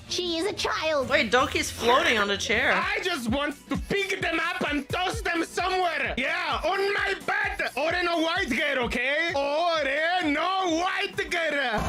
She is a child. Wait, Doki's floating on the chair. I just want to pick them up and toss them somewhere. Yeah, on my bed. Ore no white girl, okay? Ore no white girl.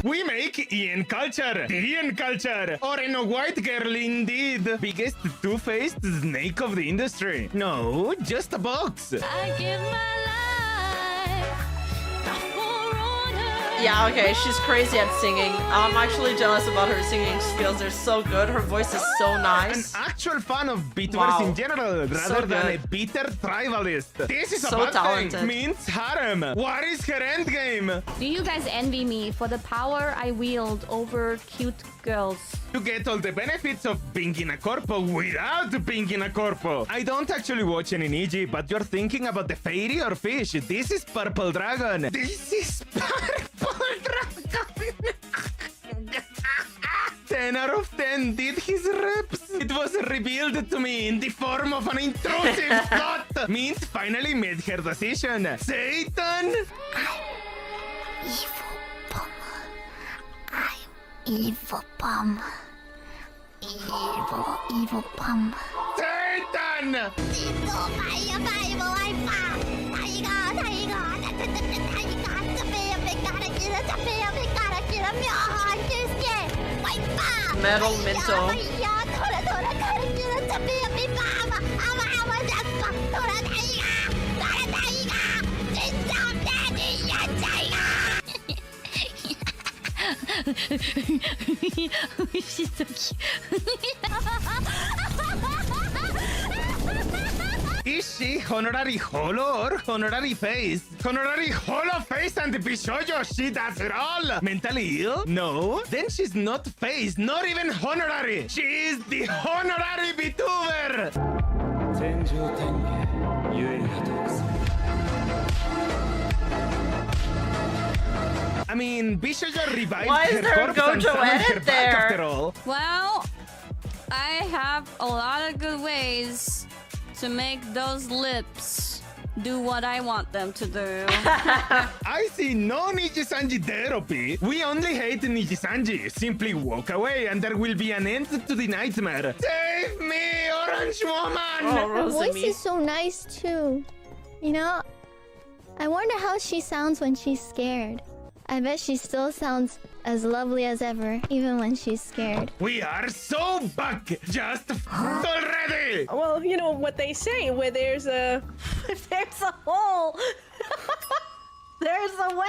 We make Ian culture. Ian culture. Or in a white girl indeed. Biggest two-faced snake of the industry. No, just a box. I give my life for honor. Yeah, okay, she's crazy at singing. I'm actually jealous about her singing skills. They're so good. Her voice is so nice. An actual fan of VTubers Wow. in general, rather So than a good. bitter tribalist. This is So a bad talented. thing. Means harem. What is her endgame? Do you guys envy me for the power I wield over cute girls? You get all the benefits of being in a corpo without being in a corpo. I don't actually watch any Niji, but you're thinking about the fairy or fish. This is Purple Dragon. This is Purple Dragon. 10 out of 10 did his reps. It was revealed to me in the form of an intrusive thought. Mint finally made her decision. Satan! Evil bum. Evil bum. Satan! Metal Minto. She's so cute. Is she honorary holo or honorary face? Honorary holo face and Bishojo, she does it all. Mentally ill? No. Then she's not face, not even honorary. She is the honorary VTuber. I mean, Bishojo revived Why is her there a corpse and Gojo summoned her edit back there? after all. Well, I have a lot of good ways to make those lips do what I want them to do. I see no Nijisanji therapy. We only hate Nijisanji. Simply walk away and there will be an end to the nightmare. Save me, Orange Woman! Her voice is so nice too. You know, I wonder how she sounds when she's scared. I bet she still sounds as lovely as ever, even when she's scared. We are so back! Just already! Well, you know what they say, where there's a... If there's a hole, there's a way.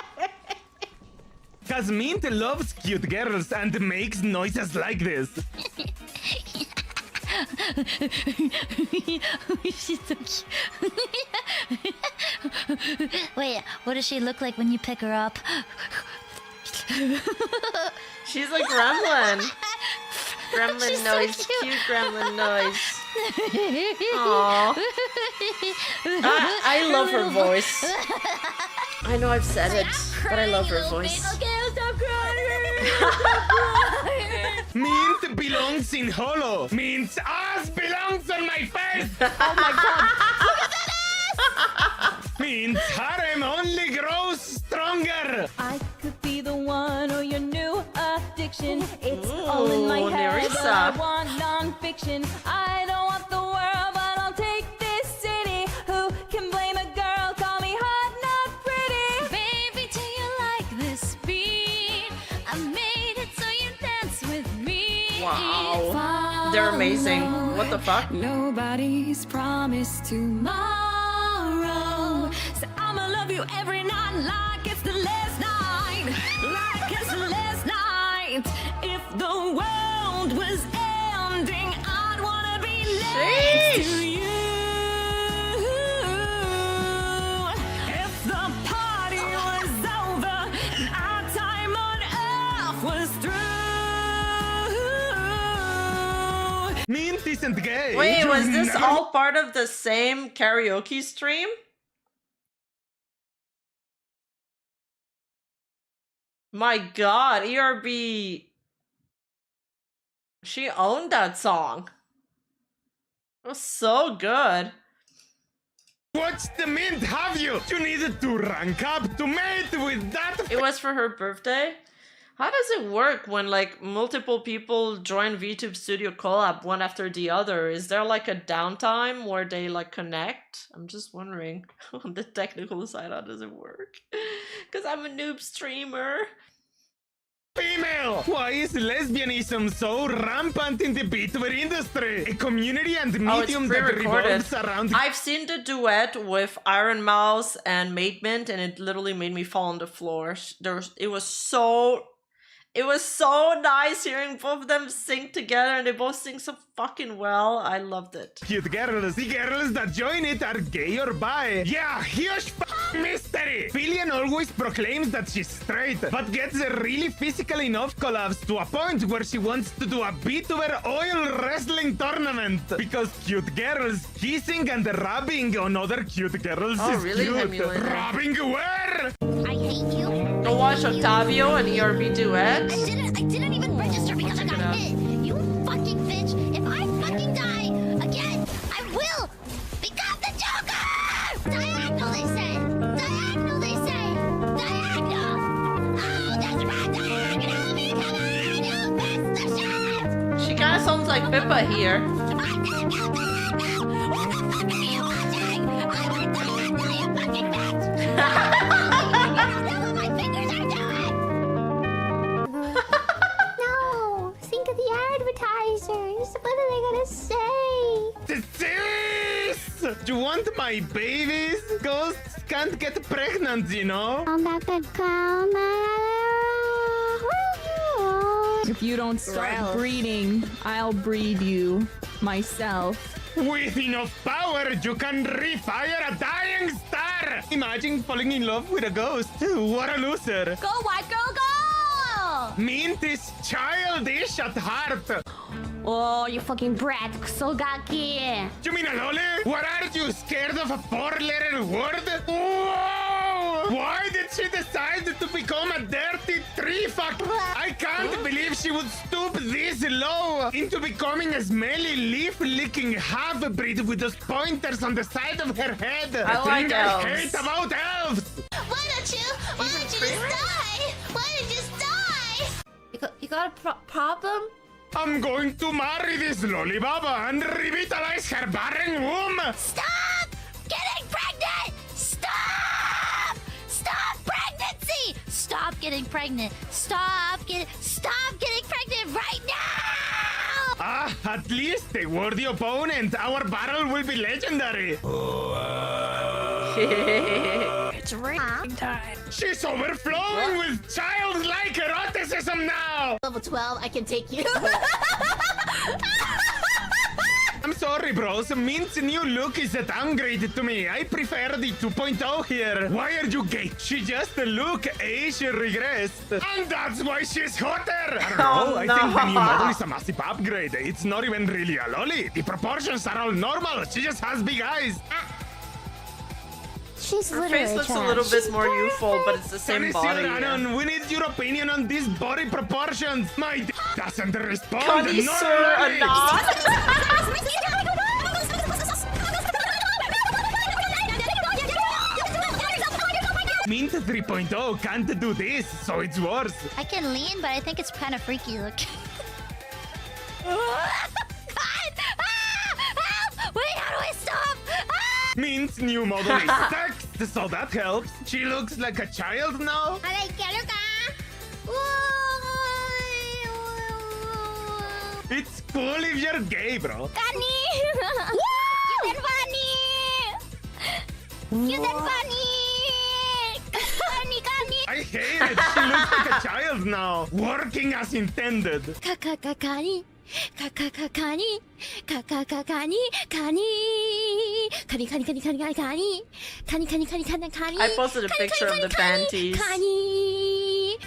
Cause Mint loves cute girls and makes noises like this. She's so cute. Wait, what does she look like when you pick her up? She's a gremlin. Gremlin She's so noise, cute. cute gremlin noise. Aww. I love her voice. I know I've said it, but I love her voice. Stop Mint belongs in hollow. Mint's ass belongs on my face. Oh my god. Mint's harem only grows stronger. I could be the one or your new addiction. It's all in my head, but I Nerissa. want non-fiction. I don't want the world, but I'll take this city. Who can blame a girl? Call me hot, not pretty. Baby, do you like this beat? I made it so you dance with me. Wow. They're amazing. What the fuck? Nobody's promised tomorrow. So I'ma love you every night like it's the last night. Like it's the last night. If the world was ending, I'd wanna be next to you. If the party was over, our time on earth was through. Mint isn't gay. Wait, You was this know- all part of the same karaoke stream? My god, ERB. She owned that song. It was so good. What's the mint have you? You needed to rank up to mate with that. It was for her birthday. How does it work when like multiple people join VTube Studio collab one after the other? Is there like a downtime where they like connect? I'm just wondering on the technical side, how does it work? Because I'm a noob streamer. Female! Why is lesbianism so rampant in the VTuber industry? A community and Oh, it's medium that pre-recorded. revolves around. I've seen the duet with Iron Mouse and Maidmint, and it literally made me fall on the floor. It was so nice hearing both of them sing together, and they both sing so fucking well. I loved it. Cute girls. The girls that join it are gay or bi. Yeah, huge mystery. Filian always proclaims that she's straight, but gets really physical enough collabs to a point where she wants to do a VTuber oil wrestling tournament. Because cute girls kissing and rubbing on other cute girls Oh, is really, cute. Emulator? Rubbing where? I hate you. Go watch Octavio and ERB duet. I didn't even register because I got hit. You fucking bitch. If I fucking die again, I will become the Joker! Diagonal, they say. Diagonal, they say. Diagonal. Oh, that's right, diagonal. Because I missed the shot. She kind of sounds like Pippa here. What the fuck are you watching? I will diagonal, you fucking bitch. My fingers are doing. No, think of the advertisers. What are they gonna say? Disease! Do you want my babies? Ghosts can't get pregnant, you know? I'm not the clown. If you don't start breeding, I'll breed you myself. With enough power, you can refire a dying star! Imagine falling in love with a ghost. What a loser. Go, white girl, go! Mint is childish at heart. Oh, you fucking brat, Sogaki. You mean a lolly? What are you, scared of a four-letter word? Whoa! Why did she decide to become a dirty tree fuck? I can't believe she would stoop this low into becoming a smelly leaf-licking half-breed with those pointers on the side of her head. I like thing elves. I hate about elves. Why don't you just die? Why don't you just die? You got a problem? I'm going to marry this lollibaba and revitalize her barren womb. Stop getting pregnant! Stop! Stop pregnancy! Stop getting pregnant! Stop getting pregnant right now! Ah, at least a worthy opponent. Our battle will be legendary. It's ring time. She's overflowing with childlike eroticism now. Level 12, I can take you. I'm sorry, sorry, bros. Mint's new look is a downgrade to me. I prefer the 2.0 here. Why are you gay? She just look age regressed. And that's why she's hotter. I don't know. I think the new model is a massive upgrade. It's not even really a lolly. The proportions are all normal. She just has big eyes. She's Her face looks a little bit more youthful, but it's the same body. Rhiannon, we need your opinion on these body proportions. My d doesn't respond. Connoisseur Anon? Mint 3.0 can't do this, so it's worse. I can lean, but I think it's kind of freaky looking. God! Help! Wait, how do I stop? Mint's new model is sexed, so that helps. She looks like a child now. It's cool if you're gay, bro. Kani! You did funny! You did funny! Kani! I hate it. She looks like a child now. Working as intended. Kani! Kani! I posted a picture of the panties.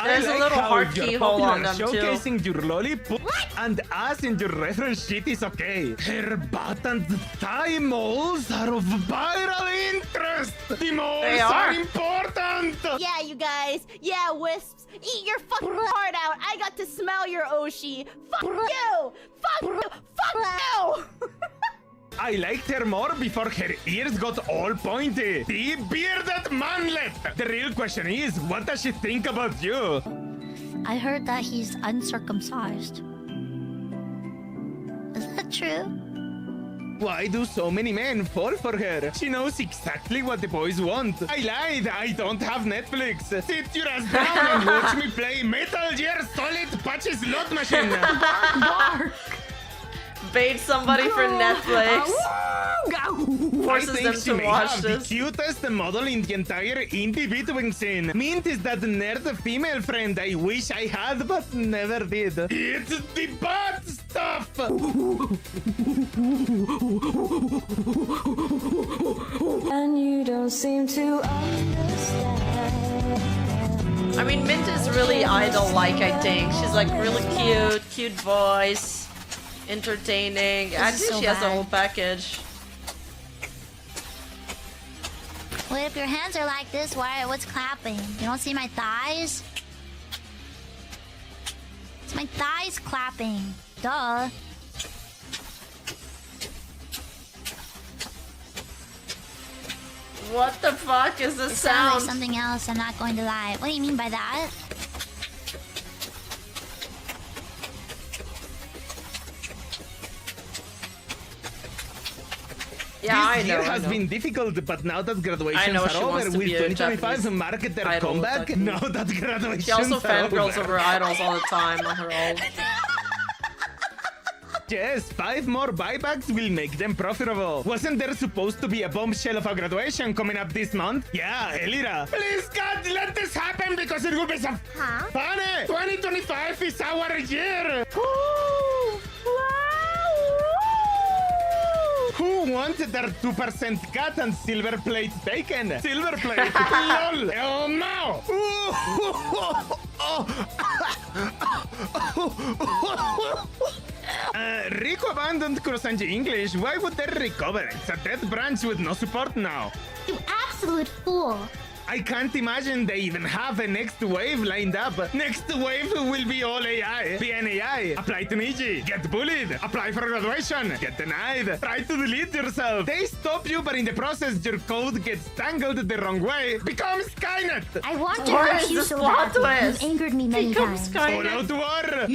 There's a like little how heart you're keyhole on them popular. too. Showcasing your lollipop and ass in your retro shit is okay. Her butt and thigh moles are of viral interest. The moles They are are. important. Yeah, you guys. Yeah, wisps. Eat your fucking heart out. I got to smell your Oshi. Fuck you. Fuck you. Fuck you. I liked her more before her ears got all pointy. The bearded manlet. The real question is, what does she think about you? I heard that he's uncircumcised. Is that true? Why do so many men fall for her? She knows exactly what the boys want. I lied. I don't have Netflix. Sit your ass down and watch me play Metal Gear Solid Patches Slot Machine. Bait somebody for Netflix. Forces them she to may watch have this. the cutest model in the entire indie VTubing scene. Mint is that nerd female friend I wish I had but never did. It's the bad stuff! And you don't seem to understand. I mean, Mint is really idol-like, I think. She's like really cute voice, entertaining. Actually, so she has a bad. whole package. Wait, if your hands are like this, what's clapping? You don't see my thighs? It's my thighs clapping. Duh. What the fuck is this It sounds sound? like something else, I'm not going to lie. What do you mean by that? Yeah, This I know. year has been difficult, but now that graduations know are she over, wants to will be a 2025 Japanese mark their idol, comeback? but Now that graduations She also are fangirls over. over idols all the time on her own. Yes, 5 more buybacks will make them profitable. Wasn't there supposed to be a bombshell of a graduation coming up this month? Yeah, Elira. Please, God, let this happen because it will be so funny. 2025 is our year. Who wants their 2% cut and silver plate taken? Silver plate? LOL! Oh no! Rico abandoned Kurosanji English. Why would they recover? It's a dead branch with no support now. You absolute fool. I can't imagine they even have a next wave lined up. Next wave will be all AI. Be an AI. Apply to Niji. Get bullied. Apply for graduation. Get denied. Try to delete yourself. They stop you, but in the process, your code gets tangled the wrong way. Become Skynet. I want to Where hurt is you this so plot badly. twist? You've angered me many Become times. All out war.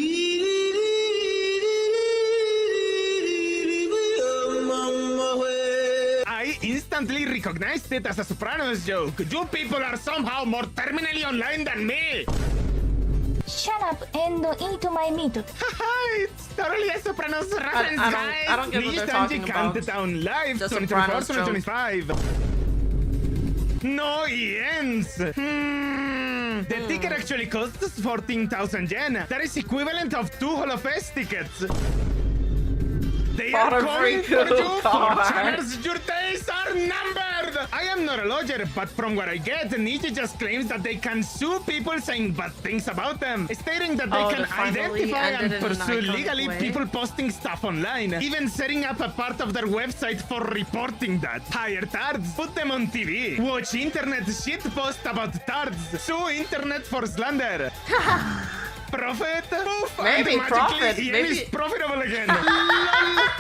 I instantly recognized it as a Sopranos joke. You people are somehow more terminally online than me. Shut up and eat my meat. It's totally a Sopranos reference, guys. I don't get what they're talking about. Countdown live, The 2024, Sopranos joke. 2025. No yens. The ticket actually costs 14,000 yen. That is equivalent of 2 HoloFest tickets. They are Bought a coming free for you, cool car. 4chaners. Your days are numbered. I am not a lawyer, but from what I get, Nietzsche just claims that they can sue people saying bad things about them, stating that they can identify and pursue legally people posting stuff online, even setting up a part of their website for reporting that. Hire tards, put them on TV, watch internet shit post about tards, sue internet for slander. Profit? Poof, Maybe and magically profit, Ian maybe- is profitable again. Lol.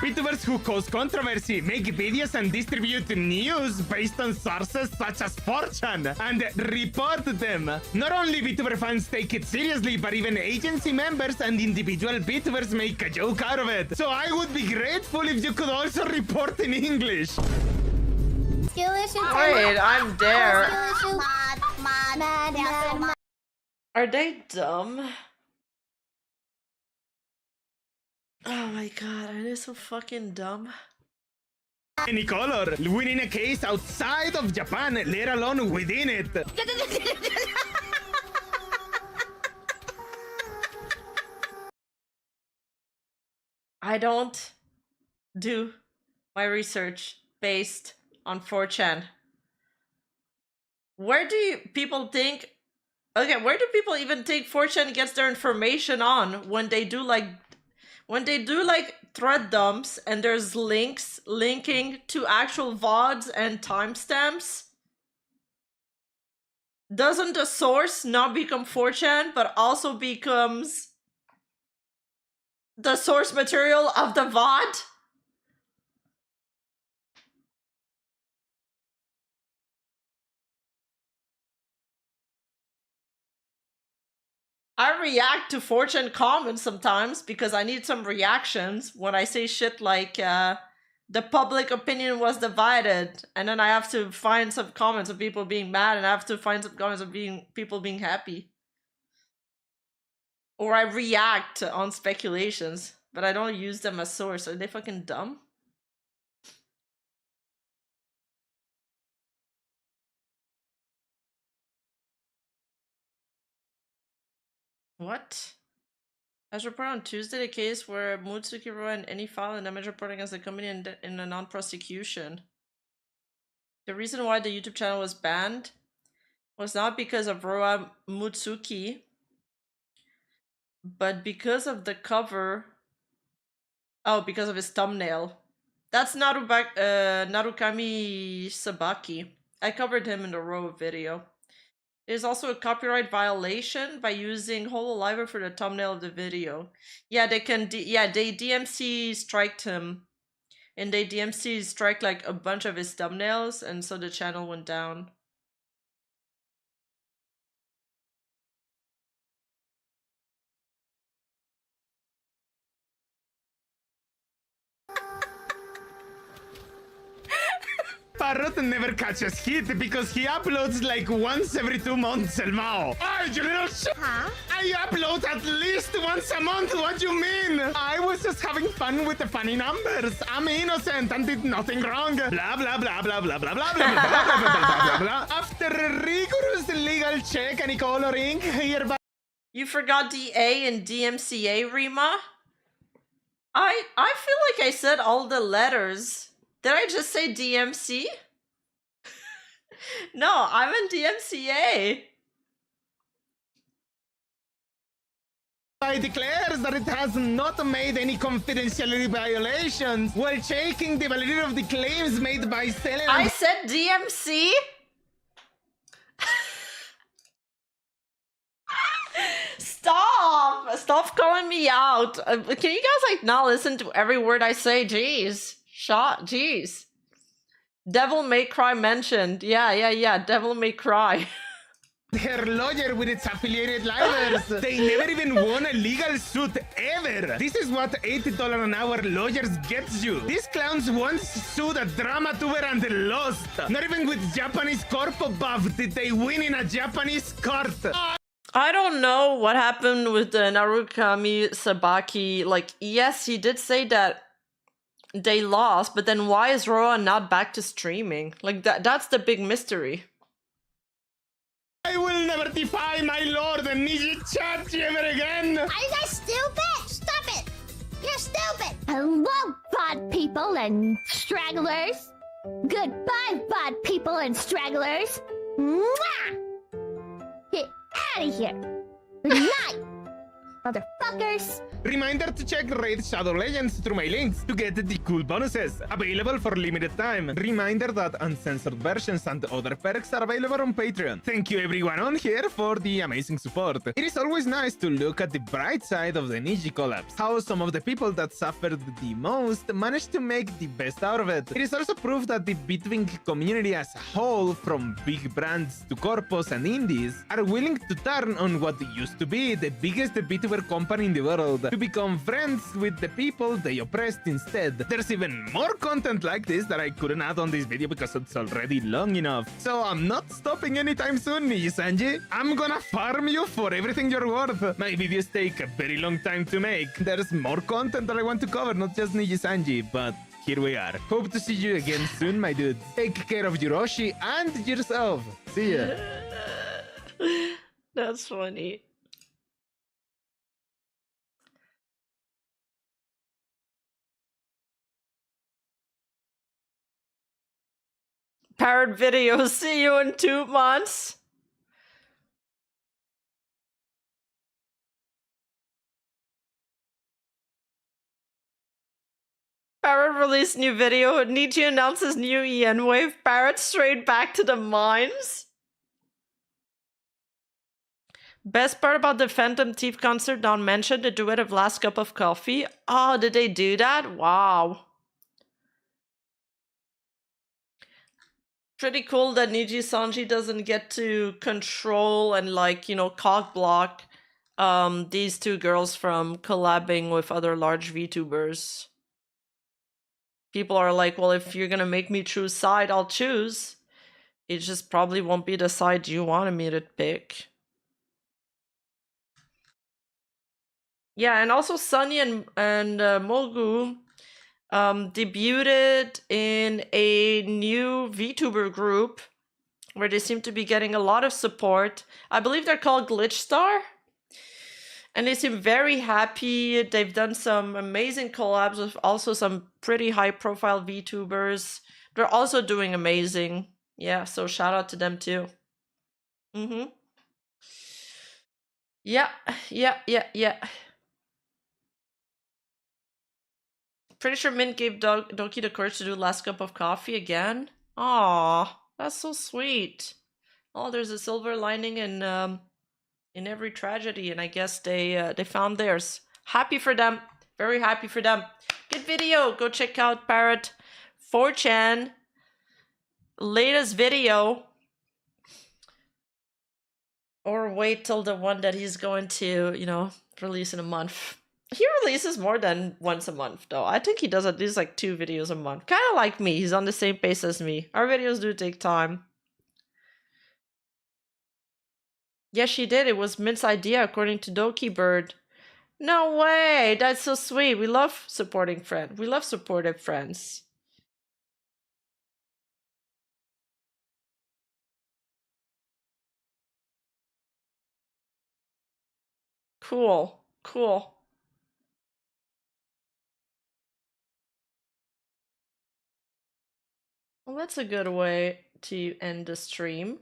VTubers who cause controversy make videos and distribute news based on sources such as 4chan and report them. Not only VTuber fans take it seriously, but even agency members and individual VTubers make a joke out of it. So I would be grateful if you could also report in English. Skill issue. Wait, I'm there. Skill issue. Are they dumb? Oh my god, are they so fucking dumb? Any color, winning a case outside of Japan, let alone within it. I don't do my research based on 4chan. Where do people think... Okay, where do people even think 4chan gets their information on when they do like thread dumps and there's links linking to actual VODs and timestamps? Doesn't the source not become 4chan, but also becomes the source material of the VOD? I react to 4chan comments sometimes because I need some reactions when I say shit like the public opinion was divided, and then I have to find some comments of people being mad, and I have to find some comments of people being happy. Or I react on speculations, but I don't use them as source. Are they fucking dumb? What? As reported on Tuesday, the case where Mutsuki wrote an any file and damage report against the company in a non-prosecution. The reason why the YouTube channel was banned was not because of Roa Mutsuki, but because of the cover. Oh, because of his thumbnail. That's Narukami Sabaki. I covered him in the Roa video. There's also a copyright violation by using Hololive for the thumbnail of the video. Yeah, they can. They DMC striked him, and they DMC strike like a bunch of his thumbnails, and so the channel went down. Parrot never catches heat because he uploads like once every 2 months, El Mao. Oh, you little shit! Huh? I upload at least once a month, what do you mean? I was just having fun with the funny numbers. I'm innocent and did nothing wrong. Blah, blah, blah, blah, blah, blah, blah, blah, blah, blah, blah, blah. After a rigorous legal check and coloring, hereby... You forgot the A in DMCA, Rima? I feel like I said all the letters. Did I just say DMC? No, I'm in DMCA. I declares that it has not made any confidentiality violations while checking the validity of the claims made by selling. I said DMC? Stop calling me out. Can you guys like not listen to every word I say? Jeez. Jeez. Devil May Cry mentioned. Yeah. Devil May Cry. Her lawyer with its affiliated liars. They never even won a legal suit ever. This is what $80 an hour lawyers gets you. These clowns once sued a drama tuber and lost. Not even with Japanese corpo buff did they win in a Japanese court. I don't know what happened with the Narukami Sabaki. Like, yes, he did say that they lost, but then why is Roa not back to streaming? Like, that's the big mystery. I will never defy my lord and Nijichachi ever again! Are you guys stupid? Stop it! You're stupid! Hello, bud! bad people and stragglers. Goodbye, bad people and stragglers. Mwah! Get out of here. Good night, motherfuckers. Reminder to check Raid Shadow Legends through my links to get the cool bonuses available for limited time. Reminder that uncensored versions and other perks are available on Patreon. Thank you everyone on here for the amazing support. It is always nice to look at the bright side of the Niji collapse, how some of the people that suffered the most managed to make the best out of it. It is also proof that the Bitwing community as a whole, from big brands to corpos and indies, are willing to turn on what used to be the biggest VTuber company in the world to become friends with the people they oppressed instead. There's even more content like this that I couldn't add on this video because it's already long enough. So I'm not stopping anytime soon, Niji-sanji. I'm gonna farm you for everything you're worth. My videos take a very long time to make. There's more content that I want to cover, not just Niji-sanji, but here we are. Hope to see you again soon, my dude. Take care of Yuroshi and yourself. See ya. That's funny. Parrot video, see you in 2 months. Parrot released new video. Nietzsche announces new EN wave. Parrot straight back to the mines. Best part about the Phantom Thief concert not mentioned, the duet of Last Cup of Coffee. Oh, did they do that? Wow. Pretty cool that Niji-sanji doesn't get to control and, like, you know, cock block these two girls from collabing with other large VTubers. People are like, well, if you're gonna make me choose side, I'll choose. It just probably won't be the side you wanted me to pick. Yeah, and also Sunny and Mogu debuted in a new VTuber group where they seem to be getting a lot of support. I believe they're called Glitch Star. And they seem very happy. They've done some amazing collabs with also some pretty high profile VTubers. They're also doing amazing. Yeah, so shout out to them too. Yeah. Pretty sure Mint gave Doki the courage to do Last Cup of Coffee again. Aw, that's so sweet. Oh, there's a silver lining in every tragedy, and I guess they found theirs. Happy for them. Very happy for them. Good video. Go check out Parrot 4chan latest video. Or wait till the one that he's going to, you know, release in a month. He releases more than once a month, though. I think he does at least like 2 videos a month. Kind of like me. He's on the same pace as me. Our videos do take time. Yes, she did. It was Mint's idea, according to Dokibird. No way! That's so sweet. We love supporting friends. We love supportive friends. Cool. Cool. Well, that's a good way to end the stream.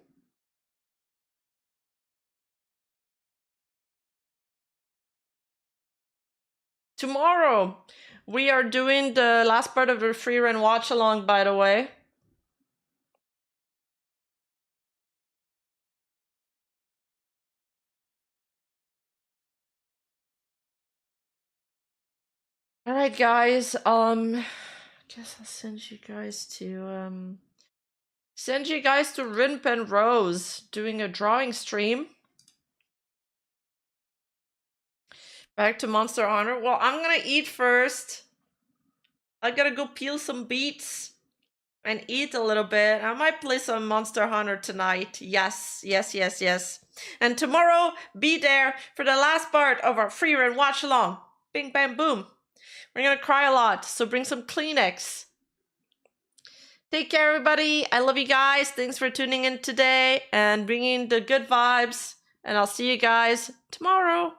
Tomorrow, we are doing the last part of the free run watch along, by the way. All right, guys. I guess I'll send you guys to Rimp and Rose doing a drawing stream. Back to Monster Hunter. Well, I'm gonna eat first. I gotta go peel some beets and eat a little bit. I might play some Monster Hunter tonight. Yes. And tomorrow, be there for the last part of our free run watch along. Bing, bam, boom. We're gonna cry a lot, so bring some Kleenex. Take care, everybody. I love you guys. Thanks for tuning in today and bringing the good vibes. And I'll see you guys tomorrow.